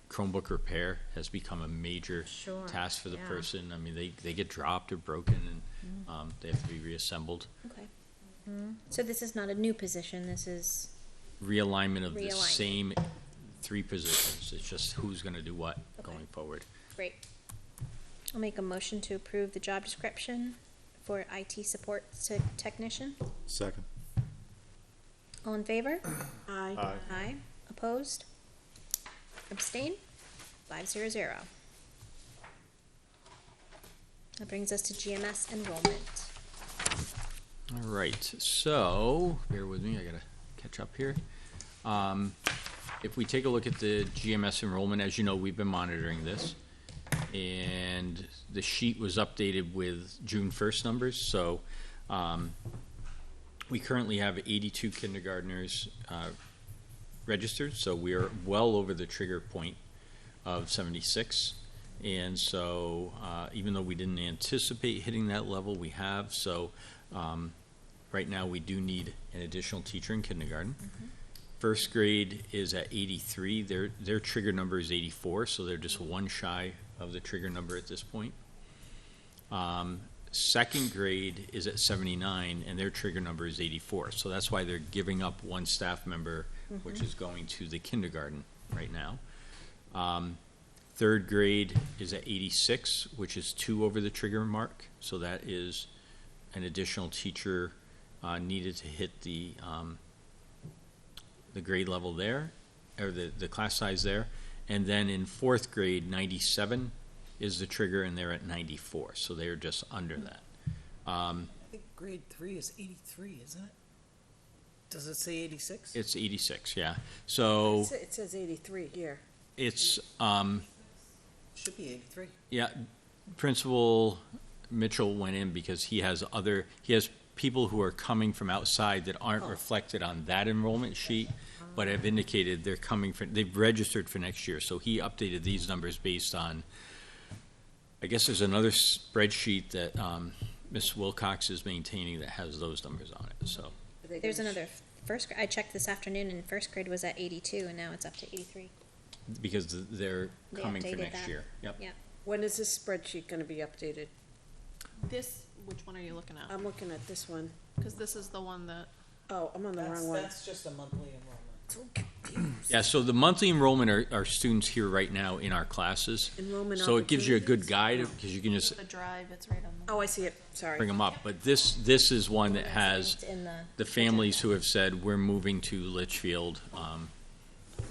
Chromebook repair has become a major Sure, task for the yeah. person. I mean, they get dropped or broken, and they have to be reassembled. Okay. So this is not a new position, this is, Realignment of the Realignment. same three positions. It's just who's going to do what going forward. great. I'll make a motion to approve the job description for IT support technician. Second. All in favor? Aye. Aye. Aye. Opposed? Abstain? 500. That brings us to GMS enrollment. All right, so, bear with me, I gotta catch up here. If we take a look at the GMS enrollment, as you know, we've been monitoring this. And the sheet was updated with June 1st numbers, so, we currently have 82 kindergartners, registered, so we are well over the trigger point of 76. And so, even though we didn't anticipate hitting that level, we have, so, right now, we do need an additional teacher in kindergarten. First grade is at 83. Their trigger number is 84, so they're just one shy of the trigger number at this point. Second grade is at 79, and their trigger number is 84. So that's why they're giving up one staff member, which is going to the kindergarten right now. Third grade is at 86, which is 2 over the trigger mark. So that is an additional teacher needed to hit the grade level there, or the class size there. And then in fourth grade, 97 is the trigger, and they're at 94. So they're just under that. I think grade 3 is 83, isn't it? Does it say 86? It's 86, yeah. So It says 83 here. it's, Should be 83. yeah, Principal Mitchell went in because he has people who are coming from outside that aren't reflected on that enrollment sheet, but have indicated they've registered for next year. So he updated these numbers based on, I guess there's another spreadsheet that Ms. Wilcox is maintaining that has those numbers on it, so. There's another I checked this afternoon, and first grade was at 82, and now it's up to 83. Because they're They coming for updated next that. year. Yep. Yeah. When is this spreadsheet gonna be updated? Which one are you looking at? I'm looking at this one. Because this is the one that, Oh, I'm on the wrong one. That's just a monthly enrollment. Yeah, so the monthly enrollment are students here right now in our classes. Enrollment So it gives you a good opportunities? guide, because you can just the drive, it's right on the. Oh, I see it, sorry. bring them up. But this is one that has It's in the families who have said, we're moving to Litchfield,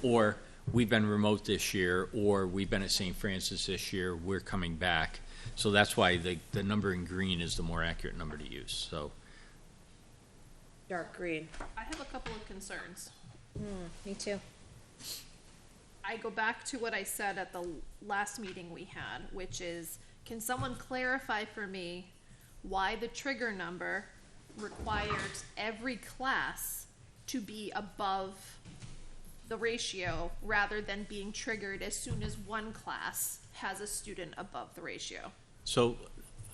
or we've been remote this year, or we've been at St. Francis this year, we're coming back. So that's why the number in green is the more accurate number to use, so. Dark green. I have a couple of concerns. Me too. I go back to what I said at the last meeting we had, which is, can someone clarify for me why the trigger number requires every class to be above the ratio rather than being triggered as soon as one class has a student above the ratio? So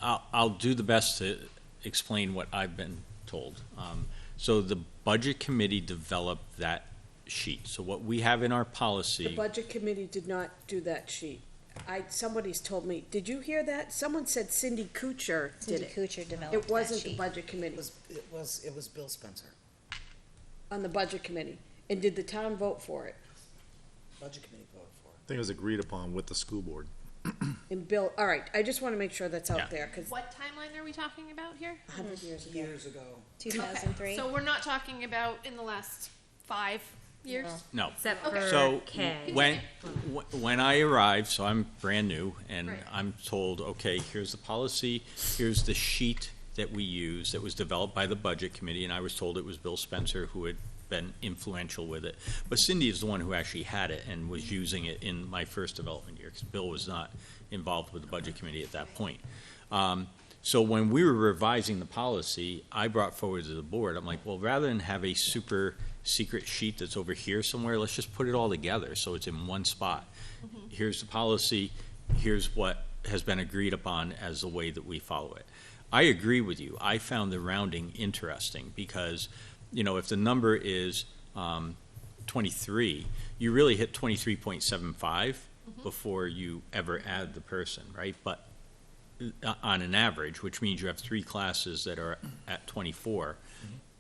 I'll do the best to explain what I've been told. So the budget committee developed that sheet. So what we have in our policy. The budget committee did not do that sheet. Somebody's told me, did you hear that? Someone said Cindy Kuchar did Cindy it. Kuchar developed It wasn't that the sheet. budget committee, It was Bill Spencer. on the budget committee. And did the town vote for it? Budget committee voted for it. I think it was agreed upon with the school board. And Bill, all right, I just wanna make sure that's Yeah. out there, cause What timeline are we talking about here? 100 years ago. Years ago. 2003. So we're not talking about in the last 5 years? No. Except Okay. for So K. when I arrived, so I'm brand new, and Right. I'm told, okay, here's the policy, here's the sheet that we use that was developed by the budget committee, and I was told it was Bill Spencer who had been influential with it. But Cindy is the one who actually had it and was using it in my first development year, because Bill was not involved with the budget committee at that point. So when we were revising the policy, I brought forward to the board, I'm like, well, rather than have a super secret sheet that's over here somewhere, let's just put it all together so it's in one spot. Here's the policy, here's what has been agreed upon as the way that we follow it. I agree with you. I found the rounding interesting because, if the number is 23, you really hit 23.75 before you ever add the person, right? But on an average, which means you have 3 classes that are at 24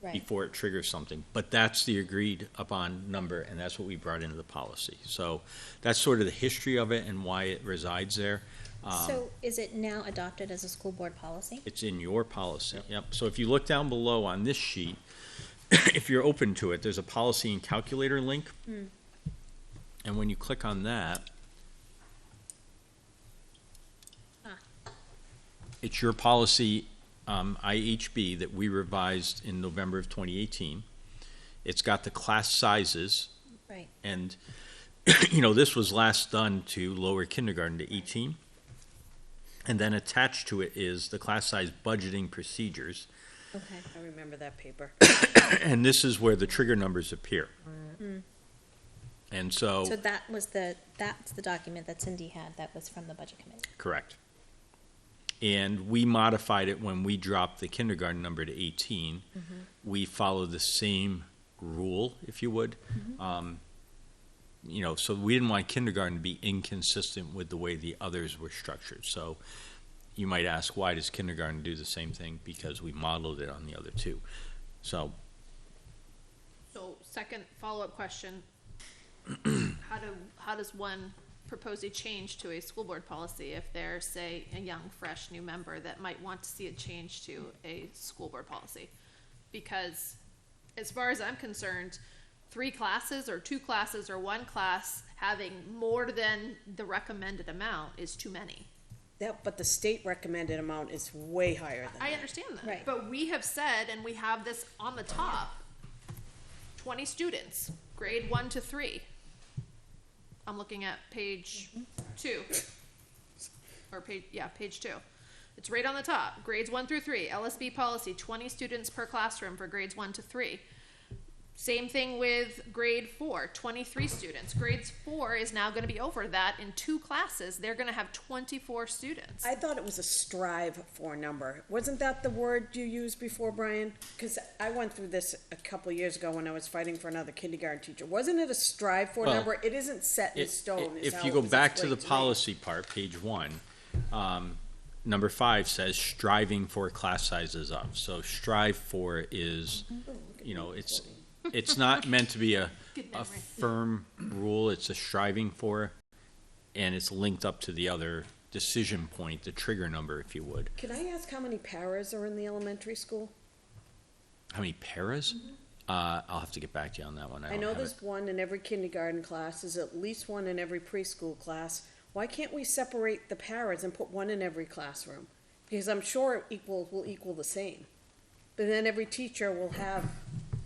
Right. before it triggers something. But that's the agreed upon number, and that's what we brought into the policy. So that's sort of the history of it and why it resides there. So is it now adopted as a school board policy? It's in your policy, yep. So if you look down below on this sheet, if you're open to it, there's a policy and calculator link. And when you click on that, it's your policy, IHB, that we revised in November of 2018. It's got the class sizes. Right. And, this was last done to lower kindergarten to 18. And then attached to it is the class size budgeting procedures. Okay. I remember that paper. And this is where the trigger numbers appear. And So that's the document that Cindy had that was from the budget committee. correct. And we modified it when we dropped the kindergarten number to 18. We followed the same rule, if you would. So we didn't want kindergarten to be inconsistent with the way the others were structured. So, you might ask, why does kindergarten do the same thing? Because we modeled it on the other two. So, So, second follow-up question. How does one propose a change to a school board policy if they're, say, a young, fresh, new member that might want to see a change to a school board policy? Because as far as I'm concerned, 3 classes or 2 classes or 1 class having more than the recommended amount is too many. But the state recommended amount is way higher than I that. understand that. Right. But we have said, and we have this on the top, 20 students, grade 1 to 3. I'm looking at page 2. Or page 2. It's right on the top. Grades 1 through 3. LSB policy, 20 students per classroom for grades 1 to 3. Same thing with grade 4, 23 students. Grades 4 is now going to be over that in 2 classes. They're going to have 24 students. I thought it was a strive for number. Wasn't that the word you used before, Brian? Because I went through this a couple years ago when I was fighting for another kindergarten teacher. Wasn't it a strive for Well, number? It isn't set in stone. is if how you it go was back to the explained me. policy part, page 1, number 5 says striving for class sizes up. So strive for is, you know, it's not meant to be a firm rule. It's a striving for, and it's linked up to the other decision point, the trigger number, if you would. Can I ask how many paras are in the elementary school? How many paras? I'll have to get back to you on that one. I don't know have there's it. one in every kindergarten class. There's at least one in every preschool class. Why can't we separate the paras and put one in every classroom? Because I'm sure it will equal the same. But then every teacher will have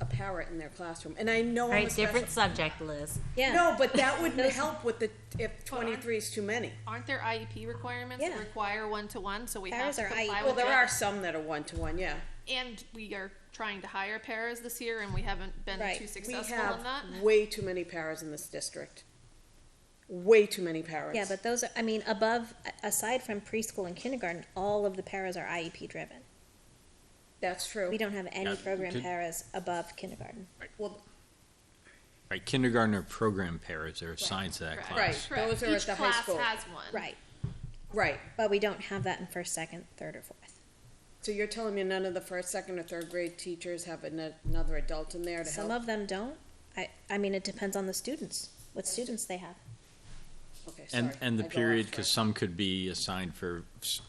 a para in their classroom. And I know I'm a Right, special. different subject, Liz. Yeah. No, but that wouldn't help with if 23 is too many. Aren't there IEP requirements that Yeah. require 1-to-1? So we Paras have to are comply IEP. with Well, there that? are some that are 1-to-1, yeah. And we are trying to hire paras this year, and we haven't been Right. too We successful have in that. way too many paras in this district. Way too many paras. Yeah, but those are, I mean, aside from preschool and kindergarten, all of the paras are IEP driven. That's true. We don't have any Yeah, program could- paras above kindergarten. Well, Right, kindergarten or program paras are assigned to that Correct. class. Right. Correct. Those are Each at the high class school. has one. Right. right. But we don't have that in first, second, third, or fourth. So you're telling me none of the first, second, or third grade teachers have another adult in there to Some help? of them don't. I mean, it depends on the students, what students they have. Okay, sorry. And the I go period, off because track. some could be assigned for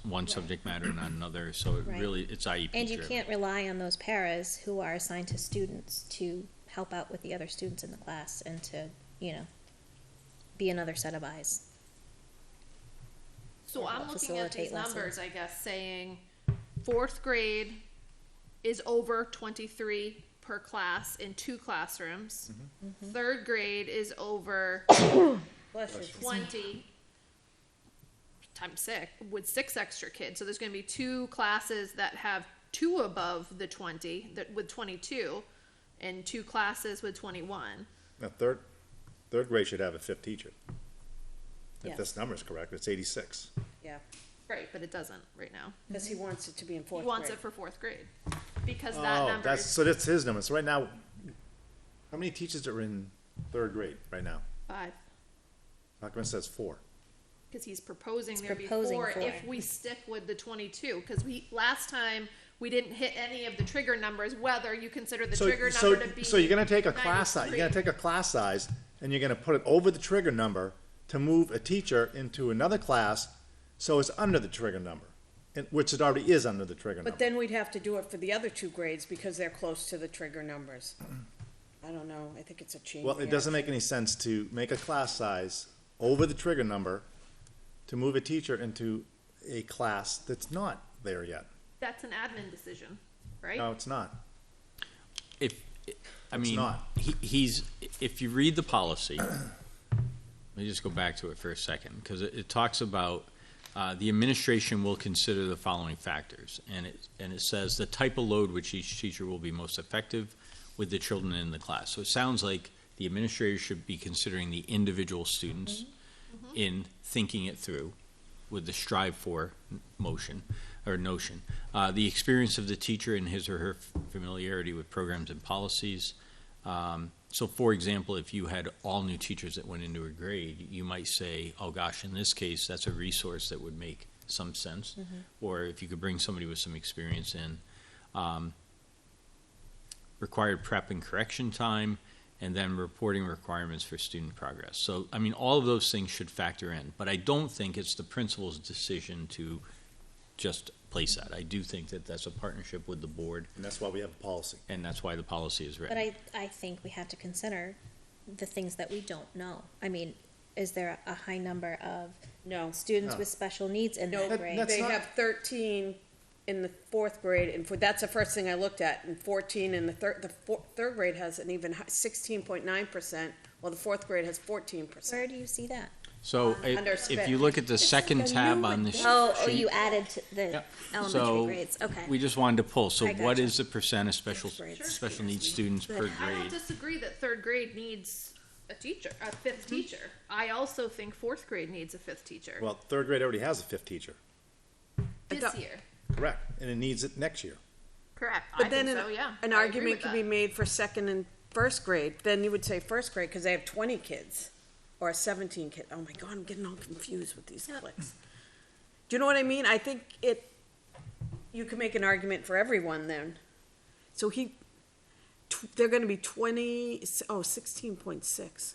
one subject matter and not another, so it Right. really, it's IEP And you driven. can't rely on those paras who are assigned to students to help out with the other students in the class and to, be another set of eyes. So Or I'm looking at these facilitate lessons. numbers, I guess, saying 4th grade is over 23 per class in 2 classrooms. Mm-hmm. 3rd grade is over Bless you. 20 times 6 with 6 extra kids. So there's going to be 2 classes that have 2 above the 20 with 22 and 2 classes with 21. Now, third grade should have a 5th teacher. If Yes. this number is correct, it's 86. Yeah, Right, but it doesn't right now. because he wants it to be in fourth He wants grade. it for 4th grade because that Oh, number is so that's his number. So right now, how many teachers are in 3rd grade right now? 5. How come it says 4? Because he's proposing He's there be proposing 4 4. if we stick with the 22. Because last time we didn't hit any of the trigger numbers, whether you consider the trigger number to be. So you're gonna take a class size, 93. you're gonna take a class size, and you're gonna put it over the trigger number to move a teacher into another class, so it's under the trigger number, which it already is under the trigger number. But then we'd have to do it for the other 2 grades because they're close to the trigger numbers. I don't know, I think it's a chain Well, it doesn't make any sense to make a class size over the trigger number to move a teacher into a class that's not there yet. That's an admin decision, right? No, it's not. I mean, not. if you read the policy, let me just go back to it for a second, because it talks about the administration will consider the following factors, and it says the type of load which each teacher will be most effective with the children in the class. So it sounds like the administrator should be considering the individual students in thinking it through with the strive for motion or notion. The experience of the teacher and his or her familiarity with programs and policies. So for example, if you had all new teachers that went into a grade, you might say, oh gosh, in this case, that's a resource that would make some sense, or if you could bring somebody with some experience in. Required prep and correction time, and then reporting requirements for student progress. So, I mean, all of those things should factor in, but I don't think it's the principal's decision to just place that. I do think that that's a partnership with the board, And that's why we have a policy. and that's why the policy is written. But I think we have to consider the things that we don't know. I mean, is there a high number of No. students No. with special needs in No, that grade? that's they not- have 13 in the fourth grade, and that's the first thing I looked at, and 14 in the third grade has an even 16.9%, while the fourth grade has 14%. Where do you see that? So Under if spec. you look at the second tab on the Oh, sheet. you added to the Yep. elementary So grades, okay. we just wanted to pull, so I what gotcha. is the percent of special needs students per I don't grade? disagree that third grade needs a teacher, a fifth teacher. I also think fourth grade needs a fifth teacher Well, third grade already has a fifth teacher. this year. Correct. And it needs it next year. Correct. But I then think so, yeah. an I agree argument with could that. be made for second and first grade, then you would say first grade, because they have 20 kids, or 17 kids. Oh my God, I'm getting all confused with these clicks. Do you know what I mean? I think you can make an argument for everyone then. So they're gonna be 16.6.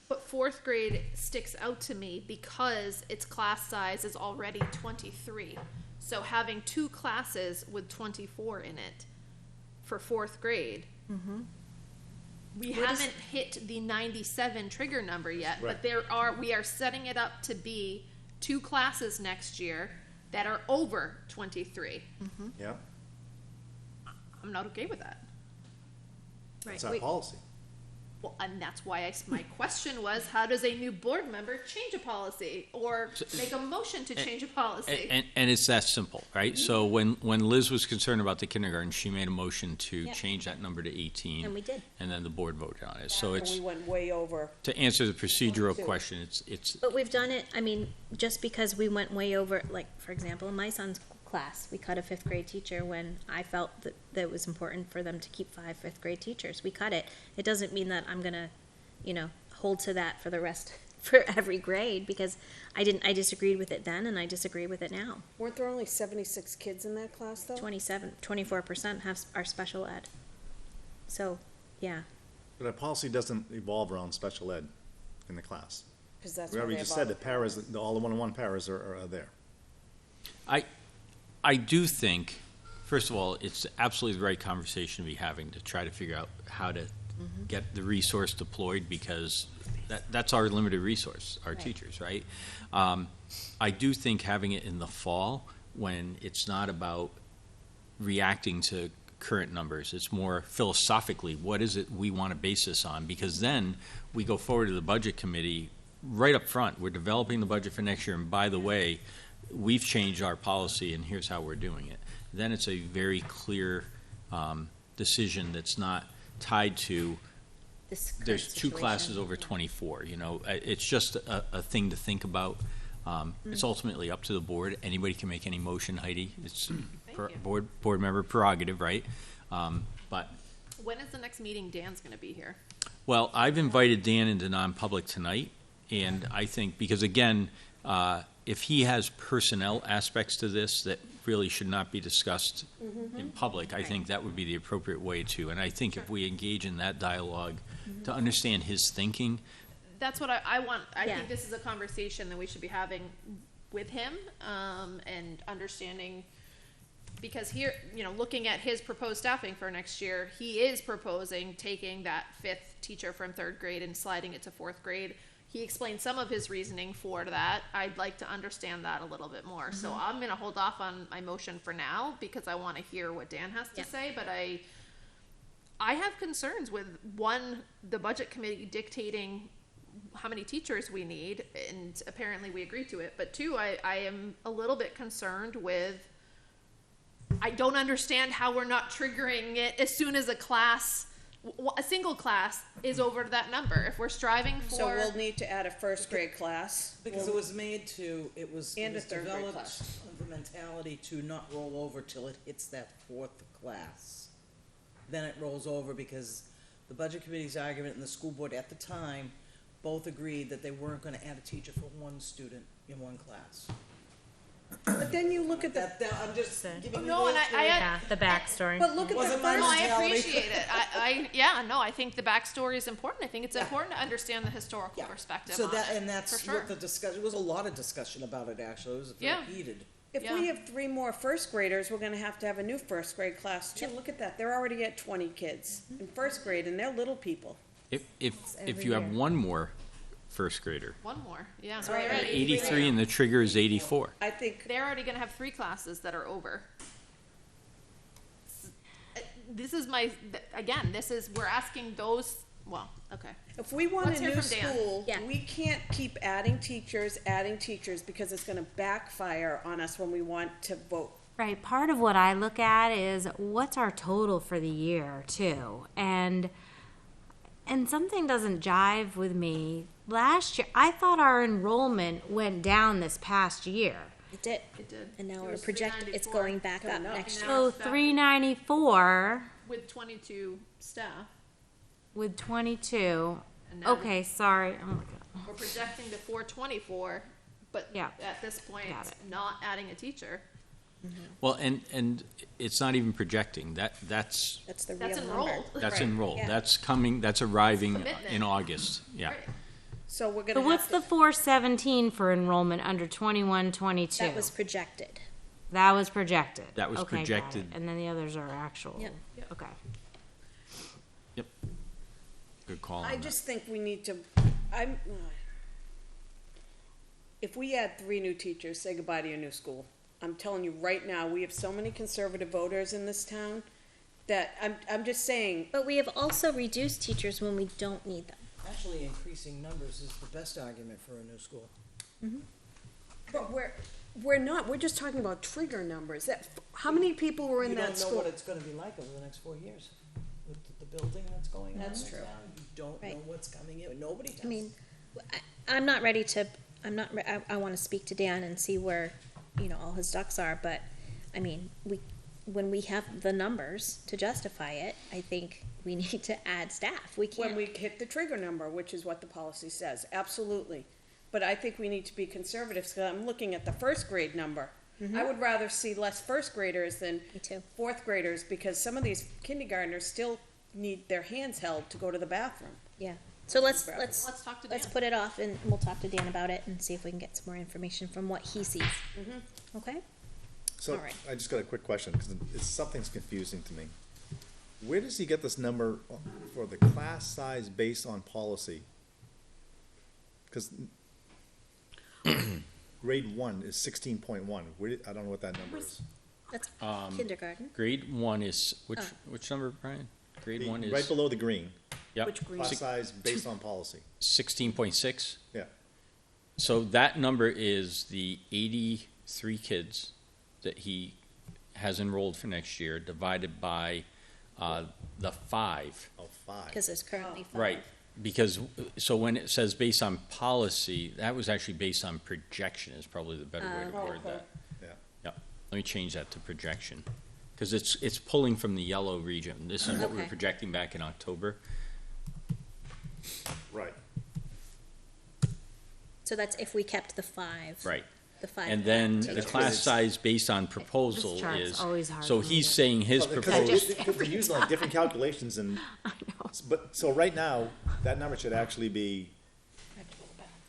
But fourth grade sticks out to me because its class size is already 23. So having two classes with 24 in it for fourth grade, we haven't hit the 97 trigger number yet, Right. but we are setting it up to be two classes next year that are over 23. Yeah, I'm not okay with that. that's our policy. Well, and that's why my question was, how does a new board member change a policy or make a motion to change a policy? And it's that simple, right? So when Liz was concerned about the kindergarten, she made a motion to Yeah. change that number to 18. And we did. And then the board voted on it. So And it's, we went way over. to answer the procedural 22. question, it's, But we've done it, I mean, just because we went way over, like, for example, in my son's class, we cut a fifth grade teacher when I felt that it was important for them to keep 5 fifth grade teachers. We cut it. It doesn't mean that I'm gonna, hold to that for the rest, for every grade, because I disagreed with it then, and I disagree with it now. Weren't there only 76 kids in that class, though? 24% are special ed. So, yeah. But our policy doesn't evolve around special ed in the class. Because that's We what already they just have said that paras, all the one-on-one paras are there. I do think, first of all, it's absolutely the right conversation to be having to try to figure out how to get the resource deployed, because that's our limited resource, our teachers, right? I do think having it in the fall, when it's not about reacting to current numbers, it's more philosophically, what is it we want to base this on? Because then we go forward to the budget committee right up front. We're developing the budget for next year, and by the way, we've changed our policy and here's how we're doing it. Then it's a very clear decision that's not tied to, This current there's two situation. classes over 24, it's just a thing to think about. It's ultimately up to the board. Anybody can make any motion, Heidi. It's board member prerogative, right? But, When is the next meeting Dan's gonna be here? well, I've invited Dan into non-public tonight, and I think, because again, if he has personnel aspects to this that really should not be discussed in public, I think that would be the appropriate way to. And I think if we engage in that dialogue to understand his thinking, That's what I want. I Yeah. think this is a conversation that we should be having with him, and understanding, because here, looking at his proposed staffing for next year, he is proposing taking that fifth teacher from third grade and sliding it to fourth grade. He explained some of his reasoning for that. I'd like to understand that a little bit more. So I'm gonna hold off on my motion for now, because I wanna hear what Dan has to Yeah. say, but I have concerns with, one, the budget committee dictating how many teachers we need, and apparently we agree to it, but two, I am a little bit concerned with, I don't understand how we're not triggering it as soon as a single class is over that number. If we're striving for. So we'll need to add a first grade class. Because it was made to, it was And a third grade developed class. the mentality to not roll over till it hits that fourth class. Then it rolls over because the budget committee's argument and the school board at the time both agreed that they weren't gonna add a teacher for one student in one class. But then you look at the, I'm just giving you No, and Yeah, the backstory. but look at the Wasn't my No, I mentality. appreciate it. I think the backstory is important. I think it's important to understand the historical Yeah. perspective So on that, it, and that's for sure. what the discussion, there was a lot of discussion about it, actually, it was Yeah. very heated. If Yeah. we have 3 more first graders, we're gonna have to have a new first grade class too. Look at that, they're already at 20 kids in first grade, and they're little people. If every you have year. one more first grader, One more, yeah. Right. They're at 83 and the trigger is 84. I think, They're already gonna have 3 classes that are over. This is we're asking those, well, okay. if we want Let's a hear new from Dan. school, Yeah. we can't keep adding teachers, because it's gonna backfire on us when we want to vote. Right. Part of what I look at is what's our total for the year too, and something doesn't jive with me. Last year, I thought our enrollment went down this past year. It did. It did. And now It we're was it's 394. going back up Going up. next And year. now So it's back 394 with 22 staff. with 22. And now Okay, sorry. Oh my God. we're projecting to 424, but Yeah. at this point, Got it. not adding a teacher. Well, and it's not even projecting, that's That's the real That's number. enrolled. that's Right. enrolled, Yeah. that's coming, that's arriving Commitment. in August, yeah. Right. So we're So gonna what's have the to, 417 for enrollment under 21, 22? That was projected. That was projected. That was Okay, got it. projected. And then the others are actual. Yep. Yep. Okay. Good call I on that. just think we need to, if we add 3 new teachers, say goodbye to your new school. I'm telling you right now, we have so many conservative voters in this town that I'm just saying, But we have also reduced teachers when we don't need them. Actually, increasing numbers is the best argument for a new school. but we're not, we're just talking about trigger numbers. How many people were in that You don't know school? what it's gonna be like over the next 4 years, with the building that's going on. That's in true. town. You don't know Right. what's coming in, nobody does. I mean, I'm not ready to, I want to speak to Dan and see where, all his ducks are, but, I mean, when we have the numbers to justify it, I think we need to add staff. We When can't, we hit the trigger number, which is what the policy says, absolutely. But I think we need to be conservative, so I'm looking at the first grade number. I would rather see less first graders than Me too. fourth graders, because some of these kindergartners still need their hands held to go to the bathroom. yeah. So let's Let's talk to Dan. put it off and we'll talk to Dan about it and see if we can get some more information from what he sees. Okay? So, All right. I just got a quick question, because something's confusing to me. Where does he get this number for the class size based on policy? Because grade 1 is 16.1, I don't know what that number is. That's kindergarten. Grade 1 is, which Oh. number, Brian? Grade 1 is. Right below the green, Yep, Which grade? class size based on policy, 16.6. yeah. So that number is the 83 kids that he has enrolled for next year, divided by the 5. Oh, 5. Because there's currently 5. Right, because, so when it says based on policy, that was actually based on projection is probably the better way to word that. Yeah. Yeah, let me change that to projection, because it's pulling from the yellow region. This is what we were Okay. projecting back in October. Right. So that's if we kept the 5. Right. The 5. And then teachers. the class size based on proposal This chart's is, always hard so for he's me. saying his proposal. Because we're using like different calculations and, but, so right now, that number should actually be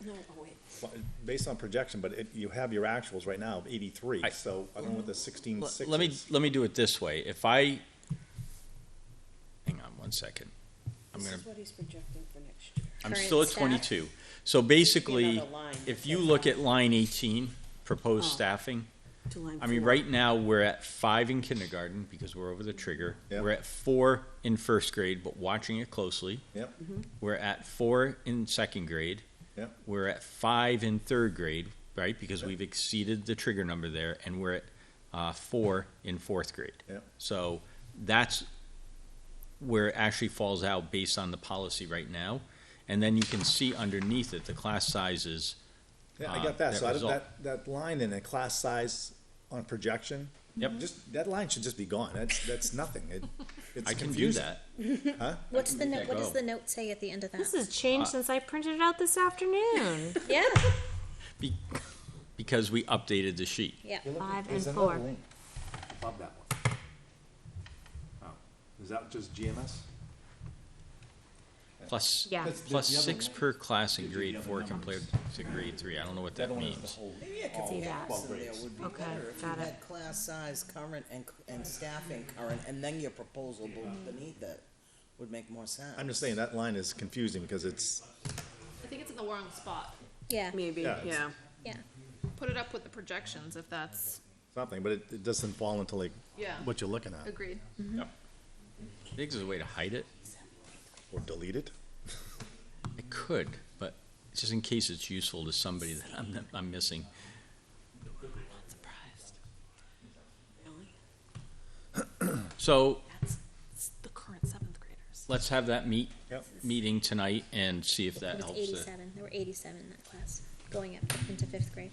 No, oh wait. based on projection, but you have your actuals right now of 83, so I don't know what the 16.6 is. Let me do it this way. If I, hang on one second. This is what he's projecting for next year. I'm Current still at staff. 22. So basically, another line if that you says look that. at line 18, proposed staffing, To line I mean, 4. right now, we're at 5 in kindergarten because we're over the trigger. Yep. We're at 4 in first grade, but watching it closely. Yep, We're at 4 in second grade. yep, We're at 5 in third grade, right, because we've exceeded the trigger number there, and we're at 4 in fourth grade. yep. So that's where it actually falls out based on the policy right now. And then you can see underneath it, the class sizes. Yeah, I got that, so result. that line in a class size on projection, Yep. Just, that line should just be gone. That's nothing. It's I can do confusing. that. Huh? What's the make note, that what does go. the note say at the end of that? This has changed since I printed it out this afternoon. Yeah, Because we updated the sheet. yeah. 5 and There's 4. another link above that one. Oh, is that just GMS? Plus, Yeah. plus 6 per class in grade 4 compared to grade 3. I don't know what that means. Maybe a See that. comparison there would be Okay, better if you got it. had class size current and staffing current, and then your proposal beneath it would make more sense. I'm just saying, that line is confusing because it's, I think it's in the wrong spot. Yeah, Maybe, Yeah, it's- yeah. yeah. Put it up with the projections if that's something, but it doesn't fall into like yeah. what you're looking at. Agreed. Yep. I think there's a way to hide it. Or delete it. I could, but just in case it's useful to somebody that I'm missing. So It's the current 7th graders. let's have that Yep. meeting tonight and see if that It was helps. 87, there were 87 in that class, going up into 5th grade.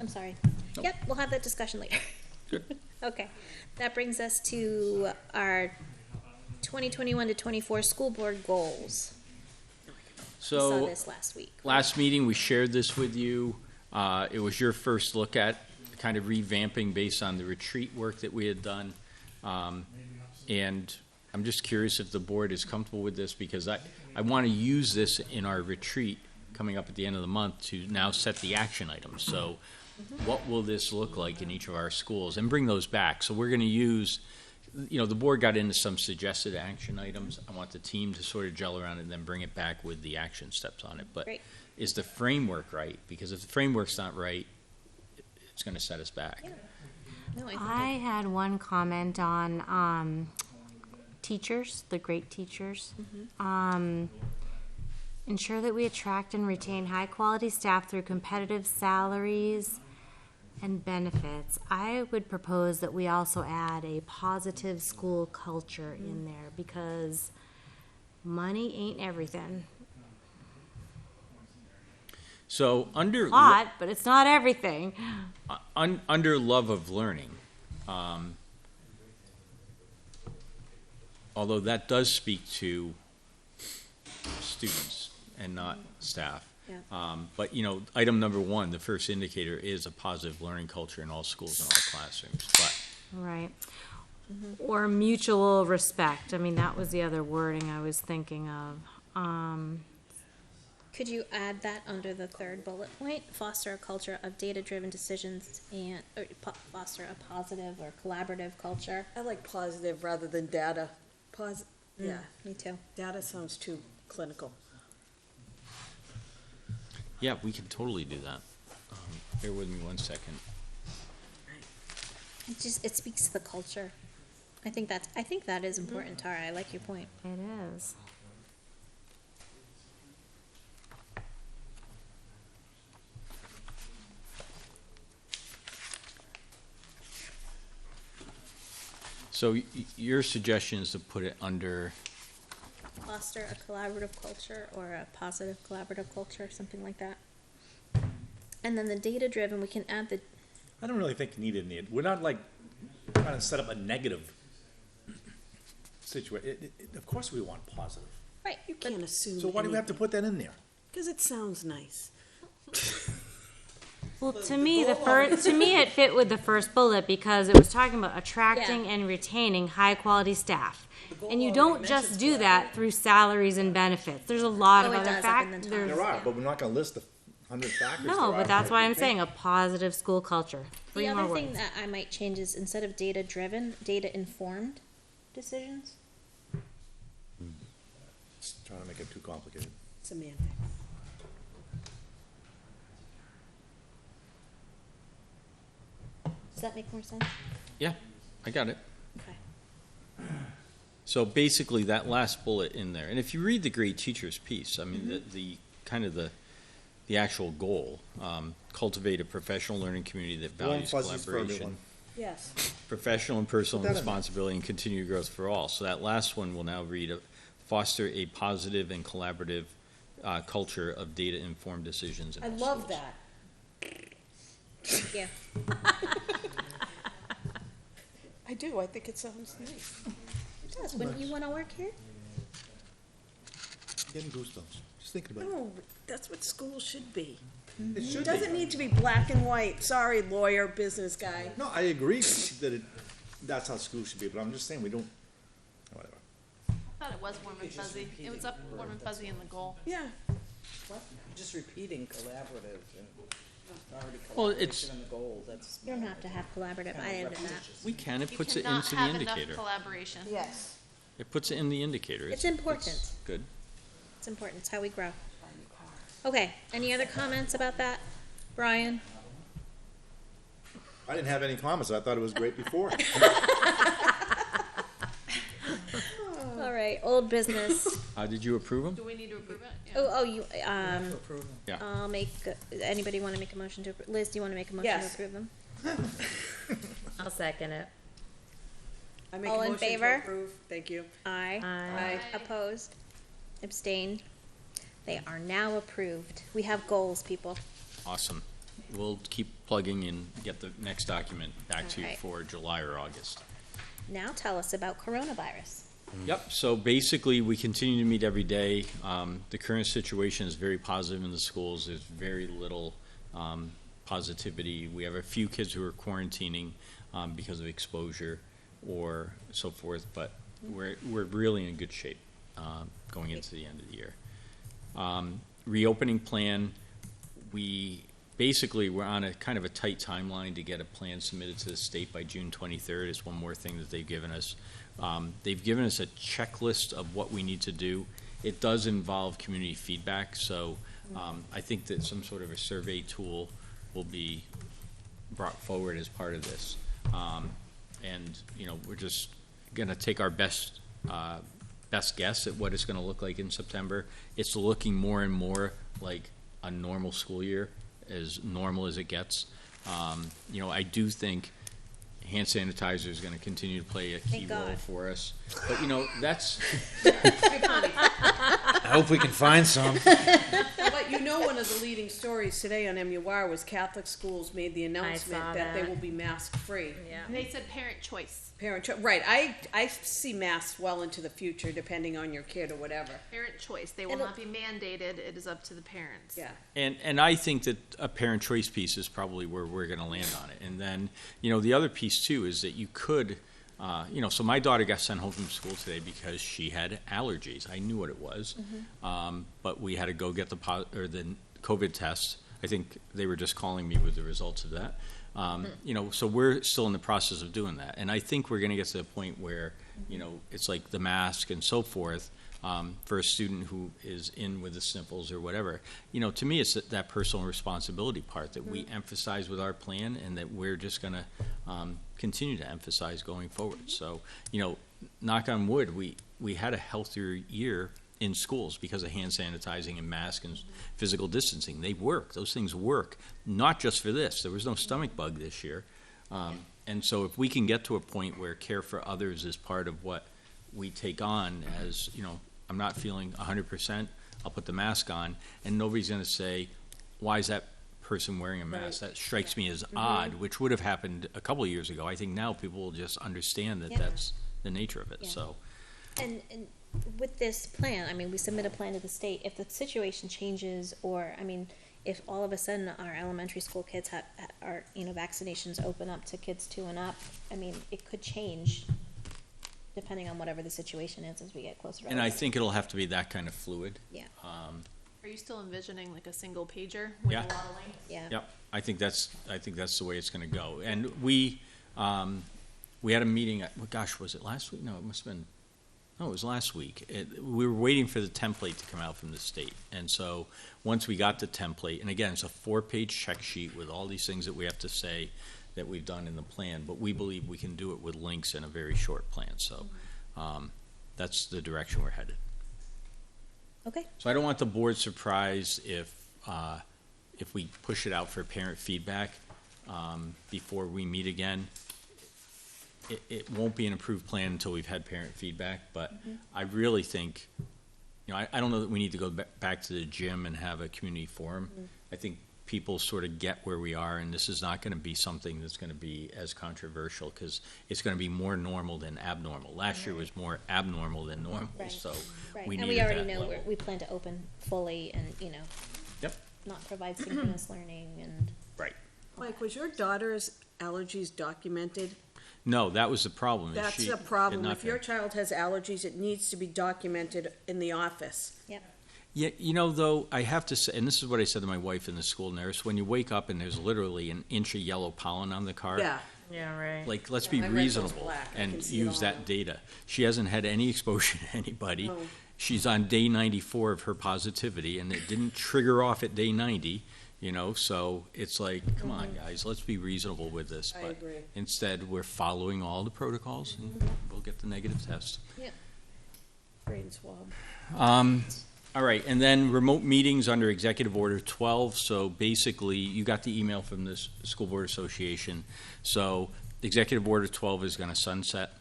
I'm sorry. Nope. Yep, we'll have that discussion later. Good. Okay, that brings us to our 2021 to 24 school board goals. We saw So this last week. last meeting, we shared this with you. It was your first look at kind of revamping based on the retreat work that we had done. And I'm just curious if the board is comfortable with this, because I want to use this in our retreat coming up at the end of the month to now set the action items. So what will this look like in each of our schools, and bring those back. So we're going to use, the board got into some suggested action items. I want the team to sort of gel around it and then bring it back with the action steps on it. But Great. is the framework right? Because if the framework's not right, it's going to set us back. No, I think I had one comment on teachers, the great teachers. Ensure that we attract and retain high-quality staff through competitive salaries and benefits. I would propose that we also add a positive school culture in there, because money ain't everything. So under A lot, but it's not everything. under love of learning, although that does speak to students and not staff. Yeah. But item number 1, the first indicator, is a positive learning culture in all schools and all classrooms. But Right. Or mutual respect. I mean, that was the other wording I was thinking of. Could you add that under the 3rd bullet point? Foster a culture of data-driven decisions and, or foster a positive or collaborative culture. I like positive rather than data. Yeah, Me too. data sounds too clinical. yeah, we can totally do that. Bear with me 1 second. It speaks to the culture. I think that is important, Tara. I like your point. It is. So your suggestion is to put it under, Foster a collaborative culture or a positive collaborative culture, something like that. And then the data-driven, we can add the, I don't really think you need it in the, we're not like trying to set up a negative situation. Of course we want positive. right, You but can't assume So why do we have to put that in there? Because it sounds nice. Well, to me, it fit with the first bullet, because it was talking about attracting Yeah. and retaining high-quality staff. And you already don't just mentions do that through salaries and benefits. There's a lot of Oh, it other does up in the top. factors. There are, but we're not gonna list the 100 factors. No, there are. but that's why I'm saying a positive school culture. the 3 more other thing words. that I might change is instead of data-driven, data-informed decisions. Just trying to make it too complicated. Semantics. Does that make more sense? yeah, I got it. Okay. So basically, that last bullet in there, and if you read the great teachers piece, I mean, the kind of the actual goal, cultivate a professional learning community that Warm values fuzzies for collaboration, everyone. Yes. professional and personal Put that in there. responsibility, and continued growth for all. So that last one will now read, foster a positive and collaborative culture of data-informed decisions in I all love schools. that. Thank you. I do, I think it sounds nice. It does. Wouldn't you want to work here? Getting goosebumps, just thinking about it. No, that's what school should be. It It should doesn't be. need to be black and white. Sorry, lawyer, business guy. No, I agree that that's how school should be, but I'm just saying, we don't, whatever. I thought it was warm and fuzzy. It was up warm and fuzzy in the goal. Yeah. What? Just repeating collaborative and already Well, it's- collaboration and the goal, that's. You don't have to have collaborative. I ended that. We can, it You puts it cannot into the have enough indicator. collaboration. Yes. It puts it in the indicator. It's important. Good. It's important. It's how we grow. Okay, any other comments about that? Brian? I didn't have any comments, I thought it was great before. All right, old business. Did you approve them? Do we need to approve it? Yeah. Oh, you, Yeah. I'll make, anybody want to make a motion to, Liz, do you want to make a motion to Yes. approve them? I'll second it. I make All a in motion to favor? approve. Thank you. Aye. Aye. Opposed? Abstained? They are now approved. We have goals, people. Awesome. We'll keep plugging and get the next document back to you Alright. for July or August. Now tell us about coronavirus. Yep, so basically, we continue to meet every day. The current situation is very positive in the schools. There's very little positivity. We have a few kids who are quarantining because of exposure or so forth, but we're really in good shape going into the end of the year. Reopening plan, we're on a kind of a tight timeline to get a plan submitted to the state by June 23rd is one more thing that they've given us. They've given us a checklist of what we need to do. It does involve community feedback, so I think that some sort of a survey tool will be brought forward as part of this. And, we're just gonna take our best guess at what it's gonna look like in September. It's looking more and more like a normal school year, as normal as it gets. I do think hand sanitizer is going to continue to play a key Thank role God. for us. But, that's, I hope we can find some. But one of the leading stories today on MUR was Catholic schools made the announcement saw that they that. will be mask-free. Yeah. And they said parent choice. Right, I see masks well into the future, depending on your kid or whatever. Parent choice. They will not be mandated. It is up to the parents. Yeah. and I think that a parent choice piece is probably where we're going to land on it. And then, the other piece too is that you could, so my daughter got sent home from school today because she had allergies. I knew what it was, but we had to go get the COVID test. I think they were just calling me with the results of that. So we're still in the process of doing that. And I think we're going to get to the point where, it's like the mask and so forth, for a student who is in with the sniffles or whatever. To me, it's that personal responsibility part that we emphasize with our plan and that we're just going to continue to emphasize going forward. So, knock on wood, we had a healthier year in schools because of hand sanitizing and mask and physical distancing. They work. Those things work. Not just for this. There was no stomach bug this year. And so if we can get to a point where care for others is part of what we take on as, I'm not feeling 100%, I'll put the mask on, and nobody's going to say, why is that person wearing a mask? That strikes me as odd, which would have happened a couple of years ago. I think now people will just understand that that's the nature of it. Yeah. So. And with this plan, we submit a plan to the state. If the situation changes, or, if all of a sudden our elementary school kids are vaccinations open up to kids 2 and up, it could change depending on whatever the situation is as we get closer. And I think it'll have to be that kind of fluid. Yeah. Are you still envisioning like a single pager with Yeah. a lot of links? Yeah. Yep, I think that's the way it's gonna go. And we had a meeting, was it last week? No, it must have been, no, it was last week. We were waiting for the template to come out from the state. And so, once we got the template, and again, it's a 4-page check sheet with all these things that we have to say that we've done in the plan, but we believe we can do it with links in a very short plan. So, that's the direction we're headed. Okay. So I don't want the board surprised if we push it out for parent feedback before we meet again. It won't be an approved plan until we've had parent feedback, but I really think, I don't know that we need to go back to the gym and have a community forum. I think people sort of get where we are, and this is not going to be something that's going to be as controversial, because it's going to be more normal than abnormal. Last year was more abnormal than normal, Right. so Right, we and needed we already that know level. we plan to open fully and, Yep, not provide synchronous learning and. right. Mike, was your daughter's allergies documented? No, that was the problem. is That's she the had problem. not If your been. child has allergies, it needs to be documented in the office. Yeah, though, I have to say, and this is what I said to my wife and the school nurse, when you wake up and there's literally an inch of yellow pollen on the car. Yeah. Yeah, right. Like, let's Yeah, be my red goes reasonable black. I and can see it use all. that data. She hasn't had any exposure to anybody. No. She's on day 94 of her positivity, and it didn't trigger off at day 90, so it's like, come on, guys, let's be reasonable with this. I But agree. instead, we're following all the protocols, and we'll get the negative test. Brain swab. All right, and then remote meetings under Executive Order 12. So basically, you got the email from the School Board Association. So Executive Order 12 is going to sunset.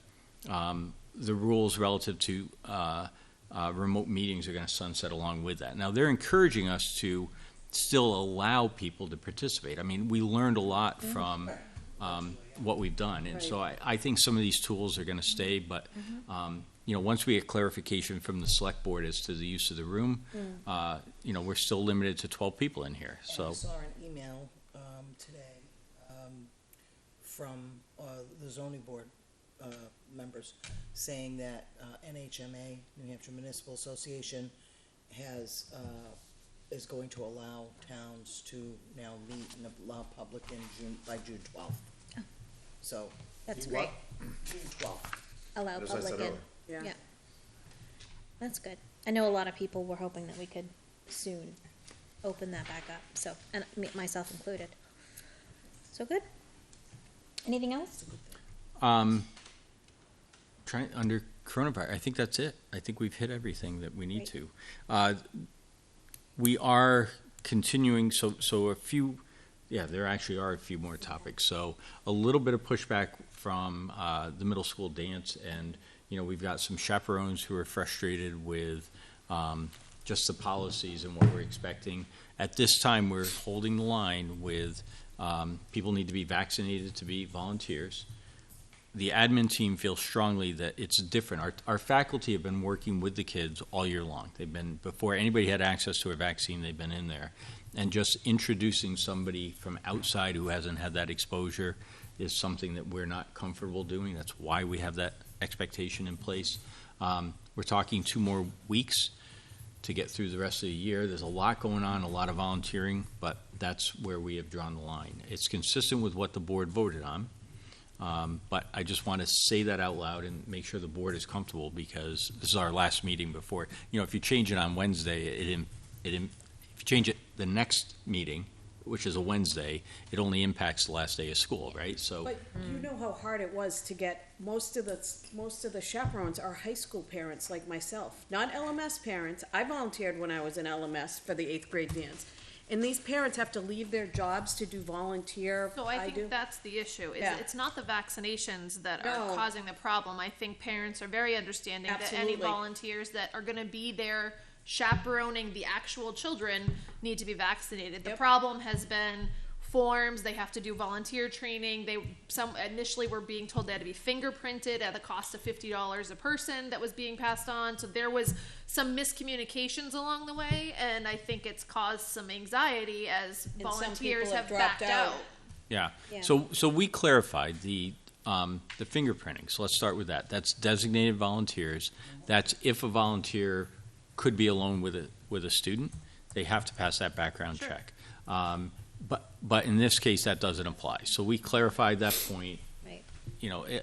The rules relative to remote meetings are going to sunset along with that. Now, they're encouraging us to still allow people to participate. I mean, we learned a lot from what we've done. And so I think some of these tools are going to stay, but once we get clarification from the select board as to the use of the room, we're still limited to 12 people in here, I so. saw an email today from the zoning board members saying that NHMA, New Hampshire Municipal Association, is going to allow towns to now meet and allow public by June 12th. So. That's Do great. what? June 12th. Allow As I said public in. earlier. Yeah. That's good. I know a lot of people were hoping that we could soon open that back up, so, and myself included. So good. Anything else? Under coronavirus, I think that's it. I think we've hit everything that we need Great. to. We are continuing, so a few, there actually are a few more topics. So a little bit of pushback from the middle school dance, and we've got some chaperones who are frustrated with just the policies and what we're expecting. At this time, we're holding the line with people need to be vaccinated to be volunteers. The admin team feels strongly that it's different. Our faculty have been working with the kids all year long. They've been, before anybody had access to a vaccine, they've been in there. And just introducing somebody from outside who hasn't had that exposure is something that we're not comfortable doing. That's why we have that expectation in place. We're talking 2 more weeks to get through the rest of the year. There's a lot going on, a lot of volunteering, but that's where we have drawn the line. It's consistent with what the board voted on. But I just want to say that out loud and make sure the board is comfortable, because this is our last meeting before, if you change it on Wednesday, if you change it the next meeting, which is a Wednesday, it only impacts the last day of school, right? So. But you know how hard it was to get, most of the chaperones are high school parents like myself, not LMS parents. I volunteered when I was in LMS for the 8th grade dance. And these parents have to leave their jobs to do volunteer. So I think that's the issue, is Yeah. it's not the vaccinations that No. are causing the problem. I think parents are very understanding that any Absolutely. volunteers that are gonna be there chaperoning the actual children need to be vaccinated. The Yep. problem has been forms, they have to do volunteer training, some initially were being told they had to be fingerprinted at the cost of $50 a person that was being passed on, so there was some miscommunications along the way, and I think it's caused some anxiety as some volunteers people have have dropped backed out. out. Yeah. Yeah. So we clarified the fingerprinting. So let's start with that. That's designated volunteers. That's if a volunteer could be alone with a student, they have to pass that background check. But in this case, that doesn't apply. So we clarified that point. Right.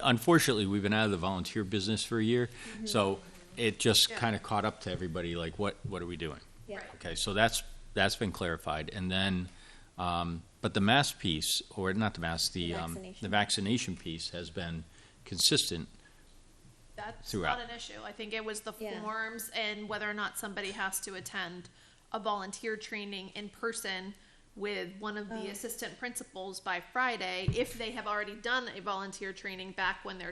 Unfortunately, we've been out of the volunteer business for a year, so it just Yeah. kind of caught up to everybody. Like, what are we doing? Yeah. Okay, so that's been clarified, and then, but the mask piece, or not the mask, the vaccination. vaccination piece has been consistent. That's Throughout. not an issue. I think it was the Yeah. forms and whether or not somebody has to attend a volunteer training in person with one of the assistant principals by Friday, if they have already done a volunteer training back when they were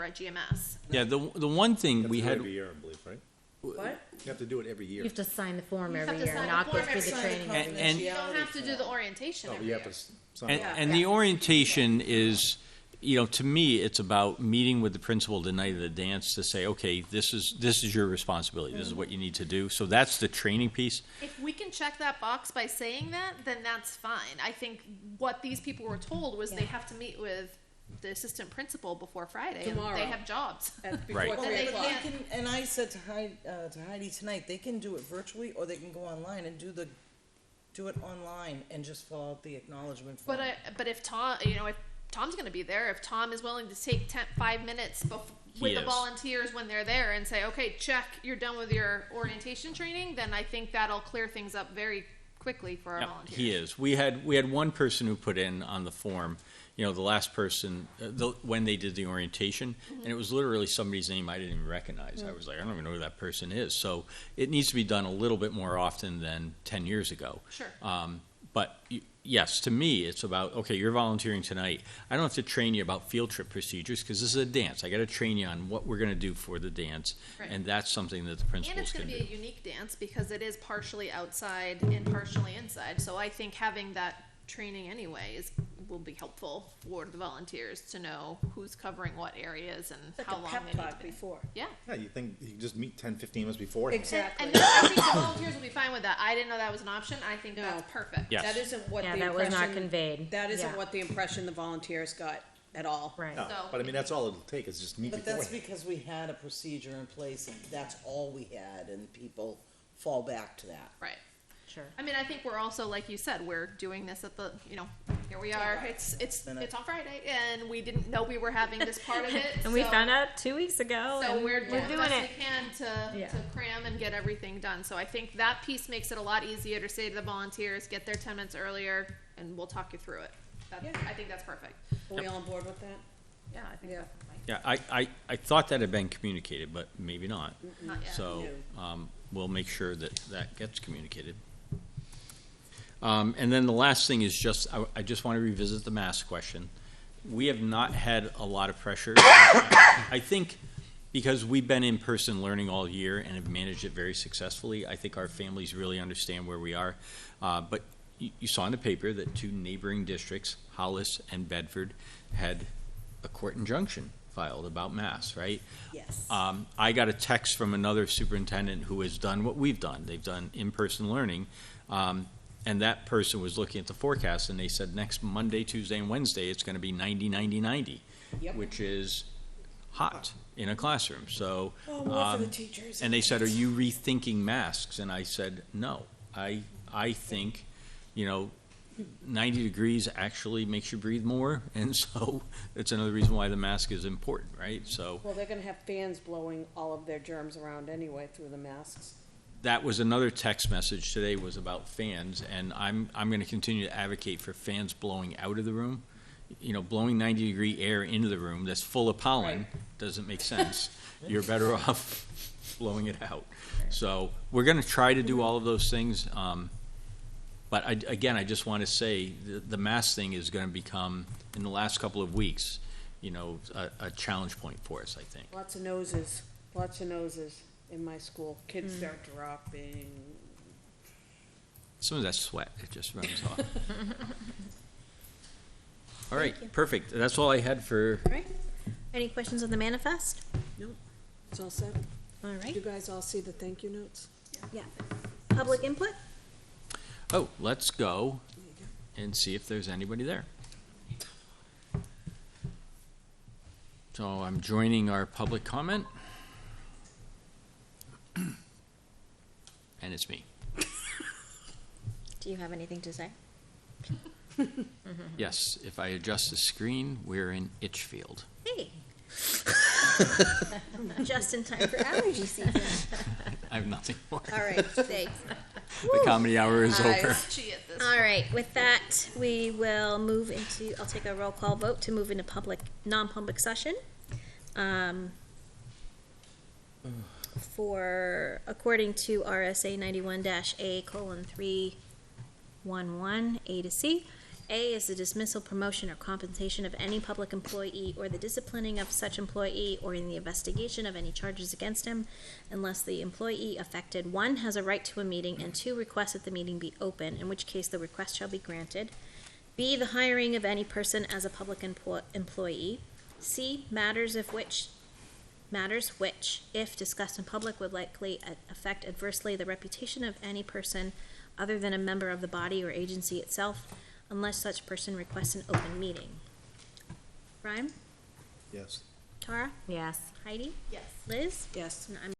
at GMS. Yeah, the one thing we That's had. every year, I believe, right? What? You have to do it every year. You have to sign the form You have every to year, sign not the go form through the every training. And- You don't have to do the orientation Oh, every you year. have to sign And, off. and the orientation is, to me, it's about meeting with the principal the night of the dance to say, okay, this is your responsibility. This is what you need to do. So that's the training piece. If we can check that box by saying that, then that's fine. I think what these people were told was they have to meet with the assistant principal before Friday. Tomorrow. And they have jobs. Before Right. 3 They o'clock. can't- And I said to Heidi tonight, they can do it virtually, or they can go online and do it online and just fill out the acknowledgement form. But if Tom, if Tom's going to be there, if Tom is willing to take 5 minutes with the is. volunteers when they're there and say, okay, check, you're done with your orientation training, then I think that'll clear things up very quickly for our Yeah, volunteers. he is. We had one person who put in on the form, the last person, when they did the orientation, and it was literally somebody's name I didn't even recognize. I was like, I don't even know who that person is. So it needs to be done a little bit more often than 10 years ago. Sure. But yes, to me, it's about, okay, you're volunteering tonight. I don't have to train you about field trip procedures because this is a dance. I got to train you on what we're going to do for the dance, Right. and that's something that the And principals it's going can to do. be a unique dance because it is partially outside and partially inside. So I think having that training anyway will be helpful for the volunteers to know who's covering what areas and Like how a long pep they need talk to be. before. Yeah. Yeah, you think you can just meet 10, 15 minutes before. Exactly. And I think the volunteers will be fine with that. I didn't know that was an option. I think No. that's perfect. Yes. That isn't what Yeah, the that was impression. not conveyed. That isn't Yeah. what the impression the volunteers got at all. Right. No, So- but I mean, that's all it'll take is just meet But before. that's because we had a procedure in place, and that's all we had, and people fall back to that. Right. Sure. I mean, I think we're also, like you said, we're doing this at the, here we are. It's on Friday, and we didn't know we were having this part of it. And we so- found out 2 weeks ago. So and we're doing the doing best it. we can to Yeah. cram and get everything done. So I think that piece makes it a lot easier to say to the volunteers, get there 10 minutes earlier, and we'll talk you through it. I think that's perfect. Are we all on board with that? Yeah, I think Yeah. that's fine. Yeah, I thought that had been communicated, but maybe not. Not yet. So we'll make sure that gets communicated. And then the last thing is I just want to revisit the mask question. We have not had a lot of pressure. I think because we've been in-person learning all year and have managed it very successfully, I think our families really understand where we are. But you saw in the paper that 2 neighboring districts, Hollis and Bedford, had a court injunction filed about masks, right? Yes. I got a text from another superintendent who has done what we've done. They've done in-person learning, and that person was looking at the forecast, and they said next Monday, Tuesday, and Wednesday, it's going to be 90, 90, 90, Yep. which is hot in a classroom. So, Oh, more for the teachers. and they said, "Are you rethinking masks?" And I said, "No, I think, 90 degrees actually makes you breathe more, and so it's another reason why the mask is important, right?" So Well, they're gonna have fans blowing all of their germs around anyway through the masks. that was another text message today was about fans, and I'm going to continue to advocate for fans blowing out of the room. Blowing 90-degree air into the room that's full of pollen doesn't make sense. You're better off blowing it out. So we're going to try to do all of those things. But I just want to say the mask thing is going to become, in the last couple of weeks, a challenge point for us, I think. Lots of noses in my school. Kids start dropping. Some of that sweat, it just runs off. All right, perfect. That's all I had for. All right. Any questions on the manifest? Nope. It's all set. All Did right. you guys all see the thank you notes? Yeah. Public input? Oh, let's go and see if there's anybody there. So I'm joining our public comment. And it's me. Do you have anything to say? Yes, if I adjust the screen, we're in Litchfield. Hey. Just in time for allergy season. I have nothing more. All right, thanks. The comedy hour is over. All right, with that, we will move into, I'll take a roll call vote to move into non-public session. For, according to RSA 91-A:311, A to C, A is the dismissal, promotion, or compensation of any public employee or the disciplining of such employee or in the investigation of any charges against him unless the employee affected, 1, has a right to a meeting, and 2, requests that the meeting be open, in which case the request shall be granted. B, the hiring of any person as a public employee. C, matters which, if discussed in public, would likely affect adversely the reputation of any person other than a member of the body or agency itself, unless such person requests an open meeting. Brian? Yes. Tara? Yes. Heidi? Yes. Liz? Yes. And I'm